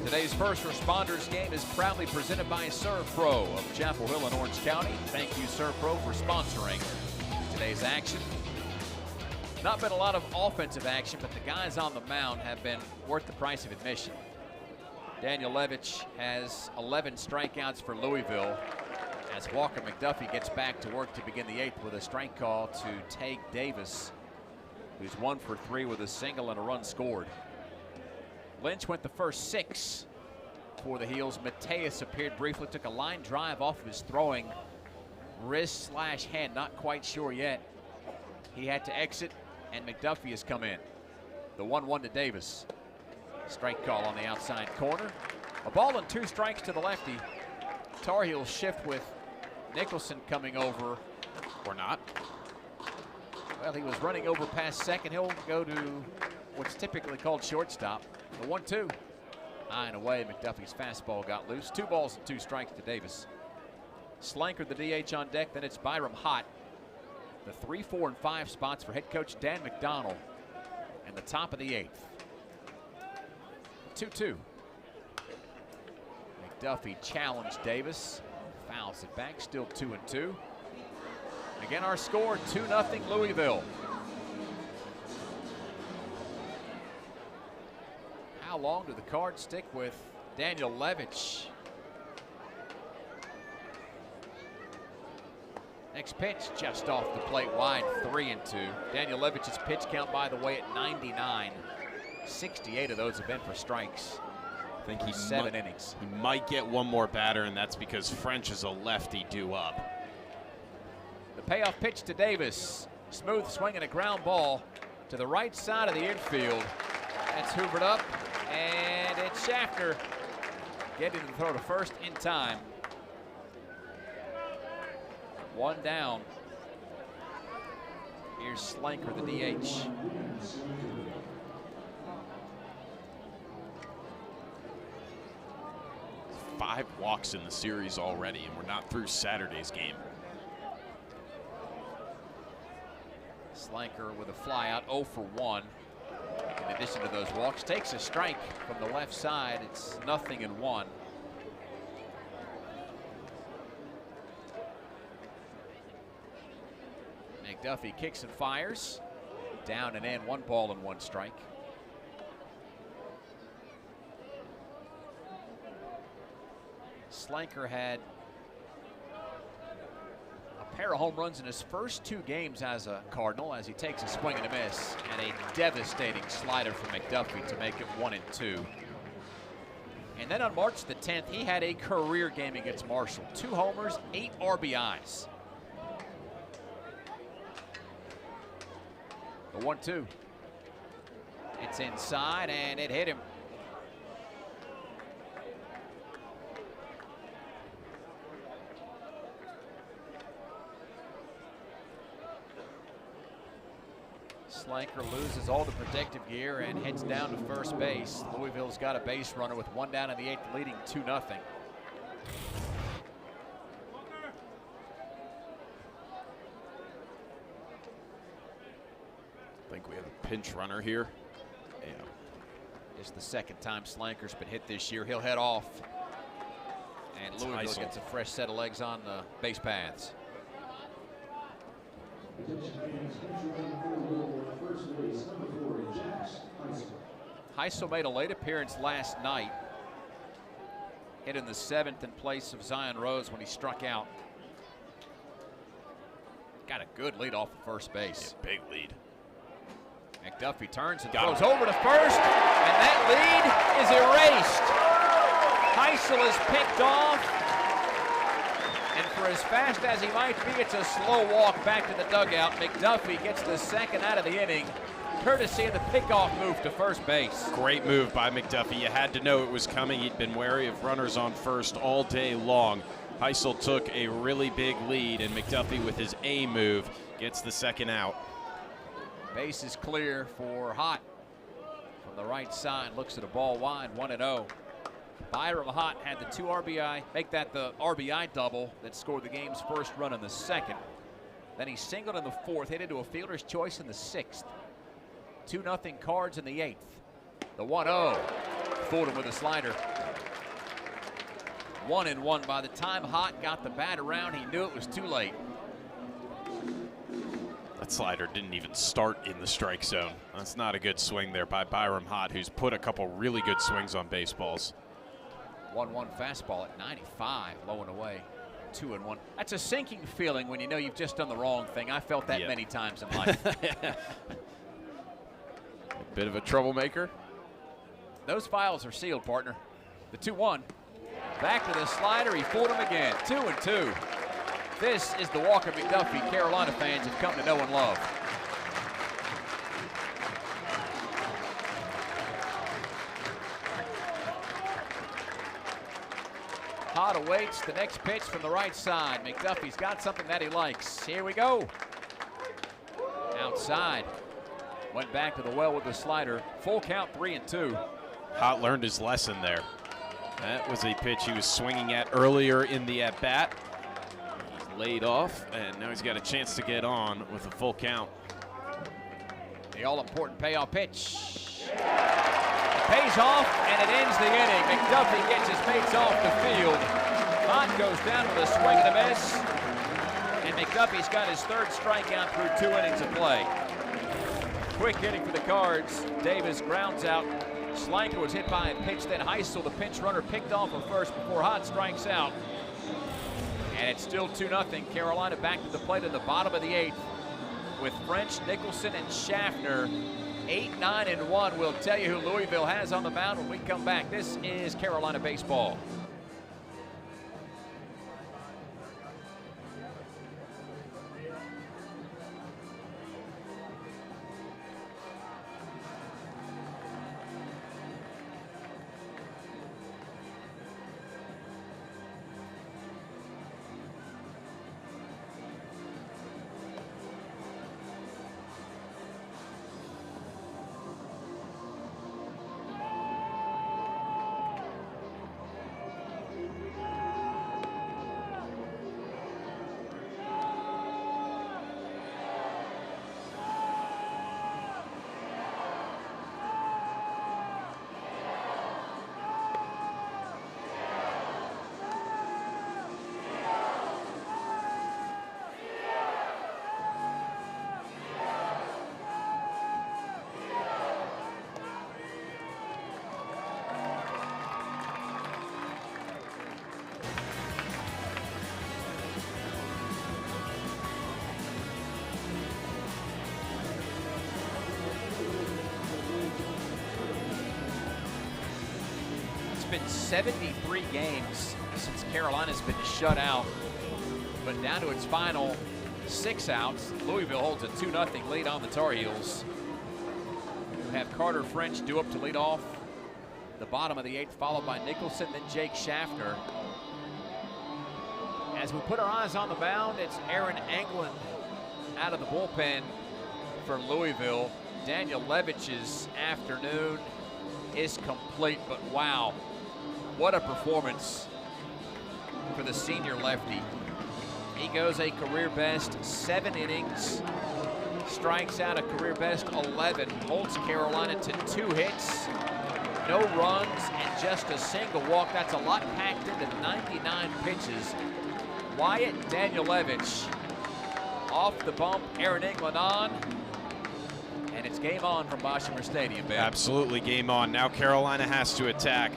Today's First Responders game is proudly presented by ServPro of Chapel Hill in Orange County. Thank you, ServPro, for sponsoring today's action. Not been a lot of offensive action, but the guys on the mound have been worth the price of admission. Daniel Levitch has 11 strikeouts for Louisville as Walker McDuffie gets back to work to begin the 8th with a strike call to Tage Davis, who's 1 for 3 with a single and a run scored. Lynch went the first 6 for the Heels. Mateus appeared briefly, took a line drive off of his throwing wrist/hand, not quite sure yet. He had to exit, and McDuffie has come in. The 1-1 to Davis. Strike call on the outside corner. A ball and 2 strikes to the lefty. Tar Heels shift with Nicholson coming over. Or not. Well, he was running over past second. He'll go to what's typically called shortstop. The 1-2. High and away. McDuffie's fastball got loose. 2 balls and 2 strikes to Davis. Slanker, the DH on deck. Then it's Byram Hott. The 3, 4, and 5 spots for head coach Dan McDonnell. And the top of the 8th. 2-2. McDuffie challenged Davis. Fouls it back. Still 2-2. Again, our score 2-0 Louisville. How long do the Cards stick with Daniel Levitch? Next pitch just off the plate wide, 3-2. Daniel Levich's pitch count, by the way, at 99. 68 of those have been for strikes. I think he's 7 innings. He might get one more batter, and that's because French is a lefty due up. The payoff pitch to Davis. Smooth swing and a ground ball to the right side of the infield. That's hoovered up, and it's Schaffner getting the throw to first in time. 1 down. Here's Slanker, the DH. Five walks in the series already, and we're not through Saturday's game. Slanker with a fly out, 0 for 1. In addition to those walks, takes a strike from the left side. It's 0-1. McDuffie kicks and fires. Down and in, 1 ball and 1 strike. Slanker had a pair of home runs in his first 2 games as a Cardinal, as he takes a swing and a miss, and a devastating slider from McDuffie to make it 1-2. And then on March the 10th, he had a career game against Marshall. 2 homers, 8 RBIs. The 1-2. It's inside, and it hit him. Slanker loses all the protective gear and heads down to first base. Louisville's got a base runner with 1 down in the 8th, leading 2-0. I think we have a pinch runner here. Yeah. It's the 2nd time Slanker's been hit this year. He'll head off. And Louisville Heisel gets a fresh set of legs on the base paths. Heisel made a late appearance last night. Hit in the 7th in place of Zion Rose when he struck out. Got a good lead off of first base. Yeah, big lead. McDuffie turns and Got throws him. over to first, and that lead is erased. Heisel is picked off, and for as fast as he might be, it's a slow walk back to the dugout. McDuffie gets the 2nd out of the inning, courtesy of the pickoff move to first base. Great move by McDuffie. You had to know it was coming. He'd been wary of runners on first all day long. Heisel took a really big lead, and McDuffie with his A move gets the 2nd out. Base is clear for Hott. From the right side, looks at a ball wide, 1-0. Byram Hott had the 2 RBI, make that the RBI double that scored the game's first run in the 2nd. Then he singled in the 4th, hit into a fielder's choice in the 6th. 2-0 Cards in the 8th. The 1-0, fooled him with a slider. 1-1. By the time Hott got the bat around, he knew it was too late. That slider didn't even start in the strike zone. That's not a good swing there by Byram Hott, who's put a couple really good swings on baseballs. 1-1 fastball at 95, low and away. 2-1. That's a sinking feeling when you know you've just done the wrong thing. I felt that many times in life. A bit of a troublemaker. Those files are sealed, partner. The 2-1. Back to the slider. He fooled him again. 2-2. This is the Walker McDuffie Carolina fans have come to know and love. Hott awaits the next pitch from the right side. McDuffie's got something that he likes. Here we go. Outside. Went back to the well with the slider. Full count, 3-2. Hott learned his lesson there. That was a pitch he was swinging at earlier in the at-bat. He's laid off, and now he's got a chance to get on with a full count. The all-important payoff pitch. It pays off, and it ends the inning. McDuffie gets his mates off the field. Hott goes down with a swing and a miss, and McDuffie's got his 3rd strikeout through 2 innings of play. Quick inning for the Cards. Davis grounds out Slanker was hit by a pitch, then Heisel, the pinch runner, picked off of first before Hott strikes out. And it's still 2-0. Carolina back to the plate in the bottom of the 8th with French, Nicholson, and Schaffner. 8, 9, and 1. We'll tell you who Louisville has on the mound when we come back. This is Carolina baseball. Been 73 games since Carolina's been shut out, but down to its final 6 outs. Louisville holds a 2-0 lead on the Tar Heels, who have Carter French due up to lead off the bottom of the 8th, followed by Nicholson, then Jake Schaffner. As we put our eyes on the mound, it's Aaron Englund out of the bullpen for Louisville. Daniel Levich's afternoon is complete, but wow, what a performance for the senior lefty. He goes a career best 7 innings, strikes out a career best 11, holds Carolina to 2 hits, no runs, and just a single walk. That's a lot packed into 99 pitches. Wyatt Daniel Levich off the bump, Aaron Englund on, and it's game on from Boshamer Stadium, baby. Absolutely game on. Now Carolina has to attack.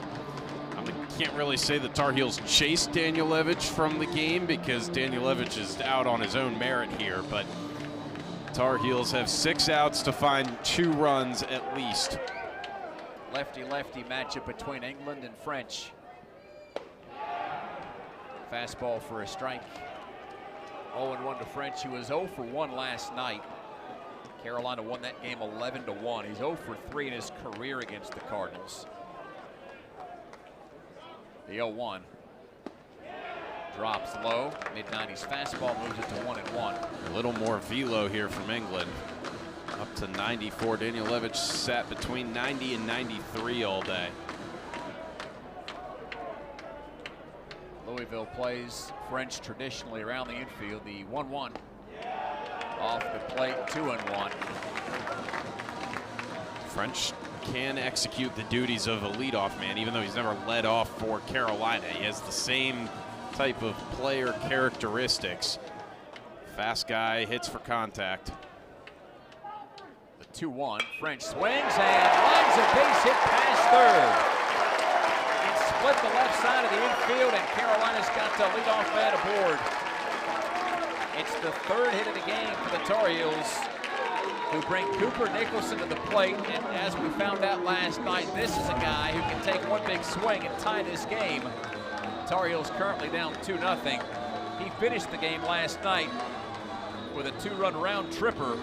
I can't really say the Tar Heels chased Daniel Levich from the game because Daniel Levich is out on his own merit here, but Tar Heels have 6 outs to find 2 runs at least. Lefty-lefty matchup between Englund and French. Fastball for a strike. 0-1 to French, who was 0 for 1 last night. Carolina won that game 11-1. He's 0 for 3 in his career against the Cardinals. The 0-1 drops low, mid-90s fastball, moves it to 1-1. A little more velo here from England, up to 94. Daniel Levich sat between 90 and 93 all day. Louisville plays French traditionally around the infield. The 1-1 off the plate, 2-1. French can execute the duties of a leadoff man, even though he's never led off for Carolina. He has the same type of player characteristics. Fast guy, hits for contact. The 2-1, French swings and lines a base hit past third. It split the left side of the infield, and Carolina's got the leadoff man aboard. It's the 3rd hit of the game for the Tar Heels, who bring Cooper Nicholson to the plate. And as we found out last night, this is a guy who can take one big swing and tie this game. Tar Heels currently down 2-0. He finished the game last night with a 2-run round tripper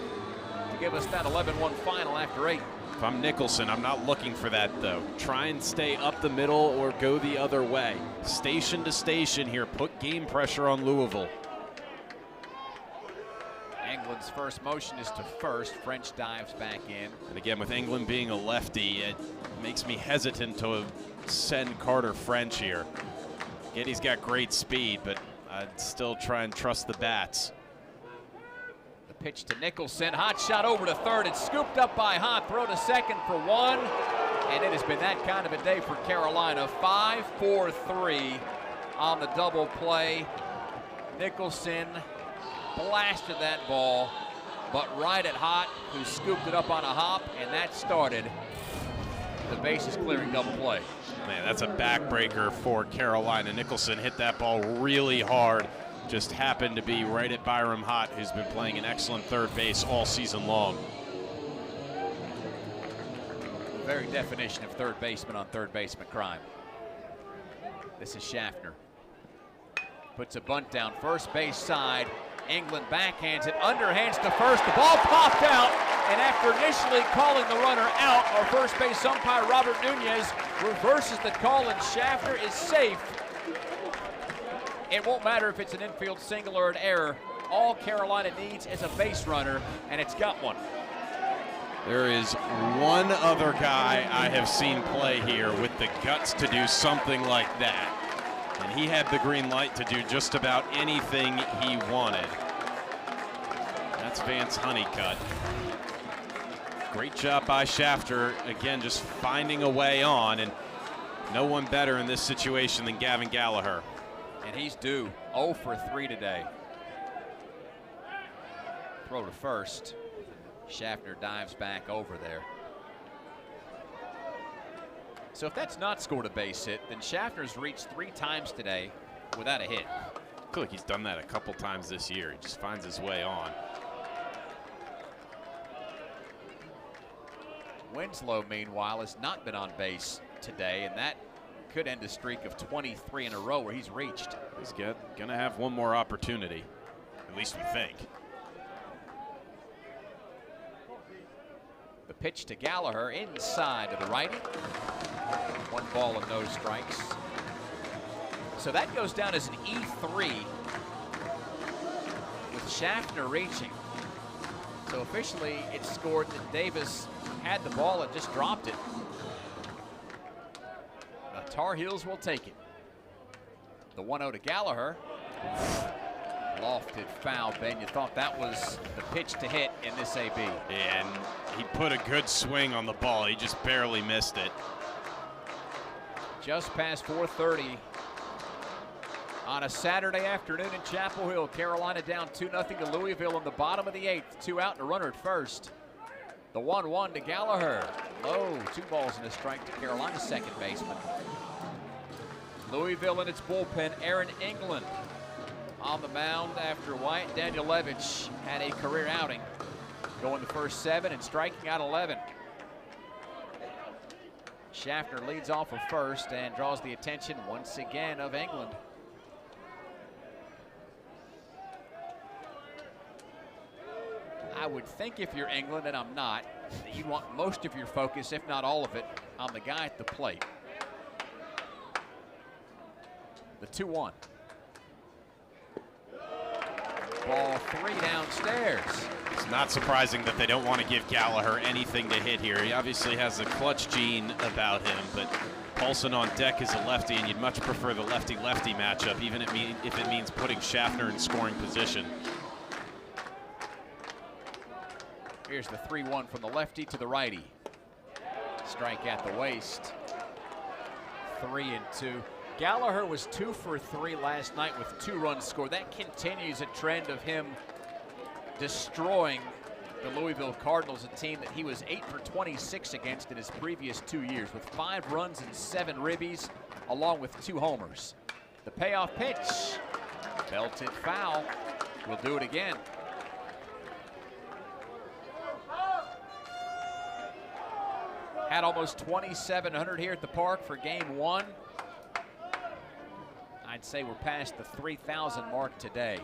to give us that 11-1 final after 8. If I'm Nicholson, I'm not looking for that though. Try and stay up the middle or go the other way. Station to station here, put game pressure on Louisville. England's first motion is to first. French dives back in. And again, with England being a lefty, it makes me hesitant to send Carter French here. Yet he's got great speed, but I'd still try and trust the bats. The pitch to Nicholson, hot shot over to third. It's scooped up by Hott, throw to second for 1. And it has been that kind of a day for Carolina. 5-4-3 on the double play. Nicholson blasted that ball, but right at Hott, who scooped it up on a hop, and that started the bases clearing double play. Man, that's a backbreaker for Carolina. Nicholson hit that ball really hard. Just happened to be right at Byram Hott, who's been playing an excellent third base all season long. The very definition of third baseman on third baseman crime. This is Schaffner. Puts a bunt down first base side. England backhands it, underhands to first. The ball popped out, and after initially calling the runner out, our first base umpire, Robert Nunez, reverses the call, and Schaffner is safe. It won't matter if it's an infield single or an error. All Carolina needs is a base runner, and it's got one. There is one other guy I have seen play here with the guts to do something like that. And he had the green light to do just about anything he wanted. That's Vance Honeycutt. Great job by Schaffner. Again, just finding a way on, and no one better in this situation than Gavin Gallagher. And he's due 0 for 3 today. Throw to first. Schaffner dives back over there. So if that's not scored a base hit, then Schaffner's reached 3 times today without a hit. I feel like he's done that a couple times this year. He just finds his way on. Winslow, meanwhile, has not been on base today, and that could end a streak of 23 in a row where he's reached. He's gonna have one more opportunity, at least we think. The pitch to Gallagher inside to the righty. 1 ball and no strikes. So that goes down as an E3 with Schaffner reaching. So officially it's scored that Davis had the ball and just dropped it. The Tar Heels will take it. The 1-0 to Gallagher. Lofted foul, Ben. You thought that was the pitch to hit in this AB. And he put a good swing on the ball. He just barely missed it. Just past 4:30 on a Saturday afternoon in Chapel Hill. Carolina down 2-0 to Louisville in the bottom of the 8th. 2 out and a runner at first. The 1-1 to Gallagher. Low, 2 balls and a strike to Carolina's second baseman. Louisville in its bullpen, Aaron England on the mound after Wyatt Danielewicz had a career outing, going the first 7 and striking out 11. Schaffner leads off of first and draws the attention once again of England. I would think if you're England, and I'm not, that you want most of your focus, if not all of it, on the guy at the plate. The 2-1. Ball 3 downstairs. It's not surprising that they don't want to give Gallagher anything to hit here. He obviously has the clutch gene about him, but Paulson on deck is a lefty, and you'd much prefer the lefty-lefty matchup, even if it means putting Schaffner in scoring position. Here's the 3-1 from the lefty to the righty. Strike at the waist. 3-2. Gallagher was 2 for 3 last night with 2 runs scored. That continues a trend of him destroying the Louisville Cardinals, a team that he was 8 for 26 against in his previous 2 years, with 5 runs and 7 ribbies, along with 2 homers. The payoff pitch, belted foul. We'll do it again. Had almost 2,700 here at the park for game 1. I'd say we're past the 3,000 mark today.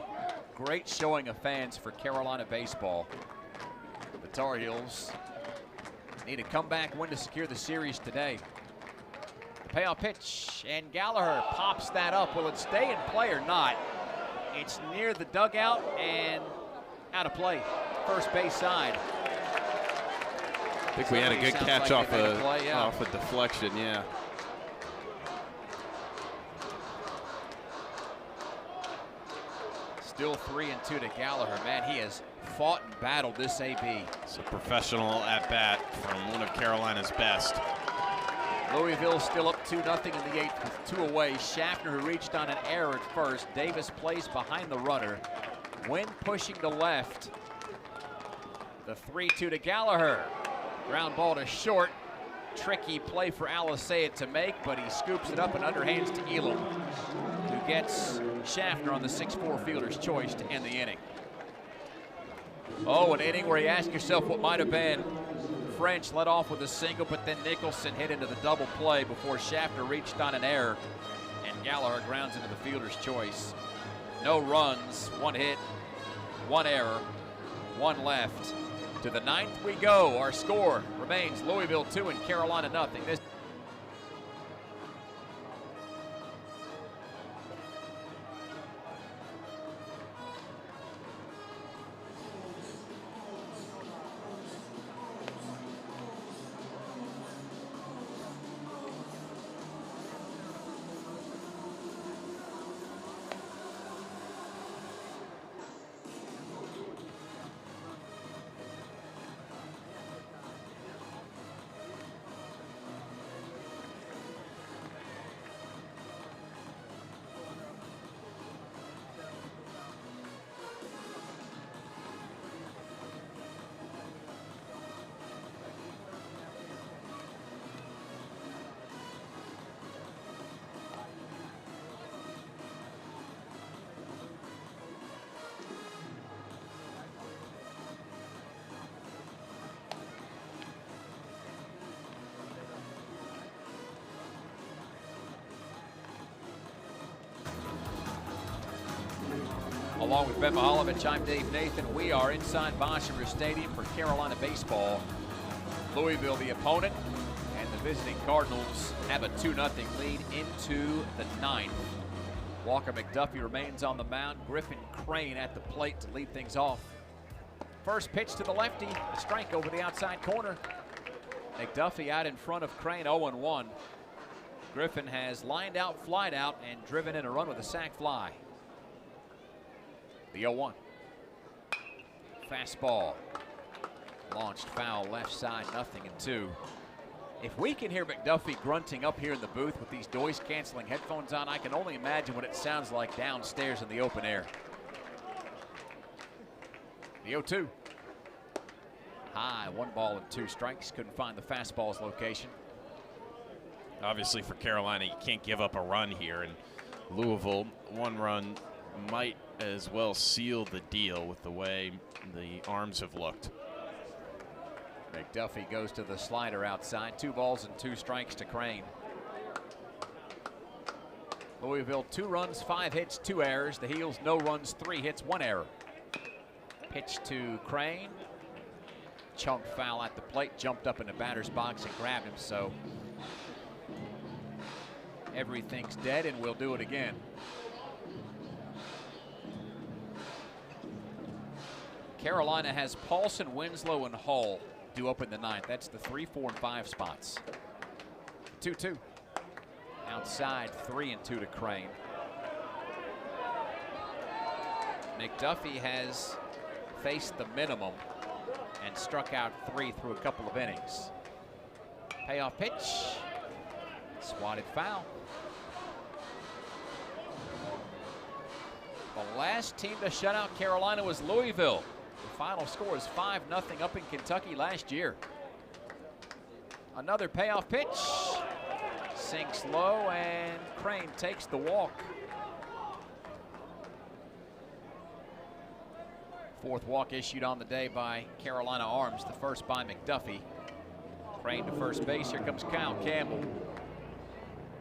Great showing of fans for Carolina baseball. The Tar Heels need a comeback win to secure the series today. The payoff pitch, and Gallagher pops that up. Will it stay in play or not? It's near the dugout and out of play. First base side. I think we had a good catch off a deflection, yeah. Still 3-2 to Gallagher. Man, he has fought and battled this AB. It's a professional at bat from one of Carolina's best. Louisville still up 2-0 in the 8th with 2 away. Schaffner, who reached on an error at first. Davis plays behind the runner. Wynn pushing to left. The 3-2 to Gallagher. Ground ball to short. tricky play for Alisea to make, but he scoops it up and underhands to Elam, who gets Schaffner on the 6-4 fielder's choice to end the inning. Oh, an inning where you ask yourself what might have been. French led off with a single, but then Nicholson hit into the double play before Schaffner reached on an error, and Gallagher grounds into the fielder's choice. No runs, 1 hit, 1 error, 1 left. To the 9th we go. Our score remains Louisville 2 and Carolina nothing. This along with Ben Mihalovich, I'm Dave Nathan. We are inside Boshaver Stadium for Carolina baseball. Louisville the opponent, and the visiting Cardinals have a 2-0 lead into the 9th. Walker McDuffie remains on the mound. Griffin Crane at the plate to lead things off. First pitch to the lefty, a strike over the outside corner. McDuffie out in front of Crane, 0-1. Griffin has lined out, flied out, and driven in a run with a sac fly. The 0-1. Fastball. Launched foul left side, 0-2. If we can hear McDuffie grunting up here in the booth with these noise-canceling headphones on, I can only imagine what it sounds like downstairs in the open air. The 0-2. High, 1 strikes. Couldn't find the fastball's location. Obviously for Carolina, you can't give up a run here, and Louisville, 1 run might as well seal the deal with the way the arms have looked. McDuffie goes to the slider outside. 2 balls and 2 strikes to Crane. Louisville 2 runs, 5 hits, 2 errors. The Heels no runs, 3 hits, 1 error. Pitch to Crane. Chunk foul at the plate, jumped up in the batter's box and grabbed him, so everything's dead, and we'll do it again. Carolina has Paulson, Winslow, and Hull due up in the 9th. That's the 3, 4, and 5 spots. 2-2. Outside, 3-2 to Crane. McDuffie has faced the minimum and struck out 3 through a couple of innings. Payoff pitch. Swatted foul. The last team to shut out Carolina was Louisville. The final score is 5-0 up in Kentucky last year. Another payoff pitch. Sinks low, and Crane takes the walk. 4th walk issued on the day by Carolina Arms, the first by McDuffie. Crane to first base. Here comes Kyle Campbell.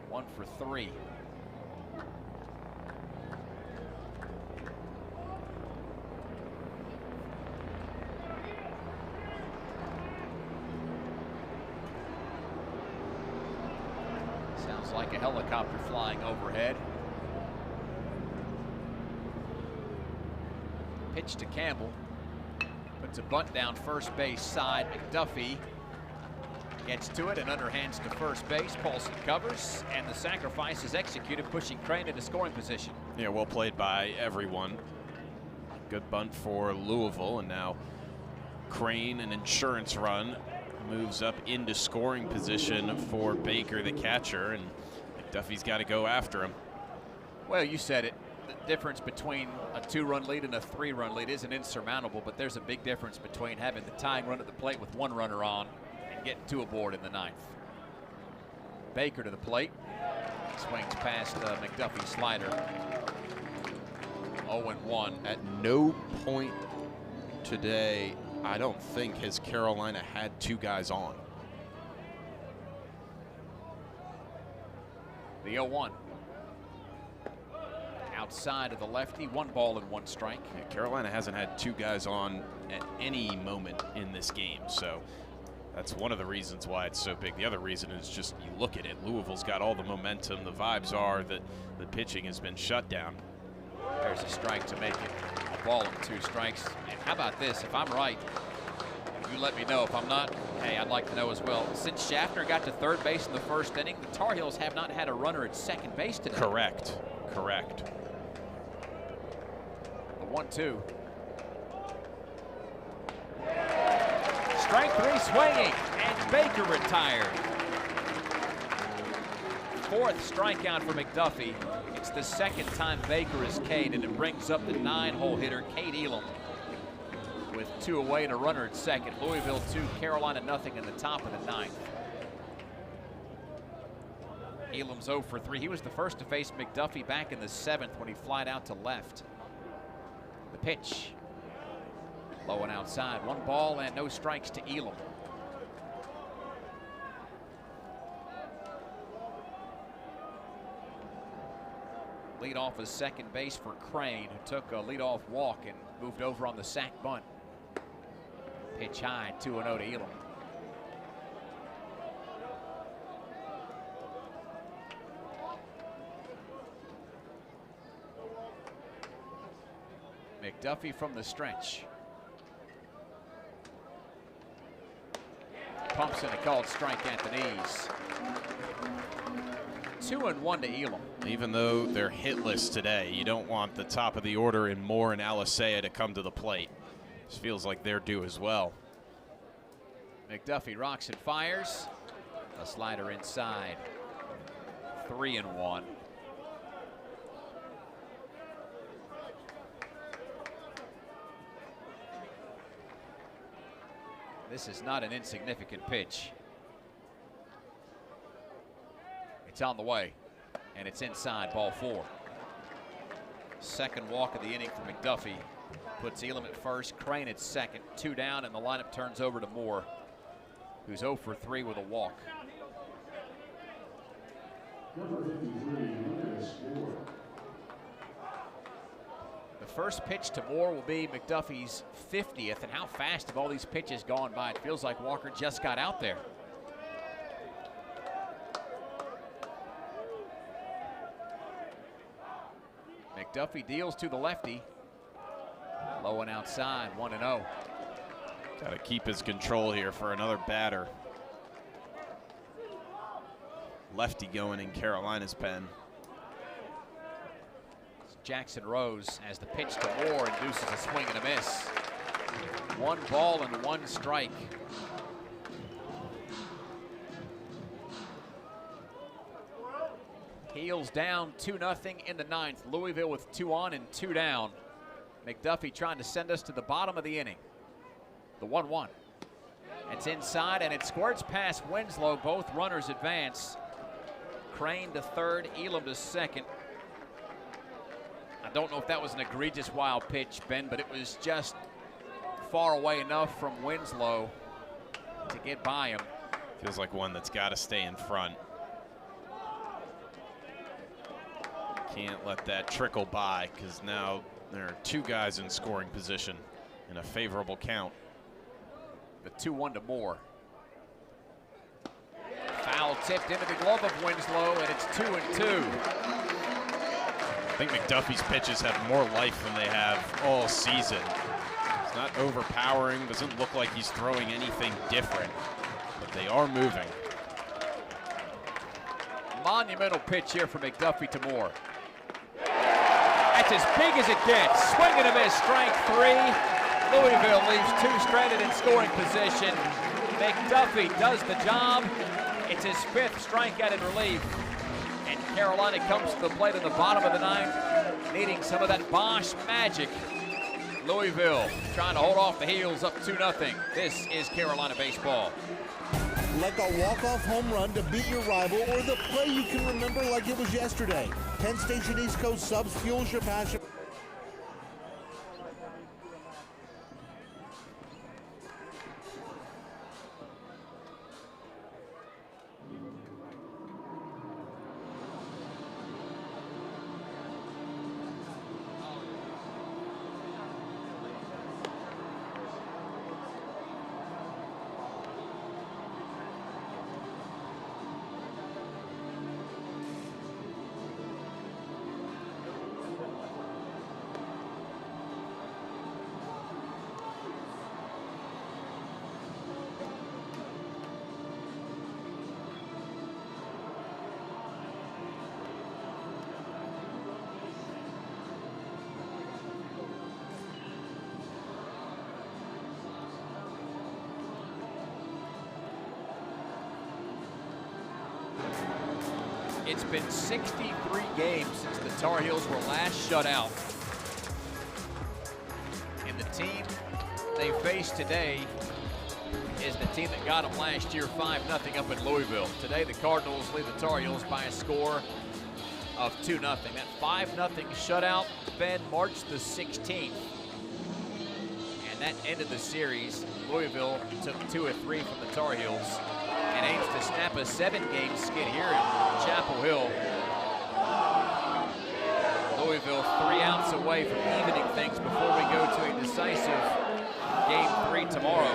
1 for 3. Sounds like a helicopter flying overhead. Pitch to Campbell. Puts a bunt down first base side. McDuffie gets to it and underhands to first base. Paulson covers, and the sacrifice is executed, pushing Crane into scoring position. Yeah, well played by everyone. Good bunt for Louisville, and now Crane, an insurance run, moves up into scoring position for Baker, the catcher, and McDuffie's got to go after him. Well, you said it. The difference between a 2-run lead and a 3-run lead isn't insurmountable, but there's a big difference between having the tying run at the plate with 1 runner on and getting 2 aboard in the 9th. Baker to the plate. Swings past McDuffie's slider. 0-1. At no point today, I don't think, has Carolina had two guys on. The 0-1. Outside of the lefty, 1 ball and 1 strike. Yeah, Carolina hasn't had two guys on at any moment in this game, so that's one of the reasons why it's so big. The other reason is just you look at it, Louisville's got all the momentum. The vibes are that the pitching has been shut down. There's a strike to make it a ball and 2 strikes. And how about this? If I'm right, you let me know. If I'm not, hey, I'd like to know as well. Since Schaffner got to third base in the first inning, the Tar Heels have not had a runner at second base today. Correct. The 1-2. Strike 3 swinging, and Baker retired. 4th strikeout for McDuffie. It's the 2nd time Baker is K'd, and it brings up the 9-hole hitter, Cade Elam, with 2 away and a runner at second. Louisville 2, Carolina nothing in the top of the 9th. Elam's 0 for 3. He was the first to face McDuffie back in the 7th when he flied out to left. The pitch. Low and outside. 1 ball and no strikes to Elam. Lead off is second base for Crane, who took a leadoff walk and moved over on the sac bunt. Pitch high, 2-0 to Elam. McDuffie from the stretch. Pumps in a called strike at the knees. 2-1 to Elam. Even though they're hitless today, you don't want the top of the order in Moore and Alisea to come to the plate. This feels like they're due as well. McDuffie rocks and fires. A slider inside. 3-1. This is not an insignificant pitch. It's on the way, and it's inside, ball 4. Second walk of the inning for McDuffie. Puts Elam at first, Crane at second. 2 down, and the lineup turns over to Moore, who's 0 for 3 with a walk. The first pitch to Moore will be McDuffie's 50th, and how fast have all these pitches gone by? It feels like Walker just got out there. McDuffie deals to the lefty. Low and outside, 1-0. Got to keep his control here for another batter. Lefty going in Carolina's pen. Jackson Rose as the pitch to Moore induces a swing and a miss. 1 ball and 1 strike. Heels down 2-0 in the 9th. Louisville with 2 on and 2 down. McDuffie trying to send us to the bottom of the inning. The 1-1. It's inside and it squirts past Winslow. Both runners advance. Crane to third, Elam to second. I don't know if that was an egregious wild pitch, Ben, but it was just far away enough from Winslow to get by him. Feels like one that's got to stay in front. Can't let that trickle by, because now there are 2 guys in scoring position in a favorable count. The 2-1 to Moore. Foul tipped into the glove of Winslow, and it's 2-2. I think McDuffie's pitches have more life than they have all season. It's not overpowering, doesn't look like he's throwing anything different, but they are moving. Monumental pitch here from McDuffie to Moore. That's as big as it gets. Swing and a miss, strike 3. Louisville leaves 2 stranded in scoring position. McDuffie does the job. It's his 5th strikeout in relief. And Carolina comes to the plate in the bottom of the 9th, needing some of that Bosch magic Louisville trying to hold off the heels up 2-0. This is Carolina baseball. Like a walk-off home run to beat your rival, or the play you can remember like it was yesterday. Penn Station East Coast Subs fuels your passion. It's been 63 games since the Tar Heels were last shut out. And the team they face today is the team that got them last year 5-0 up in Louisville. Today the Cardinals lead the Tar Heels by a score of 2-0. That 5-0 shutout, Ben, March the 16th. And that ended the series. Louisville took 2 of 3 from the Tar Heels and aims to snap a 7-game skid here in Chapel Hill. Louisville 3 outs away from evening things before we go to a decisive Game 3 tomorrow.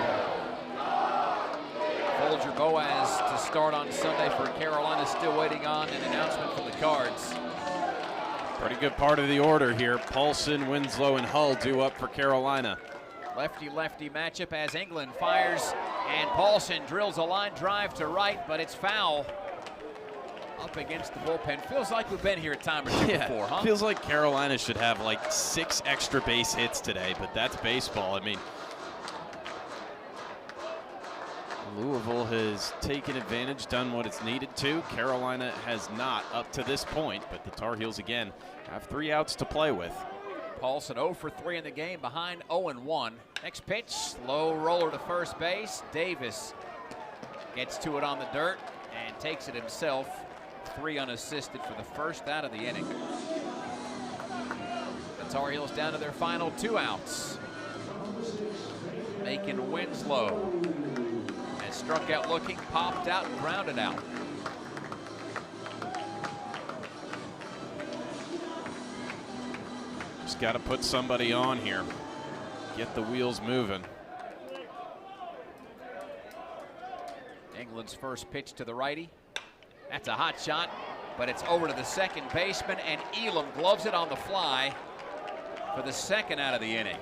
Folger Boaz to start on Sunday for Carolina, still waiting on an announcement from the Cards. Pretty good part of the order here. Paulson, Winslow, and Hull due up for Carolina. Lefty-lefty matchup as England fires, and Paulson drills a line drive to right, but it's foul up against the bullpen. Feels like we've been here a time or two before, huh? Feels like Carolina should have like 6 extra base hits today, but that's baseball. I mean, Louisville has taken advantage, done what it's needed to. Carolina has not up to this point, but the Tar Heels again have 3 outs to play with. Paulson 0 for 3 in the game, behind 0-1. Next pitch, slow roller to first base. Davis gets to it on the dirt and takes it himself. 3 unassisted for the first out of the inning. The Tar Heels down to their final 2 outs. Making Winslow has struck out looking, popped out, and grounded out. Just got to put somebody on here. Get the wheels moving. England's first pitch to the righty. That's a hot shot, but it's over to the second baseman, and Elam gloves it on the fly for the 2nd out of the inning.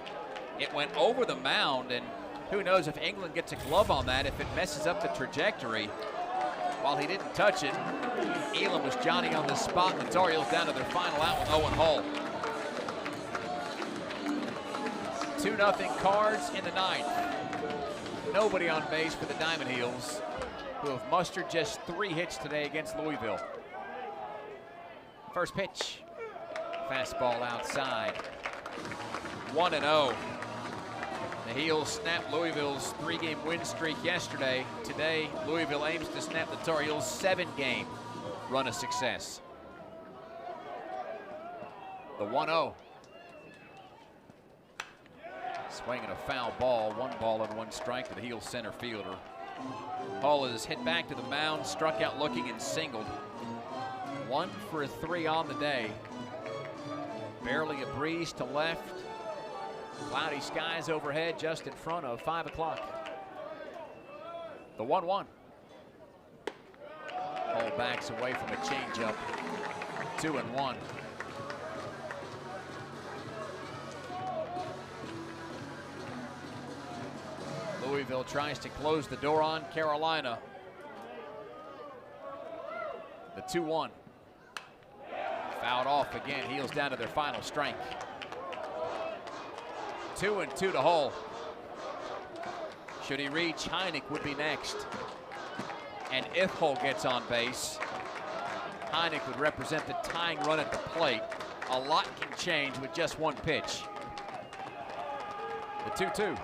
It went over the mound, and who knows if England gets a glove on that, if it messes up the trajectory. While he didn't touch it, Elam was Johnny on the spot, and the Tar Heels down to their final out with Owen Hull. 2-0 Cards in the 9th. Nobody on base for the Diamond Heels, who have mustered just 3 hits today against Louisville. First pitch, fastball outside. 1-0. The Heels snapped Louisville's 3-game win streak yesterday. Today, Louisville aims to snap the Tar Heels' 7-game run of success. The 1-0. Swinging a foul ball, 1 ball and 1 strike to the Heels center fielder. Hull is hit back to the mound, struck out looking and singled. 1 for 3 on the day. Barely a breeze to left. Cloudy skies overhead just in front of 5 o'clock. The 1-1. Hull backs away from a changeup. 2-1. Louisville tries to close the door on Carolina. The 2-1. Fouled off again. Heels down to their final strike. 2-2 to Hull. Should he reach, Heineck would be next. And if Hull gets on base, Heineck would represent the tying run at the plate. A lot can change with just 1 pitch. The 2-2.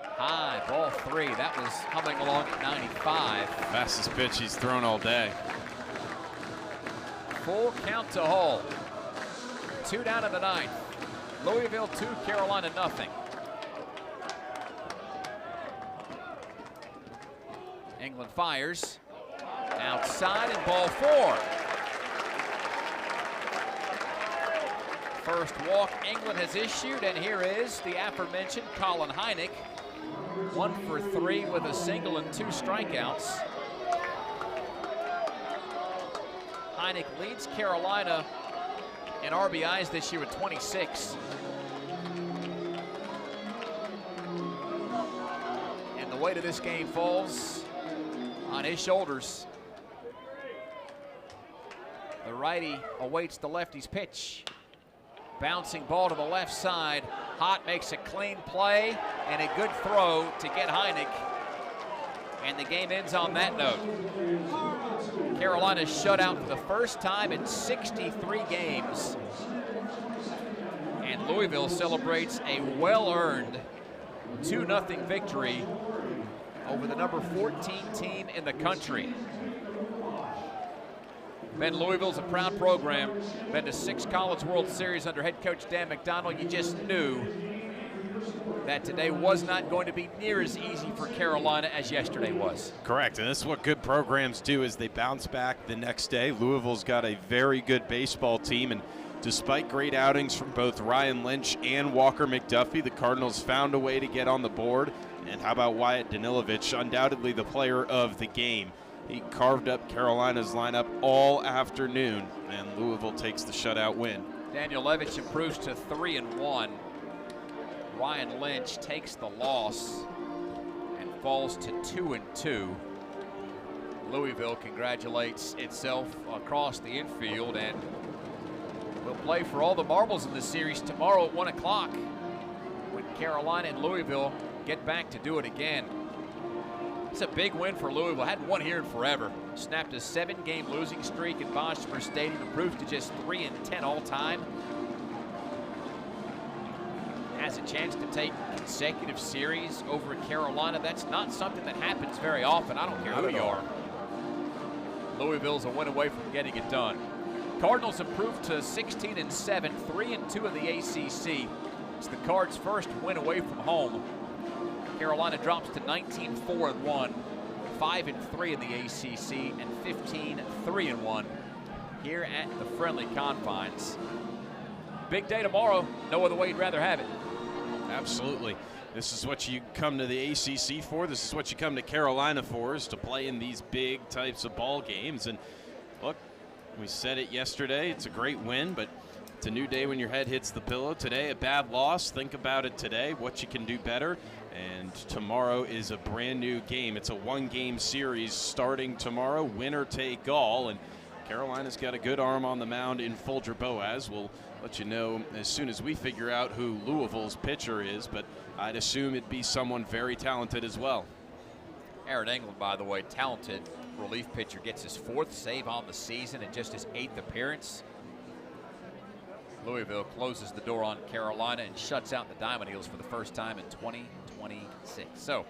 High, ball 3. That was humming along at 95. Fastest pitch he's thrown all day. Full count to Hull. 2 down in the 9th. Louisville 2, Carolina nothing. England fires. Outside and ball 4. First walk England has issued, and here is the aforementioned Colin Hynek. 1 for 3 with a single and 2 strikeouts. Hynek leads Carolina in RBIs this year with 26. And the weight of this game falls on his shoulders. The righty awaits the lefty's pitch. Bouncing ball to the left side. Hott makes a clean play and a good throw to get Hynek. And the game ends on that note. Carolina shut out for the first time in 63 games. And Louisville celebrates a well-earned 2-0 victory over the number 14 team in the country. Ben, Louisville's a proud program. Been to 6 College World Series under head coach Dan McDonald. You just knew that today was not going to be near as easy for Carolina as yesterday was. Correct, and this is what good programs do is they bounce back the next day. Louisville's got a very good baseball team, and despite great outings from both Ryan Lynch and Walker McDuffie, the Cardinals found a way to get on the board. And how about Wyatt Danilovich, undoubtedly the player of the game. He carved up Carolina's lineup all afternoon, and Louisville takes the shutout win. Daniel Levitch improves to 3-1. Ryan Lynch takes the loss and falls to 2-2. Louisville congratulates itself across the infield and will play for all the marbles in the series tomorrow at 1 o'clock when Carolina and Louisville get back to do it again. It's a big win for Louisville. Hadn't won here in forever. Snapped a 7-game losing streak in Boston Stadium, improved to just 3-10 all time. Has a chance to take consecutive series over Carolina. That's not something that happens very often. I don't care who you are. Louisville's a win away from getting it done. Cardinals improved to 16-7, 3-2 in the ACC. It's the Cards' first win away from home. Carolina drops to 19-4-1, 5-3 in the ACC, and 15-3-1 here at the friendly confines. Big day tomorrow. No other way you'd rather have it. Absolutely. This is what you come to the ACC for. This is what you come to Carolina for, is to play in these big types of ball games. And look, we said it yesterday. It's a great win, but it's a new day when your head hits the pillow. Today, a bad loss. Think about it today, what you can do better. And tomorrow is a brand new game. It's a 1-game series starting tomorrow, winner take all. And Carolina's got a good arm on the mound in Folger Boaz. We'll let you know as soon as we figure out who Louisville's pitcher is, but I'd assume it'd be someone very talented as well. Aaron England, by the way, talented relief pitcher, gets his 4th save on the season and just his 8th appearance. Louisville closes the door on Carolina and shuts out the Diamond Eagles for the first time in 2026. So